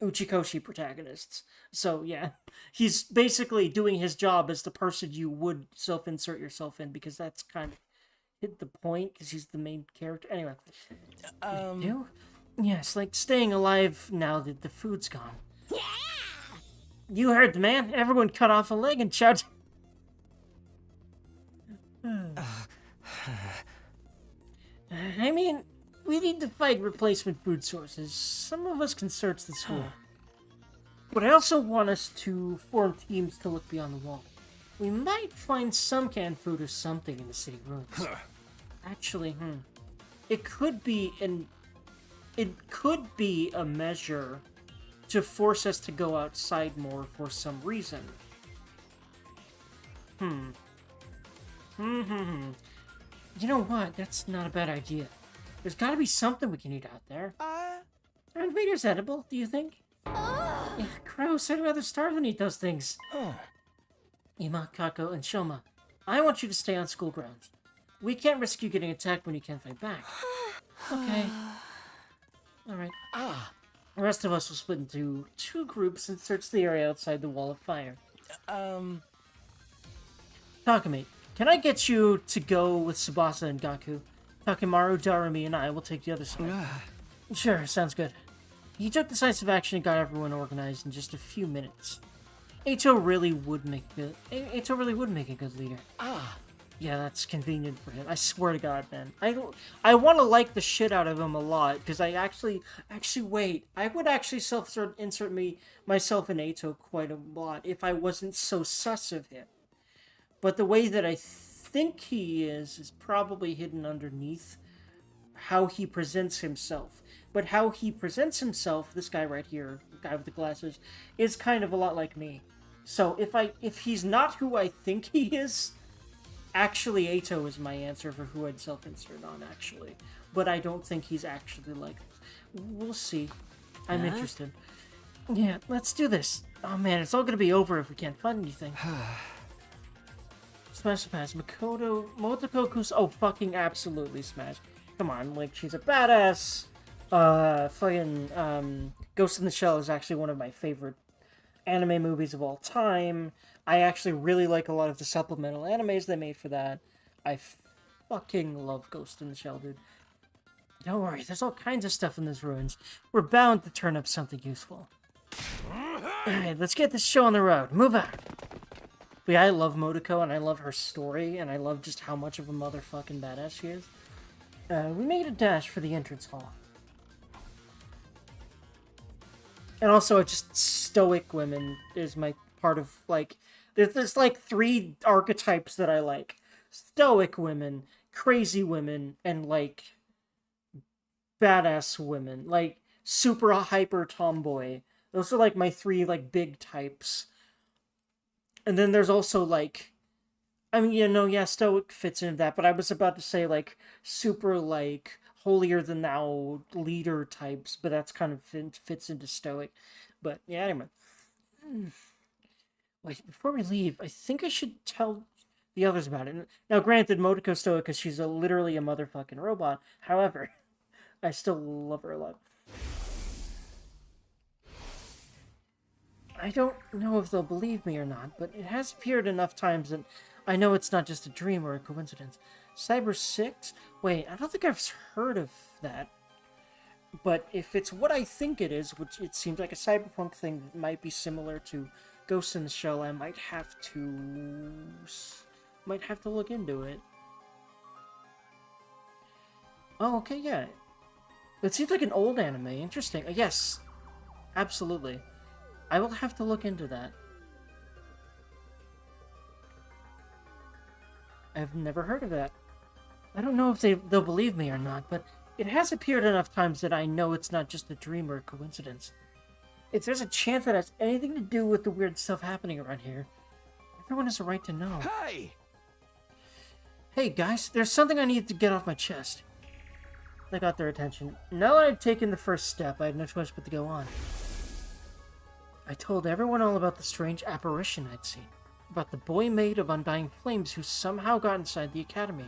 Uchikoshi protagonists. So, yeah. He's basically doing his job as the person you would self-insert yourself in, because that's kind of hit the point, because he's the main character. Anyway. You? Yes, like staying alive now that the food's gone. Yeah! You heard the man. Everyone cut off a leg and shouted. I mean, we need to find replacement food sources. Some of us can search the school. But I also want us to form teams to look beyond the wall. We might find some canned food or something in the city ruins. Actually, it could be a measure to force us to go outside more for some reason. You know what? That's not a bad idea. There's gotta be something we can eat out there. Are invaders edible, do you think? Yeah, gross. I'd rather starve than eat those things. Ima, Kako, and Shoma, I want you to stay on school grounds. We can't risk you getting attacked when you can't fight back. Okay. Alright. The rest of us will split into 2 groups and search the area outside the wall of fire. Takumi, can I get you to go with Tsubasa and Gaku? Takimaru, Darumi, and I will take the other side. Sure, sounds good. He took decisive action and got everyone organized in just a few minutes. Ato really would make a good leader. Ah, Yeah, that's convenient for him. I swear to God, man. I want to like the shit out of him a lot, because I actually wait. I would actually insert myself in Ato quite a lot if I wasn't so sus of him. But the way that I think he is probably hidden underneath how he presents himself. But how he presents himself, this guy right here, the guy with the glasses, is kind of a lot like me. So if he's not who I think he is, actually Ato is my answer for who I'd self-insert on, actually. But I don't think he's actually like this. We'll see. I'm interested. Yeah, let's do this. Oh man, it's all gonna be over if we can't find anything. Smash the pass. Motoko Kusa. Oh, fucking absolutely smash. Come on, like, she's a badass. Ghost in the Shell is actually one of my favorite anime movies of all time. I actually really like a lot of the supplemental animes they made for that. I fucking love Ghost in the Shell, dude. Don't worry, there's all kinds of stuff in these ruins. We're bound to turn up something useful. Alright, let's get this show on the road. Move out. But yeah, I love Motoko, and I love her story, and I love just how much of a motherfucking badass she is. We made a dash for the entrance hall. And also, just stoic women is my part of, like... There's like 3 archetypes that I like. Stoic women, crazy women, and, like, badass women. Like, super hyper tomboy. Those are, like, my 3, like, big types. And then there's also, like... I mean, yeah, stoic fits into that, but I was about to say, like, super, like, holier-than-thou leader types, but that's kind of fits into stoic. But, yeah, anyway. Wait, before we leave, I think I should tell the others about it. Now, granted, Motoko's stoic because she's literally a motherfucking robot. However, I still love her a lot. I don't know if they'll believe me or not, but it has appeared enough times that I know it's not just a dream or a coincidence. Cyber 6? Wait, I don't think I've heard of that. But if it's what I think it is, which it seems like a cyberpunk thing that might be similar to Ghost in the Shell, I might have to look into it. Oh, okay, yeah. It seems like an old anime. Interesting. Yes, absolutely. I will have to look into that. I've never heard of that. I don't know if they'll believe me or not, but it has appeared enough times that I know it's not just a dream or a coincidence. If there's a chance that it has anything to do with the weird stuff happening around here, everyone has a right to know. Hey! Hey guys, there's something I need to get off my chest. I got their attention. Now that I'd taken the first step, I had no choice but to go on. I told everyone all about the strange apparition I'd seen. About the boy maid of Undying Flames who somehow got inside the academy.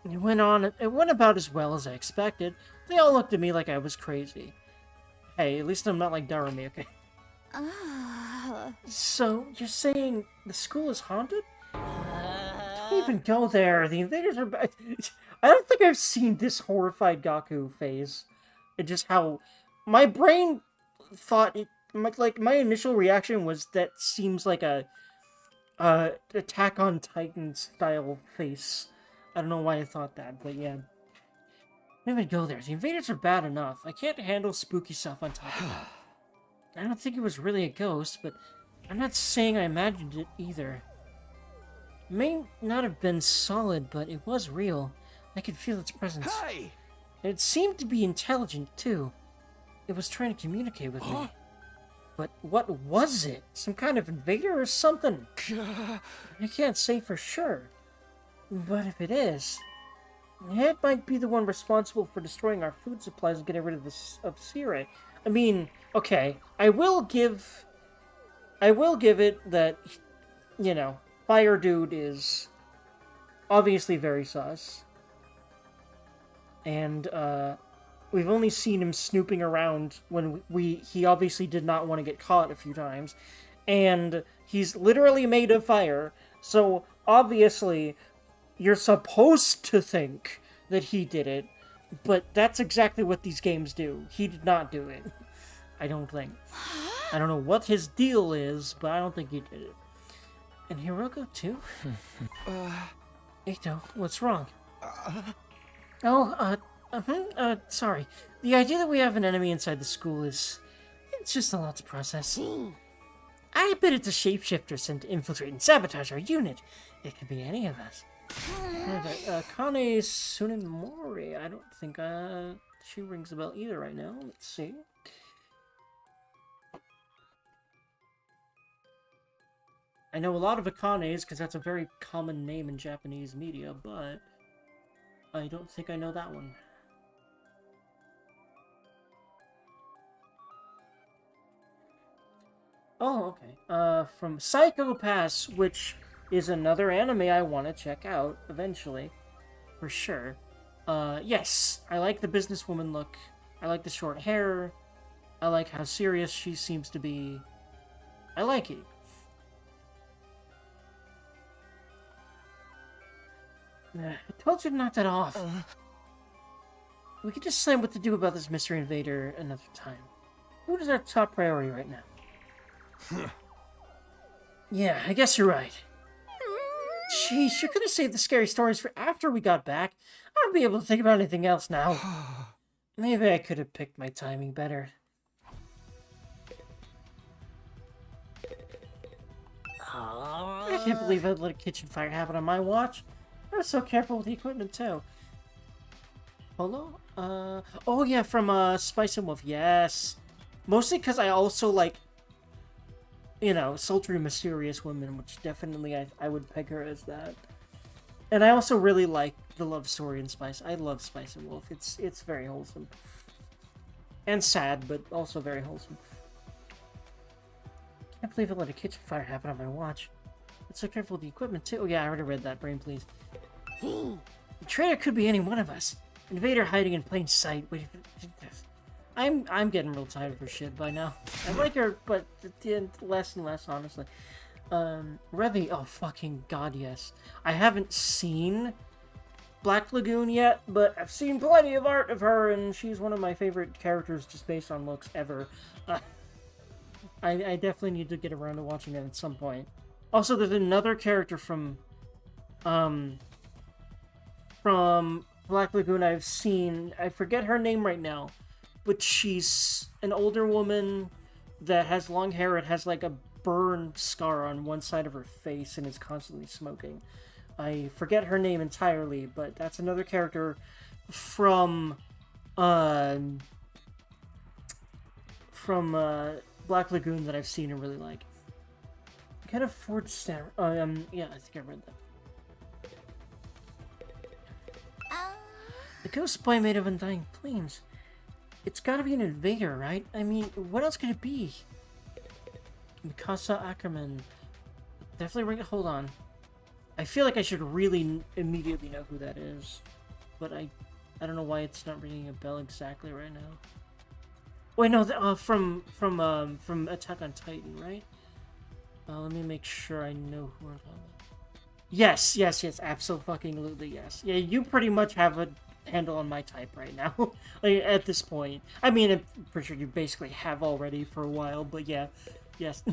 It went about as well as I expected. They all looked at me like I was crazy. Hey, at least I'm not like Darumi, okay? So, you're saying the school is haunted? Don't even go there. The invaders are bad. I don't think I've seen this horrified Gaku phase. And just how... My brain thought... my initial reaction was that seems like a... Attack on Titan style face. I don't know why I thought that, but yeah. Don't even go there. The invaders are bad enough. I can't handle spooky stuff on top of that. I don't think it was really a ghost, but I'm not saying I imagined it either. It may not have been solid, but it was real. I could feel its presence. Hey! And it seemed to be intelligent, too. It was trying to communicate with me. But what was it? Some kind of invader or something? I can't say for sure. But if it is, it might be the one responsible for destroying our food supplies and getting rid of Sire. I mean, okay, I will give it that, you know, Fire Dude is obviously very sus. And, we've only seen him snooping around when he obviously did not want to get caught a few times. And he's literally made of fire, so obviously you're supposed to think that he did it, But that's exactly what these games do. He did not do it. I don't think. I don't know what his deal is, but I don't think he did it. And Hiruko too? Ito, what's wrong? Sorry. The idea that we have an enemy inside the school it's just a lot to process. I bet it's a shapeshifter sent to infiltrate and sabotage our unit. It could be any of us. Kane Tsunemori. I don't think she rings a bell either right now. Let's see. I know a lot of Akanes because that's a very common name in Japanese media, but I don't think I know that one. Oh, okay. From Psycho Pass, which is another anime I want to check out eventually, for sure. Yes, I like the businesswoman look. I like the short hair. I like how serious she seems to be. I like it. I told you to knock that off. We could decide what to do about this mystery invader another time. What is our top priority right now? Yeah, I guess you're right. Sheesh, you could have saved the scary stories for after we got back. I won't be able to think about anything else now. Maybe I could have picked my timing better. I can't believe I let a kitchen fire happen on my watch. I was so careful with the equipment, too. Hello? Oh yeah, from, Spice and Wolf, yes. Mostly because I also like, you know, sultry, mysterious women, which definitely I would peg her as that. And I also really like the love story in Spice. I love Spice and Wolf. It's very wholesome. And sad, but also very wholesome. Can't believe I let a kitchen fire happen on my watch. I'm so careful with the equipment, too. Oh yeah, I already read that. Brain, please. The traitor could be any one of us. Invader hiding in plain sight. Wait, I'm getting real tired of her shit by now. I like her, but less and less, honestly. Revi, oh fucking god, yes. I haven't seen Black Lagoon yet, but I've seen plenty of art of her, and she's one of my favorite characters just based on looks ever. I definitely need to get around to watching that at some point. Also, there's another character from Black Lagoon I've seen. I forget her name right now, but she's an older woman that has long hair. It has like a burn scar on one side of her face and is constantly smoking. I forget her name entirely, but that's another character from Black Lagoon that I've seen and really like. Can afford star. Yeah, I think I read that. The ghost boy made of undying flames. It's gotta be an invader, right? I mean, what else could it be? Mikasa Ackerman. Definitely ring. Hold on. I feel like I should really immediately know who that is, but I don't know why it's not ringing a bell exactly right now. Wait, no, from Attack on Titan, right? Let me make sure I know who I'm talking about. Yes, absolutely, yes. Yeah, you pretty much have a handle on my type right now, like, at this point. I mean, I'm pretty sure you basically have already for a while, but yeah, yes.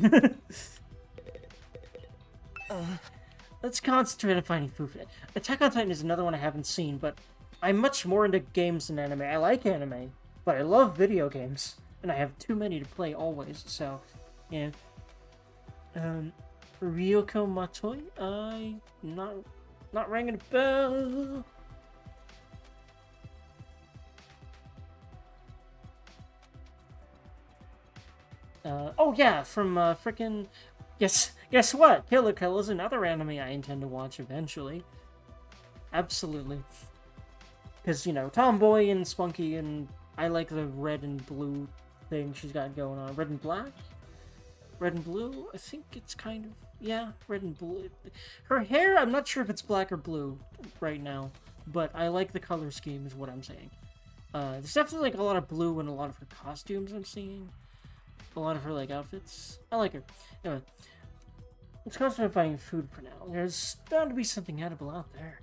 Let's concentrate on finding food. Attack on Titan is another one I haven't seen, but I'm much more into games than anime. I like anime, but I love video games, and I have too many to play always, so, yeah. Ryoko Matoi? Not ringing a bell. Oh yeah, from, frickin'... Guess what? Kill la Kill is another anime I intend to watch eventually. Absolutely. Because, you know, tomboy and spunky, and I like the red and blue thing she's got going on. Red and black? Red and blue? I think it's kind of... Yeah, red and blue. Her hair, I'm not sure if it's black or blue right now, but I like the color scheme is what I'm saying. There's definitely, like, a lot of blue in a lot of her costumes I'm seeing. A lot of her, like, outfits. I like her. Anyway, let's concentrate on finding food for now. There's bound to be something edible out there.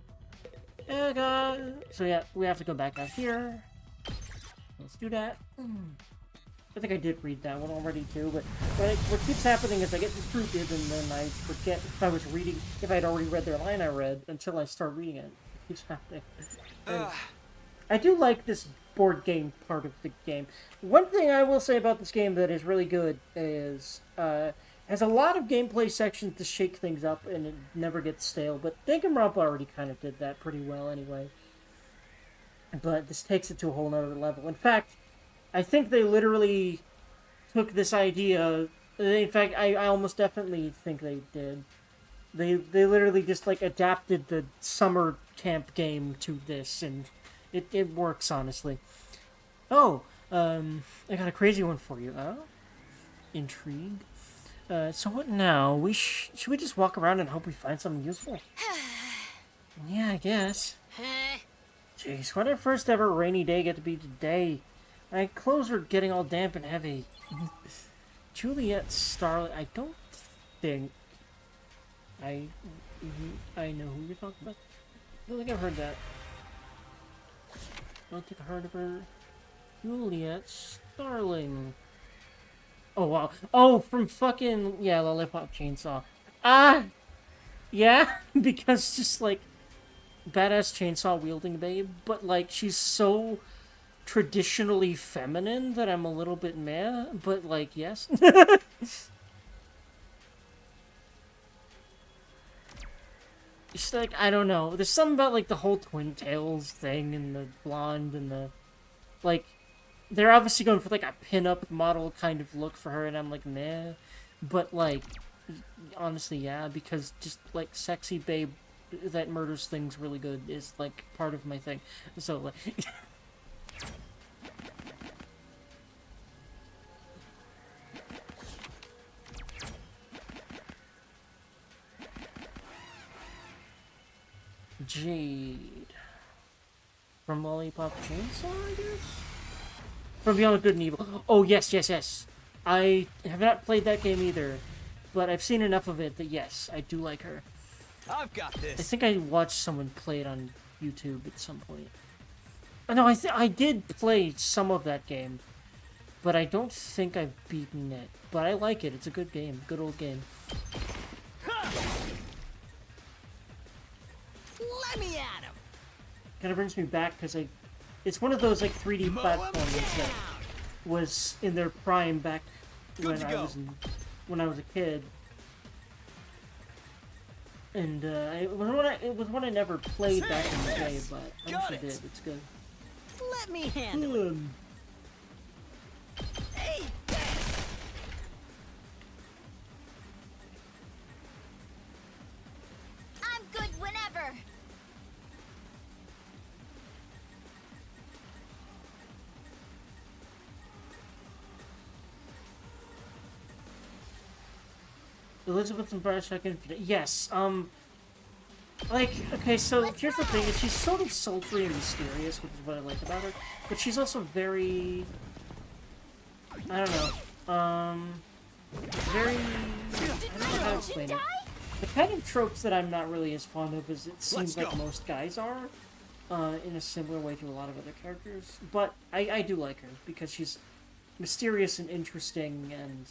So yeah, we have to go back out here. Let's do that. I think I did read that one already too, but what keeps happening is I get recruited and then I forget if I'd already read their line I read until I start reading it. It keeps happening. And I do like this board game part of the game. One thing I will say about this game that is really good is has a lot of gameplay sections to shake things up and it never gets stale, but Danganronpa already kind of did that pretty well anyway. But this takes it to a whole nother level. In fact, I think they literally took this idea. In fact, I almost definitely think they did. They literally just like adapted the summer camp game to this, and it works honestly. Oh, I got a crazy one for you. Oh, intrigue. So what now? Should we just walk around and hope we find something useful? Yeah, I guess. Jeez, when did our first ever rainy day get to be today? My clothes are getting all damp and heavy. Juliet Starlight. I don't think I know who you're talking about. I don't think I've heard that. I don't think I heard of her. Juliet Starling. Oh wow. Oh, from fucking yeah, Lollipop Chainsaw. Yeah, because just like badass chainsaw wielding babe, but like she's so traditionally feminine that I'm a little bit meh, but like, yes. It's like, I don't know. There's something about like the whole Twin Tails thing and the blonde and the, like, they're obviously going for like a pin-up model kind of look for her and I'm like, meh. But like, honestly, yeah, because just like sexy babe that murders things really good is like part of my thing. So like... Jade. From Lollipop Chainsaw, I guess? From Beyond Good and Evil. Oh, yes, yes, yes. I have not played that game either, but I've seen enough of it that yes, I do like her. I've got this. I think I watched someone play it on YouTube at some point. Oh, no, I did play some of that game, but I don't think I've beaten it. But I like it. It's a good game. Good old game. Let me at him. Kind of brings me back because it's one of those like 3D platformers that was in their prime back when I was a kid, and it was one I never played back in the day, but I wish I did. It's good. Let me handle it. Hey. I'm good whenever. Elizabeth and Bioshock Infinite. Yes, like, okay, so here's the thing, is she's sort of sultry and mysterious, which is what I like about her, but she's also very, I don't know, very, I don't know how to explain it. The kind of tropes that I'm not really as fond of as it seems like most guys are, in a similar way to a lot of other characters, but I do like her, because she's mysterious and interesting, and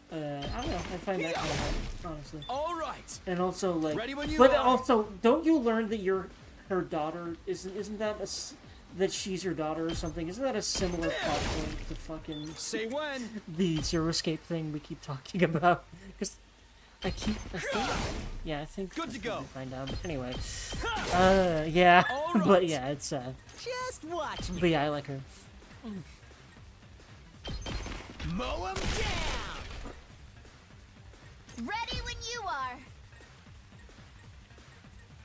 I don't know, I find that kind of fun, honestly. Alright! And also, like, Ready when you but are. also, don't you learn that you're her daughter? Isn't that that she's your daughter or something? Isn't that a similar plot point to fucking Say when! the Zero Escape thing we keep talking about? Because I think, yeah, I think Good to go. Find out, but anyway, yeah, All right. but yeah, it's Just watch me. but yeah, I like her. Mow him down. Ready when you are.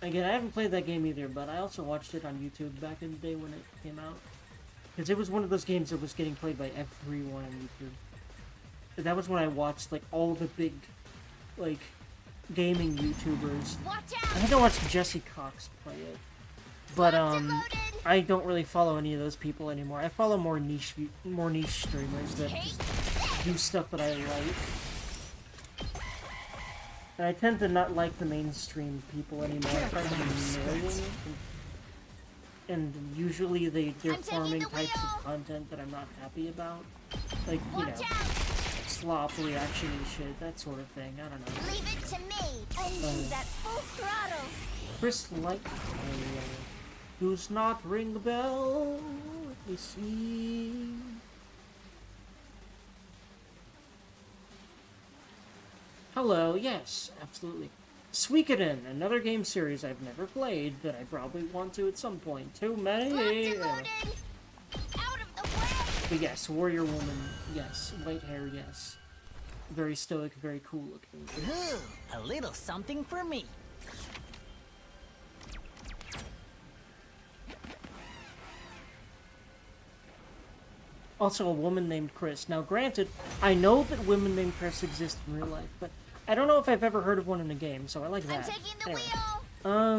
Again, I haven't played that game either, but I also watched it on YouTube back in the day when it came out. Because it was one of those games that was getting played by everyone on YouTube. That was when I watched, like, all the big, like, gaming YouTubers. Watch I out. think I watched Jesse Cox play it. But, I don't really follow any of those people anymore. I follow more niche streamers that just do stuff that I like. And I tend to not like the mainstream people anymore. I find them annoying. And usually they're farming types of content that I'm not happy about. Like, you know, slop, reaction-y shit, that sort of thing. I don't know. Leave it to me. I need that full throttle. Chris Light. Does not ring the bell. Let me see. Hello, yes, absolutely. Suikoden, another game series I've never played, but I probably want to at some point. Too many. Out of the way. But yes, warrior woman, yes. White hair, yes. Very stoic, very cool looking. Ooh, a little something for me. Also, a woman named Chris. Now, granted, I know that women named Chris exist in real life, but I don't know if I've ever heard of one in a game, so I like that. I'm taking the Anyway. wheel.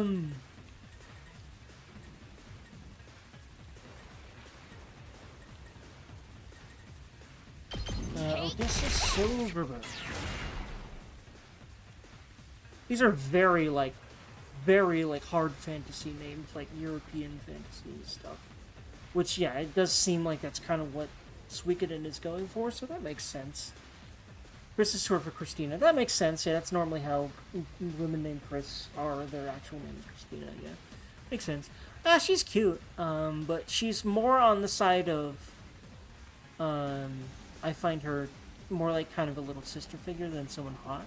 Odessa Silverberg. These are very hard fantasy names, like European fantasy and stuff. Which, yeah, it does seem like that's kind of what Suikoden is going for, so that makes sense. Chris is short for Christina. That makes sense, yeah, that's normally how women named Chris are. Their actual name is Christina, yeah. Makes sense. She's cute, but she's more on the side of, I find her more like kind of a little sister figure than someone hot,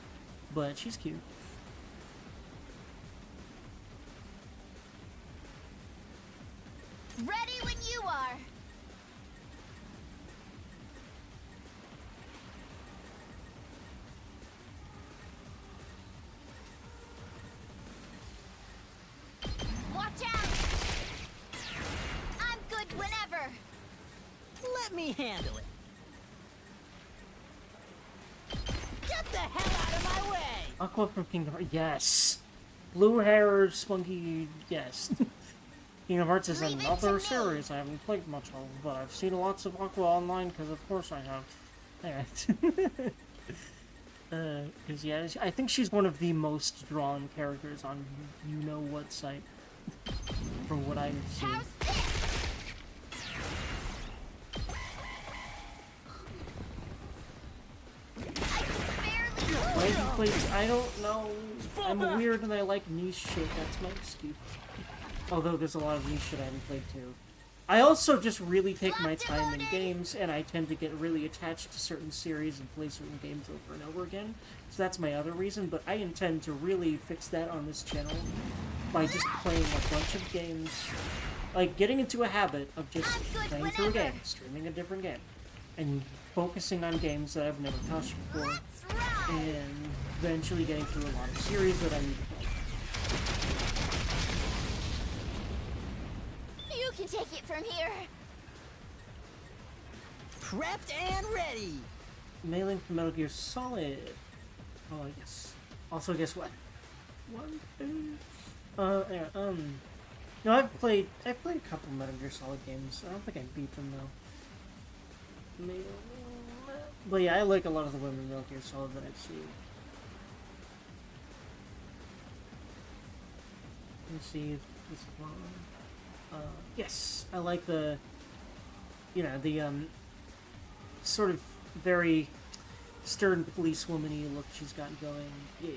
but she's cute. Ready when you are. Watch out! I'm good whenever. Let me handle it. Get the hell out of my way! Aqua from Kingdom Hearts, yes. Blue hair, spunky, yes. Kingdom Hearts is another series I haven't played much of, but I've seen lots of Aqua online, because of course I have. Because, yeah, I think she's one of the most drawn characters on you-know-what site, from what I've seen. Why he plays, I don't know. I'm weird and I like niche shit, that's my excuse. Although there's a lot of niche shit I haven't played too. I also just really take my time in games, and I tend to get really attached to certain series and play certain games over and over again. So that's my other reason, but I intend to really fix that on this channel by just playing a bunch of games. Like, getting into a habit of just playing through a game, streaming a different game, and focusing on games that I've never touched before, and eventually getting through a lot of series that I need to play. You can take it from here. Prepped and ready. Mailing from Metal Gear Solid. Oh, yes. Also, guess what? Anyway, no, I've played a couple Metal Gear Solid games. I don't think I beat them though. But yeah, I like a lot of the women Metal Gear Solid that I've seen. Let's see if this one. Yes, I like the, sort of very stern policewoman-y look she's got going. Yeah.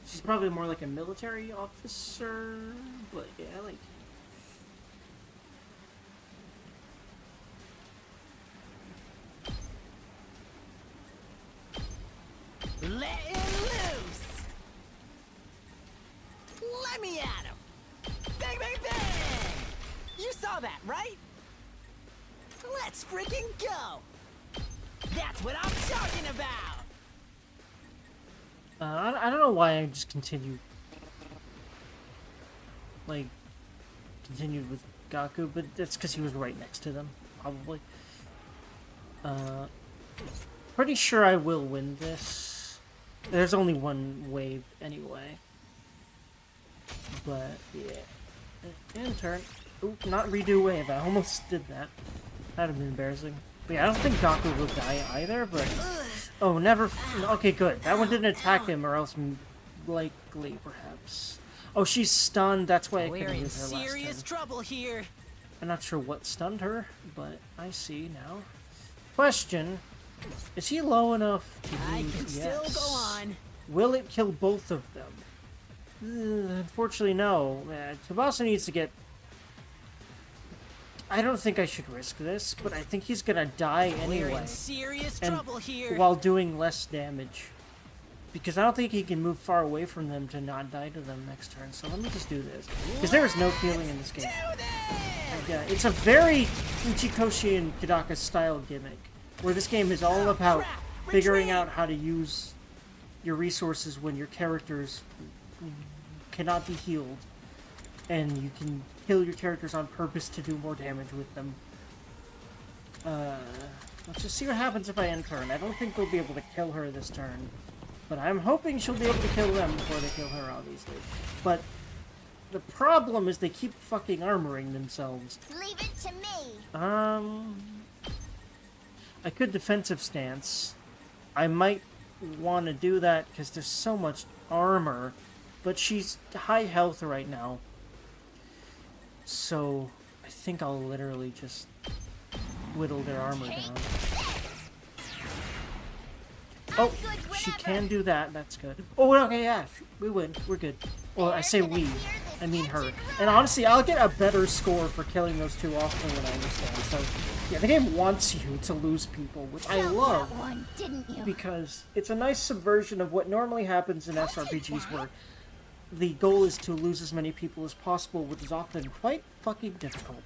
She's probably more like a military officer, but yeah, I like Let him loose! Let me at him! Bang, bang, bang! You saw that, right? Let's freaking go! That's what I'm talking about! I don't know why I just continued with Gaku, but that's because he was right next to them, probably. Pretty sure I will win this. There's only one wave anyway. But, yeah. And turn. Oop, not redo wave. I almost did that. That'd have been embarrassing. But yeah, I don't think Gaku will die either, but... Oh, never... Okay, good. That one didn't attack him, or else likely, perhaps. Oh, she's stunned. That's why I We're couldn't in use her last serious turn. trouble here. I'm not sure what stunned her, but I see now. Question: is he low enough to I use? can still go on. Will it kill both of them? Unfortunately, no. Tsubasa needs to get... I don't think I should risk this, but I think he's gonna die We're anyway. in serious And trouble here. while doing less damage. Because I don't think he can move far away from them to not die to them next turn. So let me just do this. Because there is no healing in this game. Yeah, it's a very Uchikoshi and Kidaka style gimmick. Where this game is all about figuring out how to use your resources when your characters cannot be healed. And you can kill your characters on purpose to do more damage with them. Let's just see what happens if I end turn. I don't think they'll be able to kill her this turn. But I'm hoping she'll be able to kill them before they kill her, obviously. But the problem is they keep fucking armoring themselves. Leave it to me. I could defensive stance. I might want to do that because there's so much armor. But she's high health right now. So I think I'll literally just whittle their armor down. Oh, she can do that. That's good. Oh, okay, yeah. We win. We're good. Well, I say we. I mean her. And honestly, I'll get a better score for killing those two off than what I understand. So, yeah, the game wants you to lose people, which I love. One, didn't you? Because it's a nice subversion of what normally happens in SRPGs where the goal is to lose as many people as possible, which is often quite fucking difficult.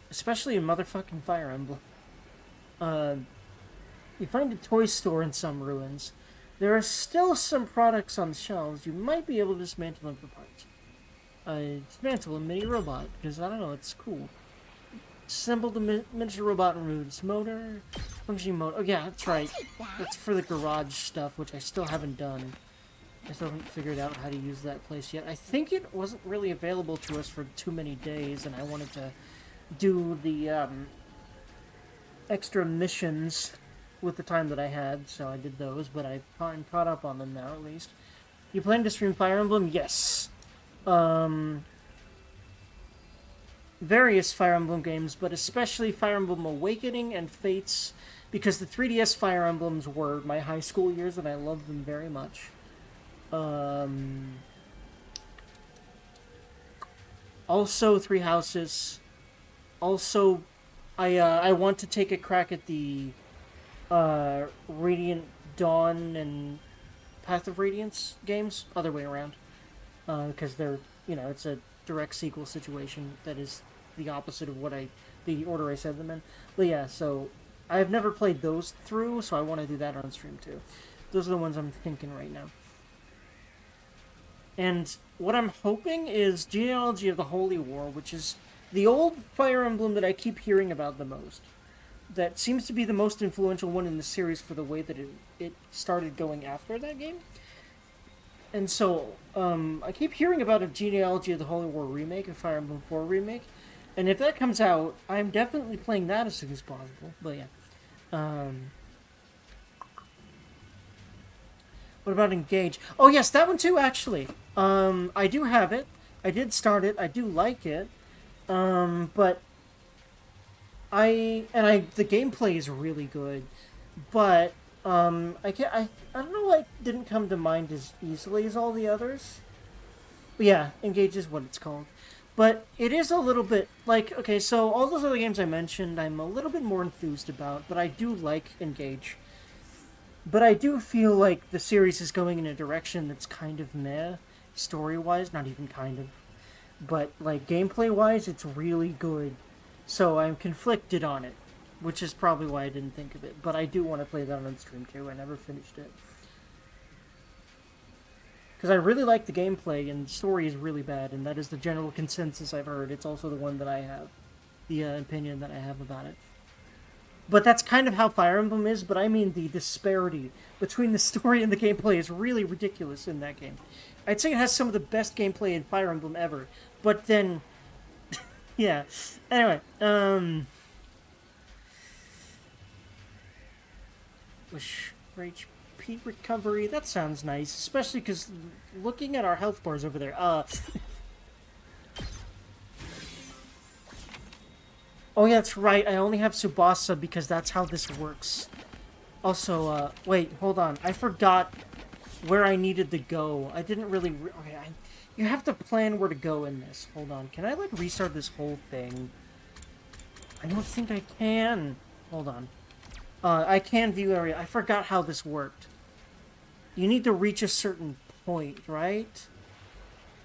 Especially in motherfucking Fire Emblem. You find a toy store in some ruins. There are still some products on shelves. You might be able to dismantle them for parts. Dismantle a mini robot, because I don't know, it's cool. Assemble the miniature robot and remove its motor. Functioning motor. Oh yeah, that's right. That's for the garage stuff, which I still haven't done. I still haven't figured out how to use that place yet. I think it wasn't really available to us for too many days, and I wanted to do the extra missions with the time that I had, so I did those, but I'm caught up on them now, at least. You plan to stream Fire Emblem? Yes. Various Fire Emblem games, but especially Fire Emblem Awakening and Fates, because the 3DS Fire Emblems were my high school years, and I loved them very much. Also, Three Houses. Also, I want to take a crack at the Radiant Dawn and Path of Radiance games, other way around, because they're, it's a direct sequel situation that is the opposite of the order I said them in. But yeah, so I've never played those through, so I want to do that on stream too. Those are the ones I'm thinking right now. And what I'm hoping is Genealogy of the Holy War, which is the old Fire Emblem that I keep hearing about the most. That seems to be the most influential one in the series for the way that it started going after that game. And so, I keep hearing about a Genealogy of the Holy War remake, a Fire Emblem 4 remake. And if that comes out, I'm definitely playing that as soon as possible. But yeah. What about Engage? Oh yes, that one too, actually. I do have it. I did start it. I do like it. But the gameplay is really good, but I don't know why it didn't come to mind as easily as all the others. But yeah, Engage is what it's called. But it is a little bit like, okay, so all those other games I mentioned, I'm a little bit more enthused about, but I do like Engage. But I do feel like the series is going in a direction that's kind of meh, story-wise, not even kind of. But, like, gameplay-wise, it's really good. So I'm conflicted on it, which is probably why I didn't think of it. But I do want to play that on stream too. I never finished it. Because I really like the gameplay, and the story is really bad, and that is the general consensus I've heard. It's also the one that I have, the opinion that I have about it. But that's kind of how Fire Emblem is, but I mean the disparity between the story and the gameplay is really ridiculous in that game. I'd say it has some of the best gameplay in Fire Emblem ever, but then... yeah. Anyway, Wish for HP recovery. That sounds nice, especially because looking at our health bars over there. Oh yeah, that's right. I only have Tsubasa because that's how this works. Also, wait, hold on. I forgot where I needed to go. I didn't really... Okay, you have to plan where to go in this. Hold on. Can I, like, restart this whole thing? I don't think I can. Hold on. I can view area. I forgot how this worked. You need to reach a certain point, right?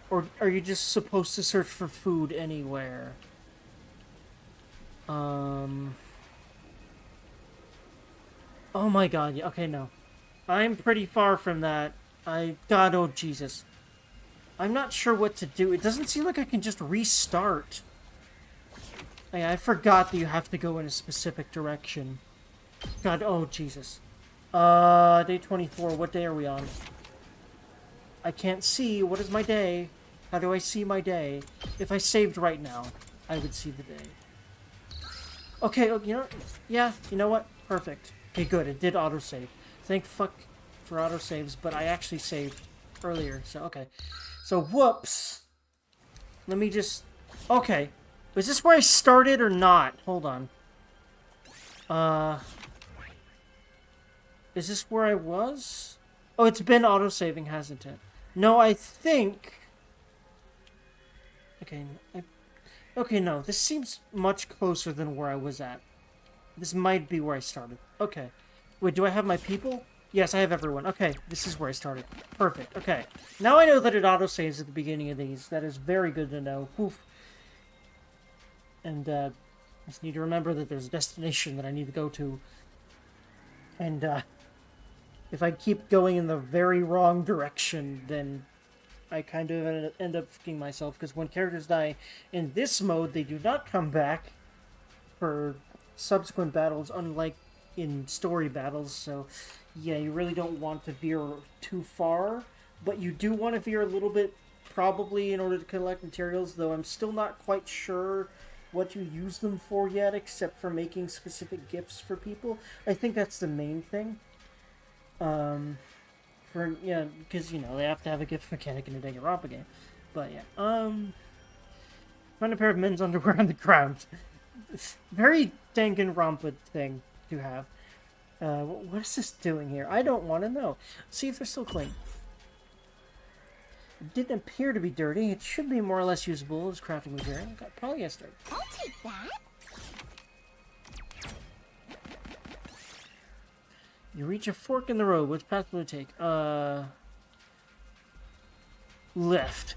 Or are you just supposed to search for food anywhere? Oh my god, yeah, okay, no. I'm pretty far from that. God, oh Jesus. I'm not sure what to do. It doesn't seem like I can just restart. I forgot that you have to go in a specific direction. God, oh Jesus. Day 24, what day are we on? I can't see, what is my day? How do I see my day? If I saved right now, I would see the day. Okay, you know, yeah, you know what? Perfect. Okay, good, it did autosave. Thank fuck for autosaves, but I actually saved earlier, so okay. So, whoops. Let me just... Okay. Was this where I started or not? Hold on. Is this where I was? Oh, it's been autosaving, hasn't it? No, I think... Okay, okay, no. This seems much closer than where I was at. This might be where I started. Okay. Wait, do I have my people? Yes, I have everyone. Okay, this is where I started. Perfect. Okay. Now I know that it autosaves at the beginning of these. That is very good to know. Oof. And, I just need to remember that there's a destination that I need to go to. And, if I keep going in the very wrong direction, then I kind of end up fucking myself, because when characters die in this mode, they do not come back for subsequent battles, unlike in story battles, so yeah, you really don't want to veer too far, but you do want to veer a little bit, probably in order to collect materials, though I'm still not quite sure what you use them for yet, except for making specific gifts for people. I think that's the main thing. Yeah, because, you know, they have to have a gift mechanic in a Danganronpa game. But, yeah, find a pair of men's underwear on the ground. Very Danganronpa thing to have. What is this doing here? I don't want to know. See if they're still clean. It didn't appear to be dirty. It should be more or less usable as crafting material. Got polyester. I'll take that. You reach a fork in the road. Which path will you take? Left.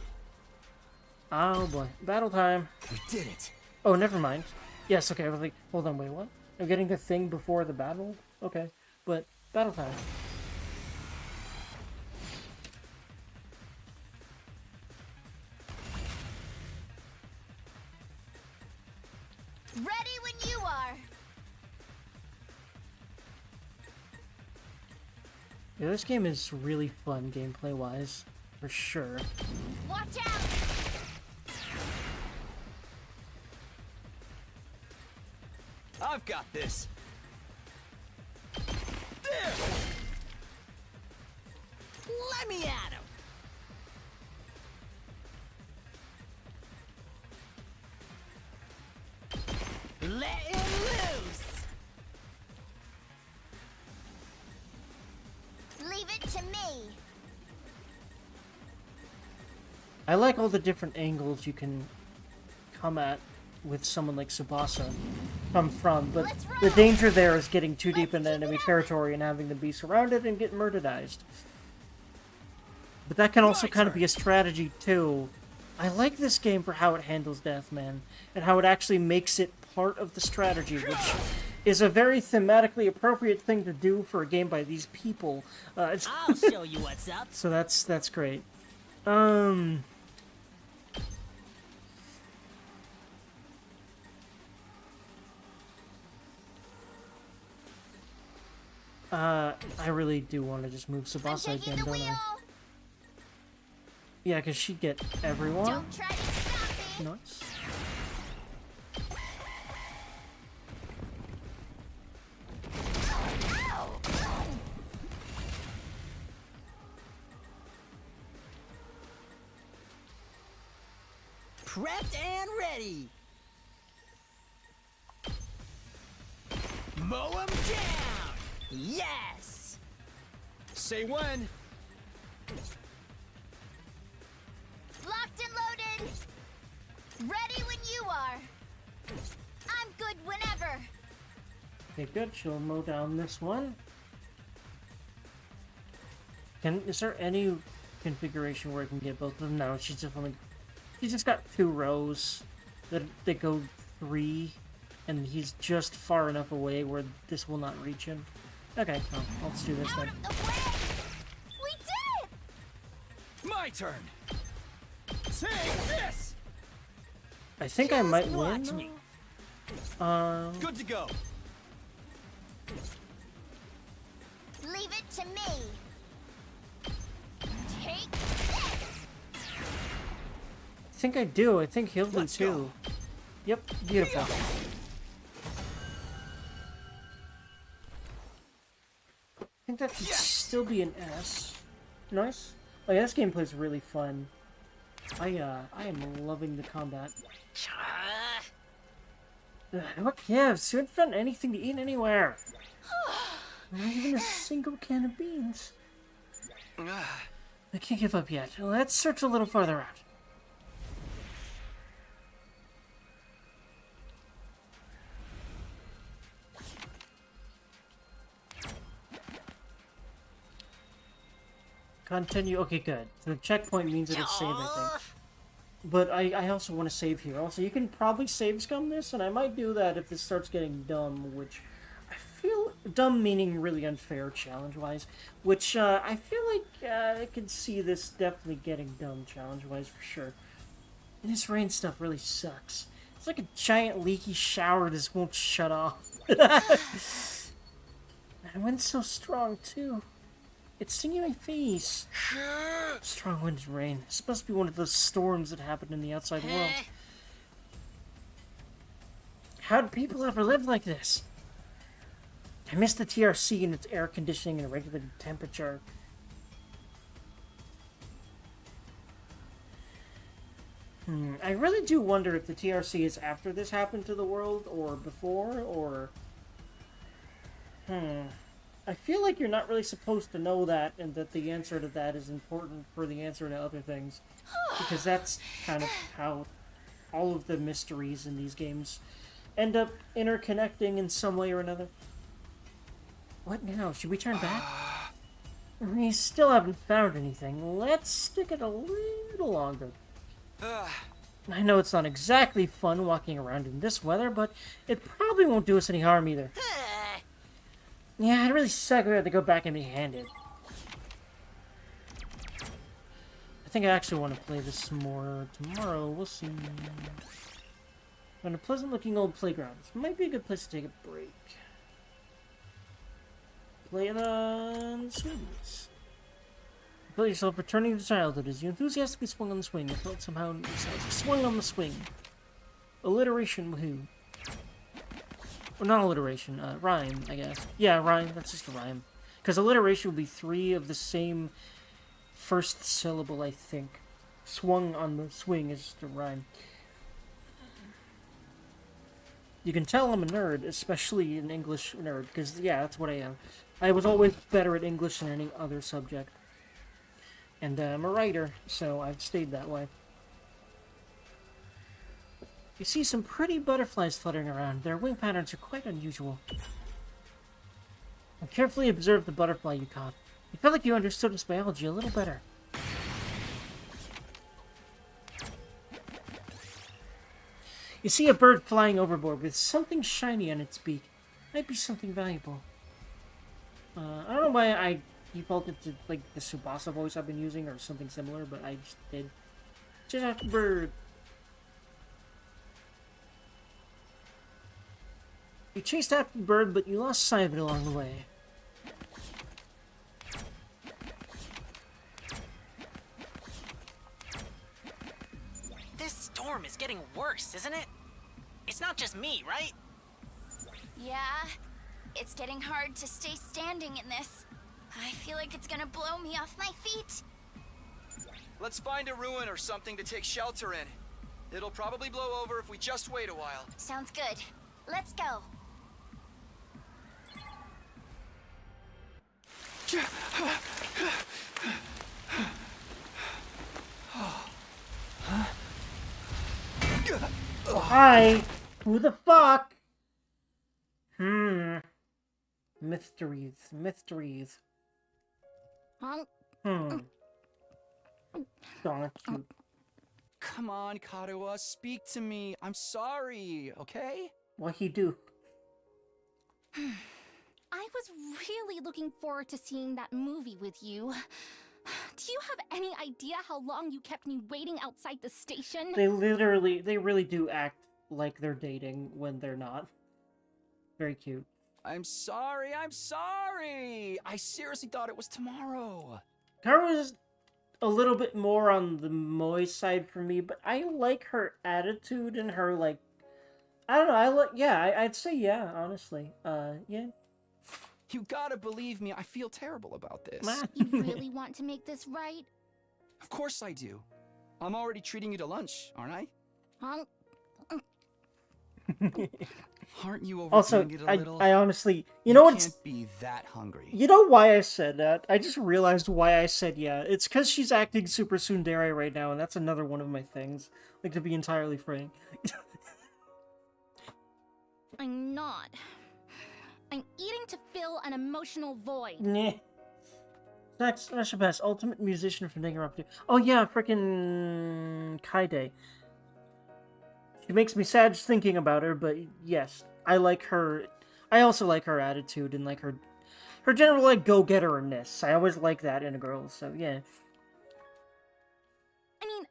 Oh boy. Battle time. We did it. Oh, never mind. Yes, okay, I was like, hold on, wait, what? I'm getting the thing before the battle? Okay, but battle time. Ready when you are. Yeah, this game is really fun gameplay-wise, for sure. Watch out! I've got this. There! Let me at him! Let him loose! Leave it to me. I like all the different angles you can come at with someone like Tsubasa come from, but the danger there is getting too deep into enemy territory and having them be surrounded and get murderized. But that can also kind of be a strategy too. I like this game for how it handles death, man, and how it actually makes it part of the strategy, which is a very thematically appropriate thing to do for a game by these people. I'll show you what's up. So that's great. I really do want to just move Tsubasa again, don't I? Yeah, because she'd get everyone. Don't try to stop me. Nice. prepped and ready. Mow 'em down! Yes! Say when. Locked and loaded! Ready when you are! I'm good whenever! Okay, good. She'll mow down this one. Is there any configuration where I can get both of them? No, she's just got 2 rows that go 3, and he's just far enough away where this will not reach him. Okay, well, let's do this then. Out of the way! We did it! My turn. Take this. I think I might win. watch me. Good to go. Leave it to me! Take this! I think I do. I think he'll do too. Yep, beautiful. I think that should still be an S. Nice. Oh yeah, this gameplay is really fun. I am loving the combat. What gives? You haven't found anything to eat anywhere. Not even a single can of beans. I can't give up yet. Let's search a little farther out. Continue. Okay, good. So the checkpoint means it'll save, I think. But I also want to save here. Also, you can probably save scum this, and I might do that if this starts getting dumb, which I feel... Dumb meaning really unfair, challenge-wise. Which, I feel like I can see this definitely getting dumb, challenge-wise, for sure. And this rain stuff really sucks. It's like a giant leaky shower that just won't shut off. And the wind's so strong, too. It's stinging my face. Strong wind and rain. It's supposed to be one of those storms that happen in the outside world. How do people ever live like this? I miss the TRC and its air conditioning and a regulated temperature. I really do wonder if the TRC is after this happened to the world, or before, or... I feel like you're not really supposed to know that, and that the answer to that is important for the answer to other things. Because that's kind of how all of the mysteries in these games end up interconnecting in some way or another. What now? Should we turn back? We still haven't found anything. Let's stick it a little longer. I know it's not exactly fun walking around in this weather, but it probably won't do us any harm either. Yeah, I'd really suck if we had to go back empty-handed. I think I actually want to play this more tomorrow. We'll see. On a pleasant-looking old playground. This might be a good place to take a break. Play on swings. You felt yourself returning to childhood as you enthusiastically swung on the swing. You felt somehow yourself swung on the swing. Alliteration, woohoo. Well, not alliteration, rhyme, I guess. Yeah, rhyme, that's just a rhyme. Because alliteration would be 3 of the same first syllable, I think. Swung on the swing is just a rhyme. You can tell I'm a nerd, especially an English nerd, because, yeah, that's what I am. I was always better at English than any other subject. And I'm a writer, so I've stayed that way. You see some pretty butterflies fluttering around. Their wing patterns are quite unusual. Carefully observe the butterfly you caught. You felt like you understood its biology a little better. You see a bird flying overboard with something shiny on its beak. Might be something valuable. I don't know why I defaulted to like the Tsubasa voice I've been using or something similar, but I just did. Just after bird. You chased after the bird, but you lost sight of it along the way. This storm is getting worse, isn't it? It's not just me, right? Yeah, it's getting hard to stay standing in this. I feel like it's gonna blow me off my feet. Let's find a ruin or something to take shelter in. It'll probably blow over if we just wait a while. Sounds good. Let's go. Hi! Who the fuck? Mysteries. Darn cute. Come on, Kadoa, speak to me. I'm sorry, okay? What he do? I was really looking forward to seeing that movie with you. Do you have any idea how long you kept me waiting outside the station? They really do act like they're dating when they're not. Very cute. I'm sorry. I seriously thought it was tomorrow. Karu's a little bit more on the moist side for me, but I like her attitude and her, like, I don't know, I'd say yeah, honestly. Yeah. You gotta believe me, I feel terrible about this. You really want to make this right? Of course I do. I'm already treating you to lunch, aren't I? Aren't you overdoing Also, it a little? I honestly, you know what's... can't be that hungry. You know why I said that? I just realized why I said yeah. It's because she's acting super tsundere right now, and that's another one of my things. Like, to be entirely frank. I'm not. I'm eating to fill an emotional void. Nah. That's the best. Ultimate musician from Danganronpa. Oh yeah, frickin' Kaide. She makes me sad just thinking about her, but yes, I like her. I also like her attitude and like her general like go-getterness. I always like that in a girl. So yeah. I mean,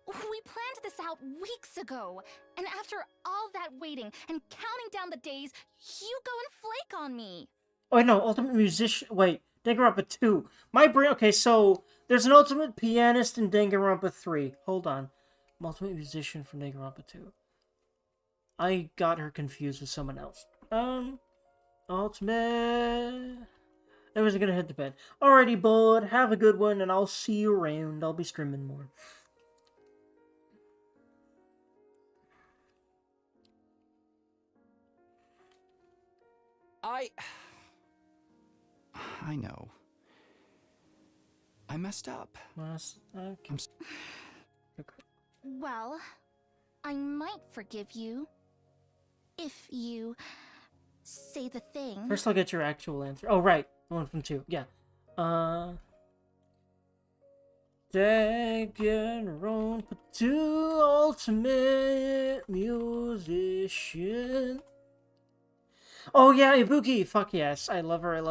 we planned this out weeks ago, and after all that waiting and counting down the days, you go and flake on me. Oh no, Ultimate Musician. Wait, Danganronpa 2. My brain. Okay, so there's an Ultimate Pianist in Danganronpa 3. Hold on, Ultimate Musician from Danganronpa 2. I got her confused with someone else. Ultimate. I wasn't gonna hit the bed. Alrighty, bud. Have a good one, and I'll see you around. I'll be streaming more. I know. I messed up. Okay. Well, I might forgive you. If you say the thing. First, I'll get your actual answer. Oh, right. The one from 2. Yeah. Danganronpa 2 Ultimate Musician. Oh, yeah, Ibuki. Fuck yes. I love her. I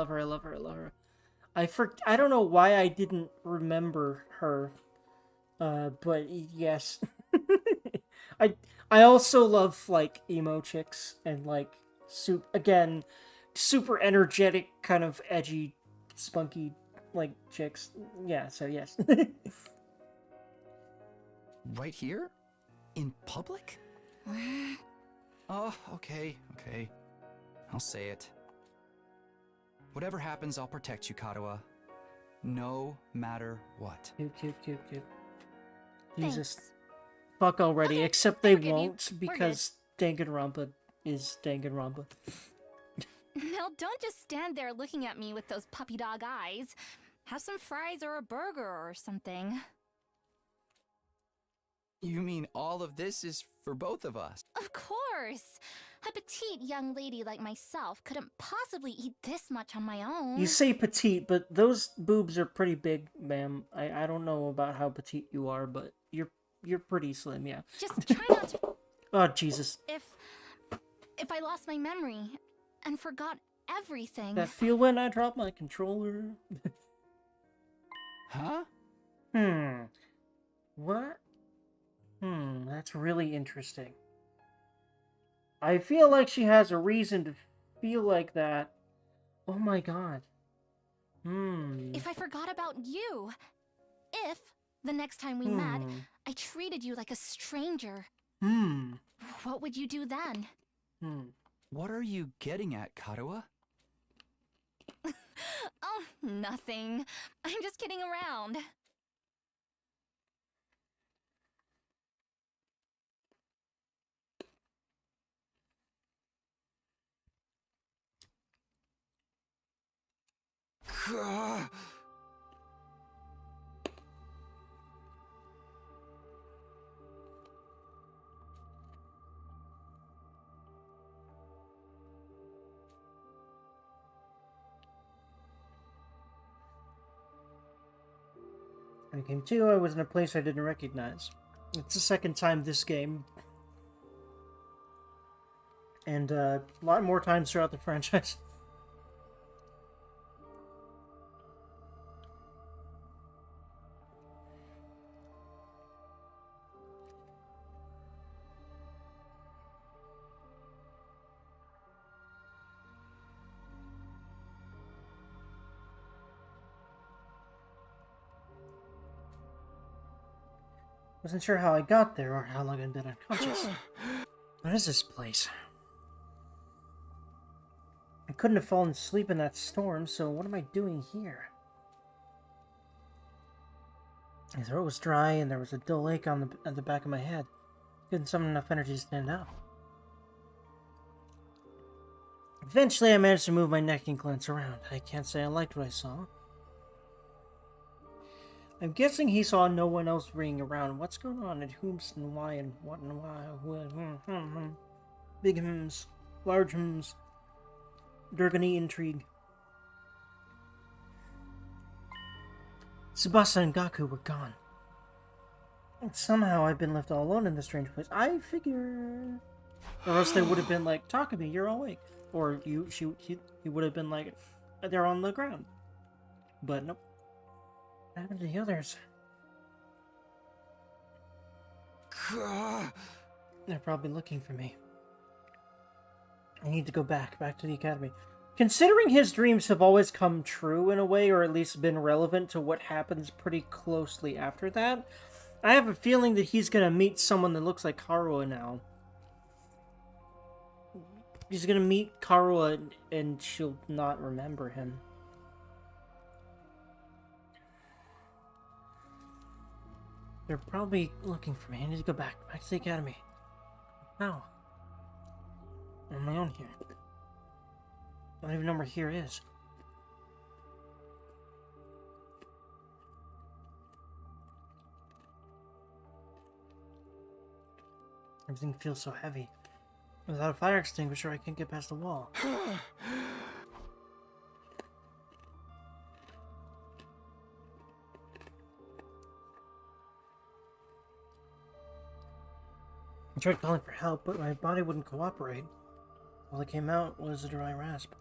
don't know why I didn't remember her. But yes. I also love, like, emo chicks and, like, super energetic, kind of edgy, spunky, like, chicks. Yeah, so yes. Right here? In public? Oh, okay. I'll say it. Whatever happens, I'll protect you, Kadoa. No matter what. Cute. Jesus. Thanks. Fuck already, Okay, except I they forgive you. won't, We're because Danganronpa is Danganronpa. Now, don't just stand there looking at me with those puppy dog eyes. Have some fries or a burger or something. You mean all of this is for both of us? Of course! A petite young lady like myself couldn't possibly eat this much on my own. You say petite, but those boobs are pretty big, ma'am. I don't know about how petite you are, but you're pretty slim, yeah. Just try not to... Oh, Jesus. If I lost my memory and forgot everything... That feel when I drop my controller? Huh? What? That's really interesting. I feel like she has a reason to feel like that. Oh my god. If I forgot about you... If, the next time we met, I treated you like a stranger... What would you do then? What are you getting at, Kadoa? Oh, nothing. I'm just kidding around. When I came to, I was in a place I didn't recognize. It's the second time this game. And a lot more times throughout the franchise. Wasn't sure how I got there or how long I'd been unconscious. What is this place? I couldn't have fallen asleep in that storm, so what am I doing here? My throat was dry and there was a dull ache at the back of my head. Couldn't summon enough energy to stand up. Eventually, I managed to move my neck and glance around. I can't say I liked what I saw. I'm guessing he saw no one else ringing around. What's going on at whom's and why and what and why? Big hymns, large hymns, Durgani intrigue. Tsubasa and Gaku were gone. And somehow I've been left all alone in this strange place. I figure... Or else they would have been like, Takumi, you're awake. Or he would have been like, they're on the ground. But nope. What happened to the others? They're probably looking for me. I need to go back to the academy. Considering his dreams have always come true in a way, or at least been relevant to what happens pretty closely after that, I have a feeling that he's gonna meet someone that looks like Karuo now. He's gonna meet Karuo and she'll not remember him. They're probably looking for me. I need to go back to the academy. How? I'm on my own here. I don't even know where here is. Everything feels so heavy. Without a fire extinguisher, I can't get past the wall. I tried calling for help, but my body wouldn't cooperate. All that came out was a dry rasp.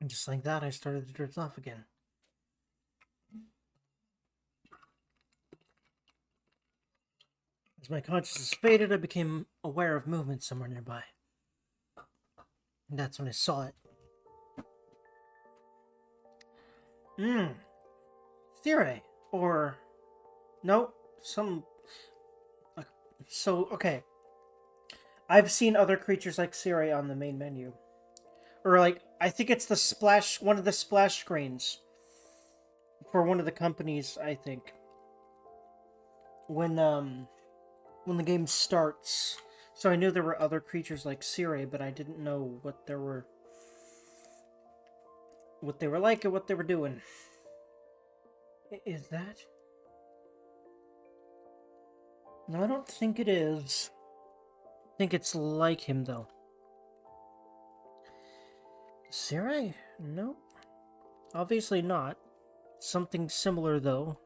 And just like that, I started to drift off again. As my consciousness faded, I became aware of movement somewhere nearby. And that's when I saw it. Theory. Or... No, okay. I've seen other creatures like Siri on the main menu. Or like, I think it's one of the splash screens for one of the companies, I think. When the game starts. So I knew there were other creatures like Siri, but I didn't know what they were like and what they were doing. Is that? No, I don't think it is. I think it's like him, though. Siri? No. Obviously not. Something similar, though.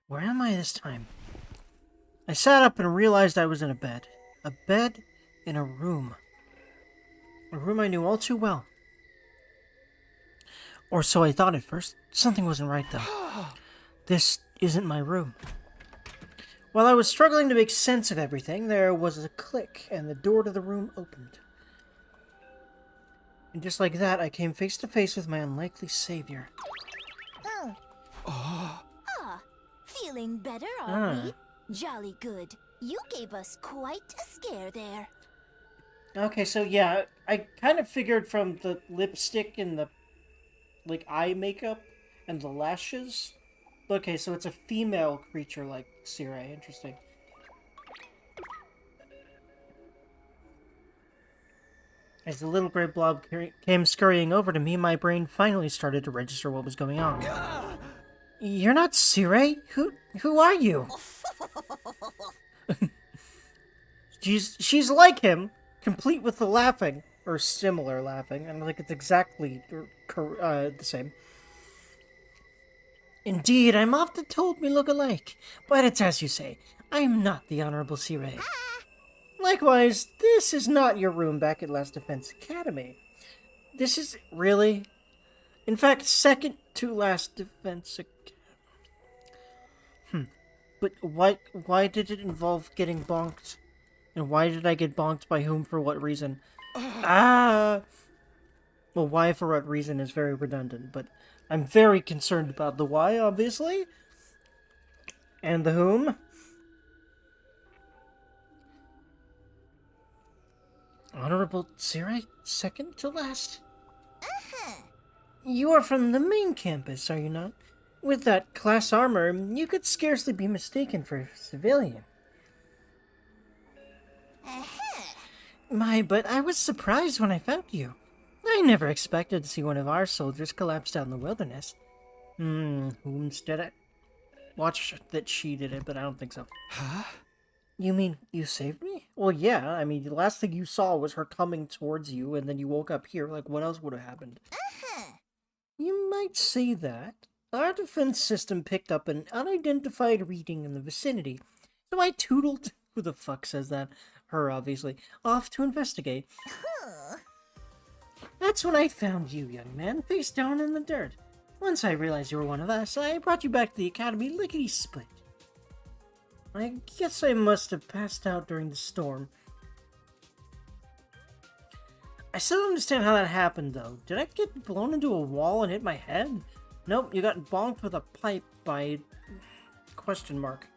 Where am I this time? I sat up and realized I was in a bed. A bed in a room. A room I knew all too well. Or so I thought at first. Something wasn't right, though. This isn't my room. While I was struggling to make sense of everything, there was a click, and the door to the room opened. And just like that, I came face to face with my unlikely savior. Feeling better, are we? Jolly good. You gave us quite a scare there. Okay, so yeah, I kind of figured from the lipstick and the, like, eye makeup and the lashes. Okay, so it's a female creature like Sirai. Interesting. As the little gray blob came scurrying over to me, my brain finally started to register what was going on. You're not Sirai? Who are you? She's like him, complete with the laughing, or similar laughing. I don't think it's exactly the same. Indeed, I'm often told we look alike, but it's as you say, I am not the Honorable Sirai. Likewise, this is not your room back at Last Defense Academy. This is really, in fact, second to Last Defense Academy. But why did it involve getting bonked? And why did I get bonked by whom for what reason? Well, why for what reason is very redundant, but I'm very concerned about the why, obviously. And the whom. Honorable Sirai, second to last? You are from the main campus, are you not? With that class armor, you could scarcely be mistaken for a civilian. My, but I was surprised when I found you. I never expected to see one of our soldiers collapse down the wilderness. Whom's did it? Watch that she did it, but I don't think so. Huh? You mean you saved me? Well, yeah, I mean, the last thing you saw was her coming towards you, and then you woke up here. Like, what else would have happened? You might say that. Our defense system picked up an unidentified reading in the vicinity, so I tootled, who the fuck says that? Her, obviously, off to investigate. That's when I found you, young man, face down in the dirt. Once I realized you were one of us, I brought you back to the academy lickety-split. I guess I must have passed out during the storm. I still don't understand how that happened, though. Did I get blown into a wall and hit my head? Nope, you got bonked with a pipe by... question mark.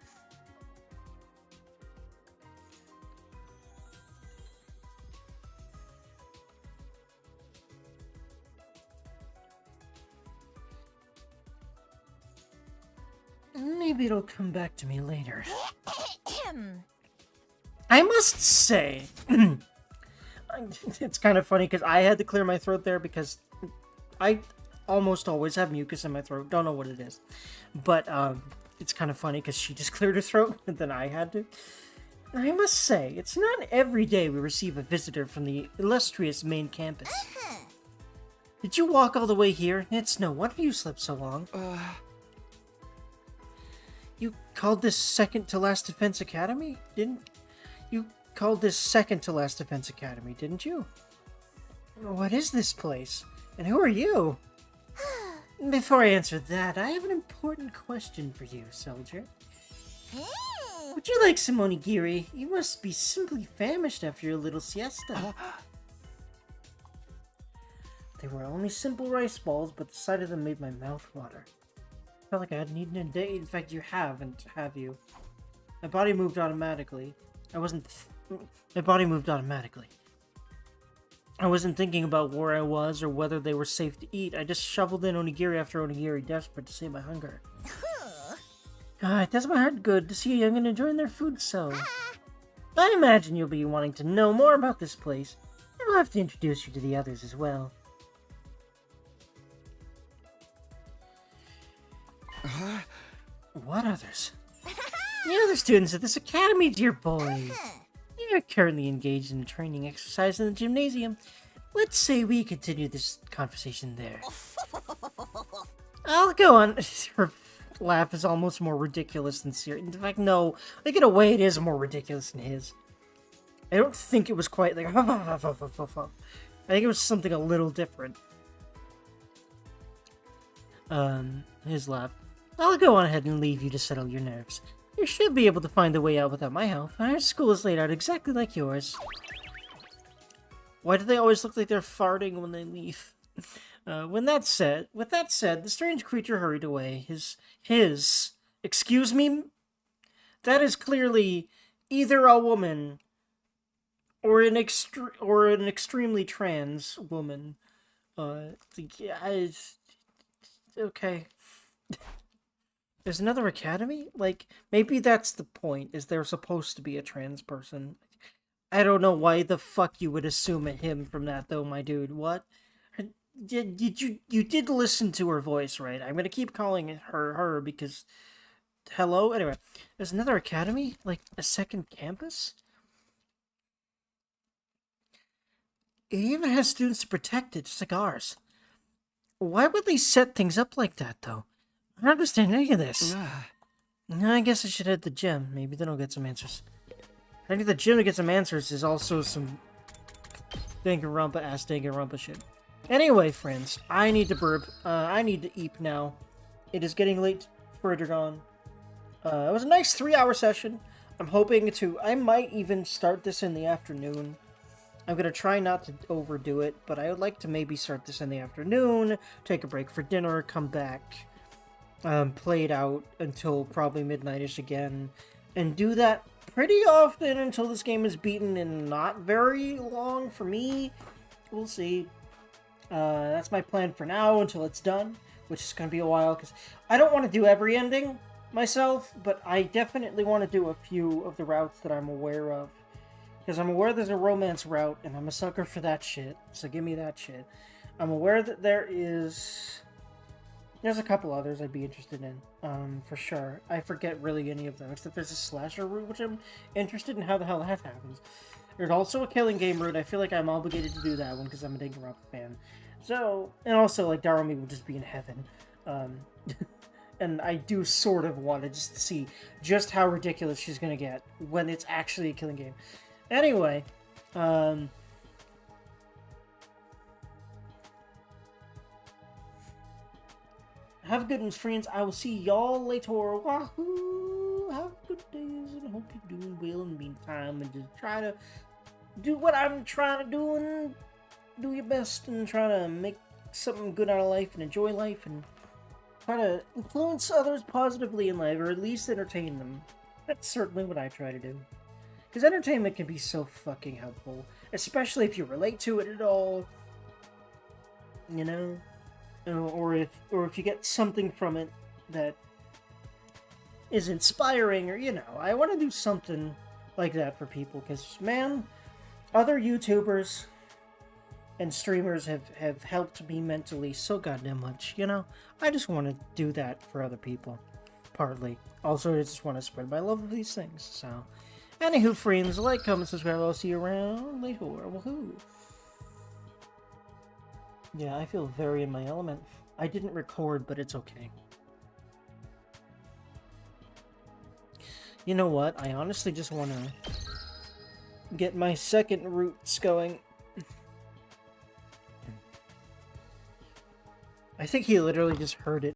Maybe it'll come back to me later. I must say... it's kind of funny because I had to clear my throat there because I almost always have mucus in my throat. Don't know what it is. But it's kind of funny because she just cleared her throat and then I had to. I must say, it's not every day we receive a visitor from the illustrious main campus. Did you walk all the way here? It's no wonder you slept so long. You called this second to last defense academy? Didn't you called this second to last defense academy, didn't you? What is this place? And who are you? Before I answer that, I have an important question for you, soldier. Would you like some onigiri? You must be simply famished after your little siesta. They were only simple rice balls, but the sight of them made my mouth water. I felt like I hadn't eaten in a day. In fact, you haven't, have you? My body moved automatically. My body moved automatically. I wasn't thinking about where I was or whether they were safe to eat. I just shoveled in onigiri after onigiri, desperate to save my hunger. It does my heart good to see a youngin' enjoying their food so. I imagine you'll be wanting to know more about this place. I'll have to introduce you to the others as well. What others? The other students at this academy, dear boy. You're currently engaged in a training exercise in the gymnasium. Let's say we continue this conversation there. I'll go on. Her laugh is almost more ridiculous than serious. In fact, no. Like, in a way, it is more ridiculous than his. I don't think it was quite like... I think it was something a little different. His laugh. I'll go on ahead and leave you to settle your nerves. You should be able to find a way out without my help. Our school is laid out exactly like yours. Why do they always look like they're farting when they leave? With that said, the strange creature hurried away. Excuse me? That is clearly either a woman or an extremely trans woman. Okay. There's another academy? Like, maybe that's the point, is they're supposed to be a trans person. I don't know why the fuck you would assume a him from that, though, my dude. What? You did listen to her voice, right? I'm gonna keep calling her because... Hello? Anyway, there's another academy? Like, a second campus? It even has students to protect it, just like ours. Why would they set things up like that, though? I don't understand any of this. I guess I should head to the gym. Maybe then I'll get some answers. Heading to the gym to get some answers is also some Danganronpa shit. Anyway, friends, I need to burp. I need to eat now. It is getting late for dawn. It was a nice 3-hour session. I'm hoping to... I might even start this in the afternoon. I'm going to try not to overdo it, but I would like to maybe start this in the afternoon, take a break for dinner, come back, play it out until probably midnight-ish again, and do that pretty often until this game is beaten and not very long for me. We'll see. That's my plan for now until it's done, which is going to be a while, because I don't want to do every ending myself, but I definitely want to do a few of the routes that I'm aware of. Because I'm aware there's a romance route, and I'm a sucker for that shit, so give me that shit. I'm aware that there's a couple others I'd be interested in, for sure. I forget really any of them, except there's a slasher route, which I'm interested in how the hell that happens. There's also a killing game route. I feel like I'm obligated to do that one, because I'm a Danganronpa fan. So, and also, like, Darumi will just be in heaven. And I do sort of want to just see just how ridiculous she's gonna get when it's actually a killing game. Anyway, have a good one, friends. I will see y'all later. Wahoo! Have good days, and hope you're doing well in the meantime, and just try to do what I'm trying to do, and do your best, and try to make something good out of life, and enjoy life, and try to influence others positively in life, or at least entertain them. That's certainly what I try to do. Because entertainment can be so fucking helpful, especially if you relate to it at all, you know, or if you get something from it that is inspiring, or, you know, I want to do something like that for people, because, man, other YouTubers and streamers have helped me mentally so goddamn much, you know? I just want to do that for other people, partly. Also, I just want to spread my love of these things, so... Anywho, friends, like, comment, subscribe, I'll see you around later. Woohoo! Yeah, I feel very in my element. I didn't record, but it's okay. You know what? I honestly just want to get my second roots going. I think he literally just heard it.